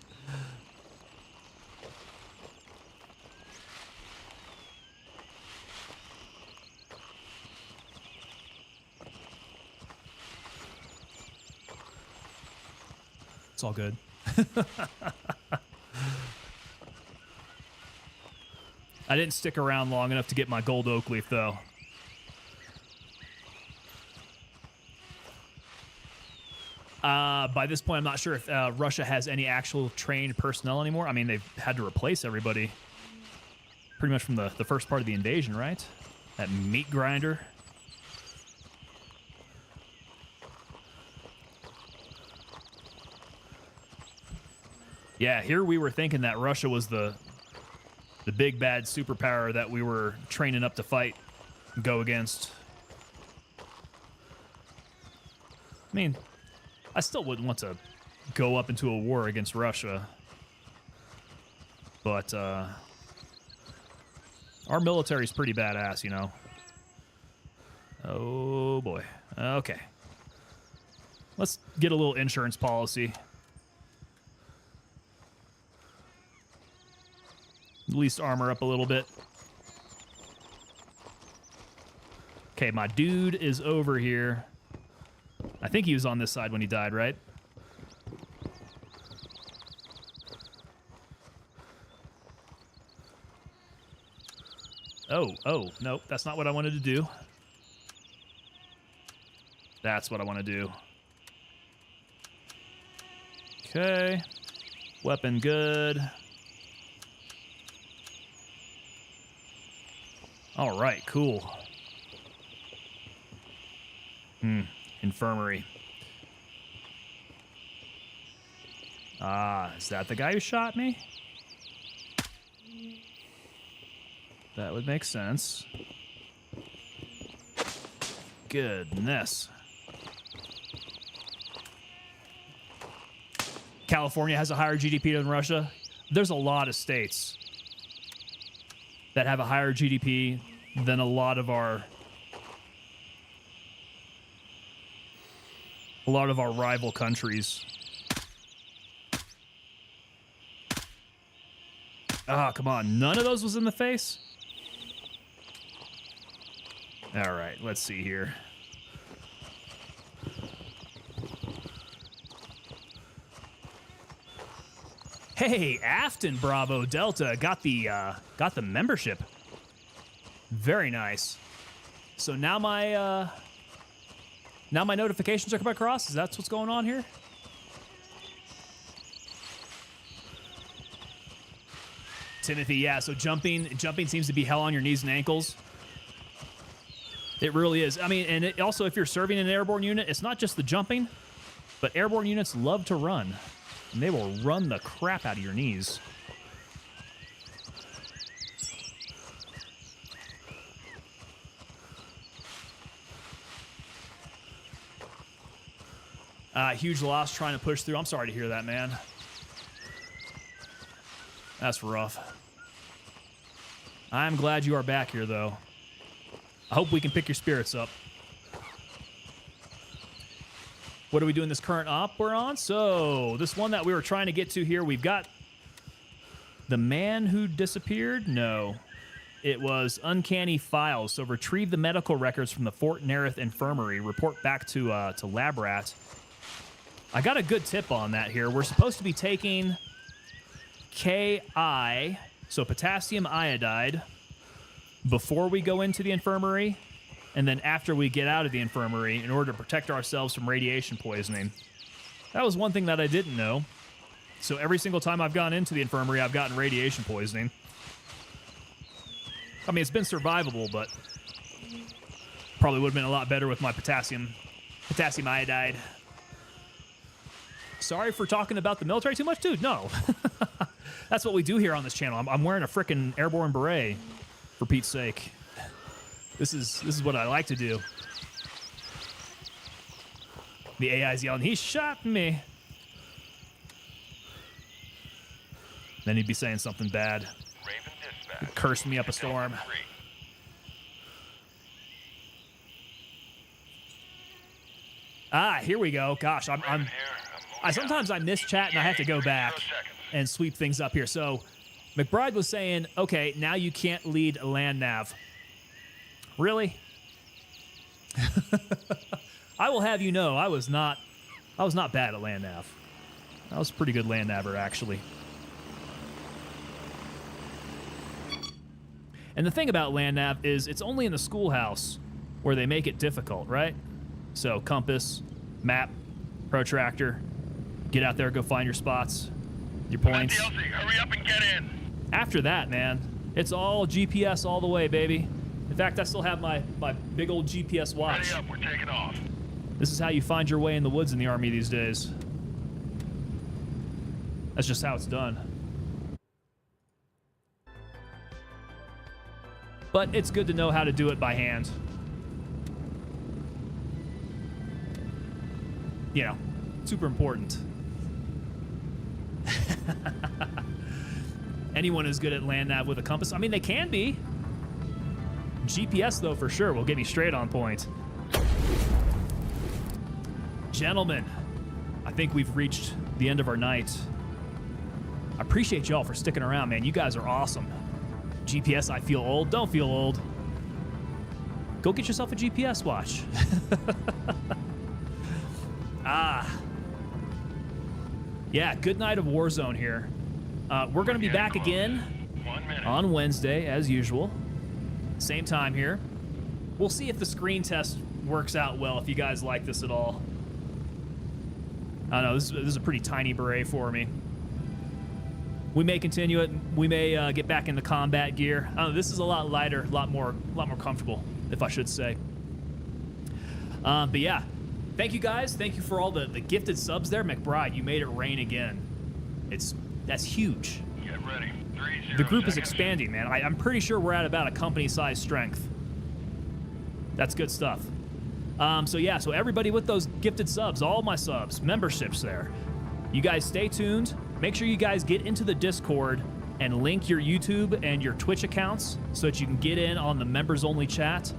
Speaker 1: It's all good. I didn't stick around long enough to get my gold oak leaf, though. By this point, I'm not sure if Russia has any actual trained personnel anymore. I mean, they've had to replace everybody pretty much from the first part of the invasion, right? That meat grinder. Yeah, here we were thinking that Russia was the big bad superpower that we were training up to fight and go against. I mean, I still wouldn't want to go up into a war against Russia. But our military's pretty badass, you know. Oh boy. Okay. Let's get a little insurance policy. At least armor up a little bit. Okay, my dude is over here. I think he was on this side when he died, right? Oh, nope, that's not what I wanted to do. That's what I want to do. Okay. Weapon good. All right, cool. Infirmary. Ah, is that the guy who shot me? That would make sense. Goodness. California has a higher GDP than Russia. There's a lot of states that have a higher GDP than a lot of our rival countries. Ah, come on. None of those was in the face? All right, let's see here. Hey, Afton Bravo Delta got the membership. Very nice. So now my notifications are coming across. Is that what's going on here? Timothy, yeah. So jumping seems to be hell on your knees and ankles. It really is. I mean, and it also, if you're serving an airborne unit, it's not just the jumping, but airborne units love to run. And they will run the crap out of your knees. Huge loss trying to push through. I'm sorry to hear that, man. That's rough. I'm glad you are back here, though. I hope we can pick your spirits up. What are we doing this current op we're on? So, this one that we were trying to get to here, we've got the man who disappeared? No. It was Uncanny Files. So, retrieve the medical records from the Fort Nerith Infirmary. Report back to Lab Rat. I got a good tip on that here. We're supposed to be taking KI, so potassium iodide, before we go into the infirmary. and then after we get out of the infirmary in order to protect ourselves from radiation poisoning. That was one thing that I didn't know. So every single time I've gone into the infirmary, I've gotten radiation poisoning. I mean, it's been survivable, but probably would have been a lot better with my potassium iodide. Sorry for talking about the military too much, dude. No. That's what we do here on this channel. I'm wearing a frickin' airborne beret, for Pete's sake. This is what I like to do. The AI's yelling, he shot me. Then he'd be saying something bad.
Speaker 3: Raven dispatch.
Speaker 1: Curse me up a storm.
Speaker 3: Delta 3.
Speaker 1: Ah, here we go. Gosh,
Speaker 3: Raven here. I'm moving
Speaker 1: sometimes I miss chat and I have to go back
Speaker 3: 0 seconds.
Speaker 1: and sweep things up here. So McBride was saying, okay, now you can't lead a land nav. Really? I will have you know, I was not bad at land nav. I was a pretty good land naver, actually. And the thing about land nav is it's only in the schoolhouse where they make it difficult, right? So compass, map, protractor, get out there, go find your spots, your
Speaker 3: I'm at
Speaker 1: points.
Speaker 3: the LZ. Hurry up and get in.
Speaker 1: After that, man, it's all GPS all the way, baby. In fact, I still have my big old GPS watch.
Speaker 3: Ready up. We're taking off.
Speaker 1: This is how you find your way in the woods in the Army these days. That's just how it's done. But it's good to know how to do it by hand. You know, super important. Anyone is good at land nav with a compass. I mean, they can be. GPS, though, for sure, will get me straight on point. Gentlemen, I think we've reached the end of our night. I appreciate y'all for sticking around, man. You guys are awesome. GPS, I feel old. Don't feel old. Go get yourself a GPS watch. Yeah, good night of Warzone here. We're going to be back again
Speaker 3: 1 minute.
Speaker 1: on Wednesday, as usual. Same time here. We'll see if the screen test works out well, if you guys like this at all. I don't know, this is a pretty tiny beret for me. We may continue it. We may get back into combat gear. I don't know, this is a lot lighter, a lot more comfortable, if I should say. But yeah, thank you guys. Thank you for all the gifted subs there. McBride, you made it rain again. That's huge.
Speaker 3: Get ready. 30
Speaker 1: The group is
Speaker 3: seconds.
Speaker 1: expanding, man. I'm pretty sure we're at about a company-sized strength. That's good stuff. So yeah, so everybody with those gifted subs, all my subs, memberships there. You guys stay tuned. Make sure you guys get into the Discord and link your YouTube and your Twitch accounts so that you can get in on the members-only chat.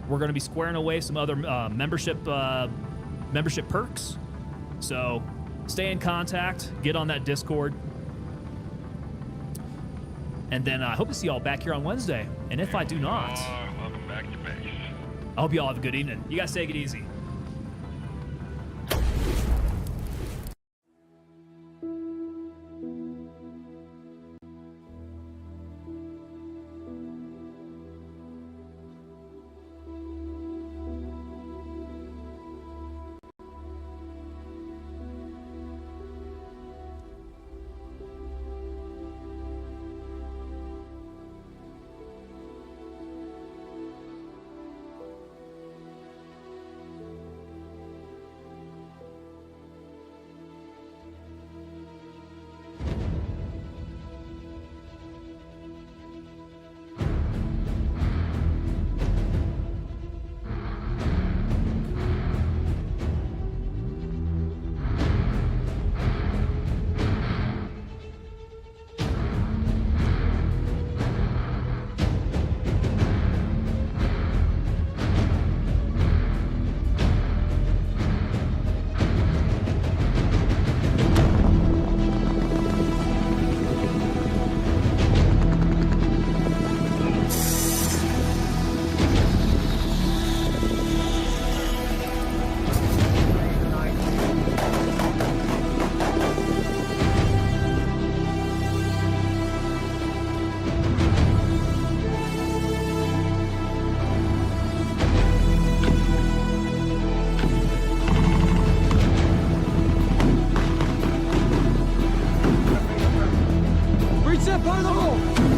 Speaker 1: We're going to be squaring away some other membership perks. So stay in contact. Get on that Discord. And then I hope to see y'all back here on Wednesday. And if I do not,
Speaker 3: Welcome back to base.
Speaker 1: I hope y'all have a good evening. You guys take it easy.
Speaker 5: Fire in the hole!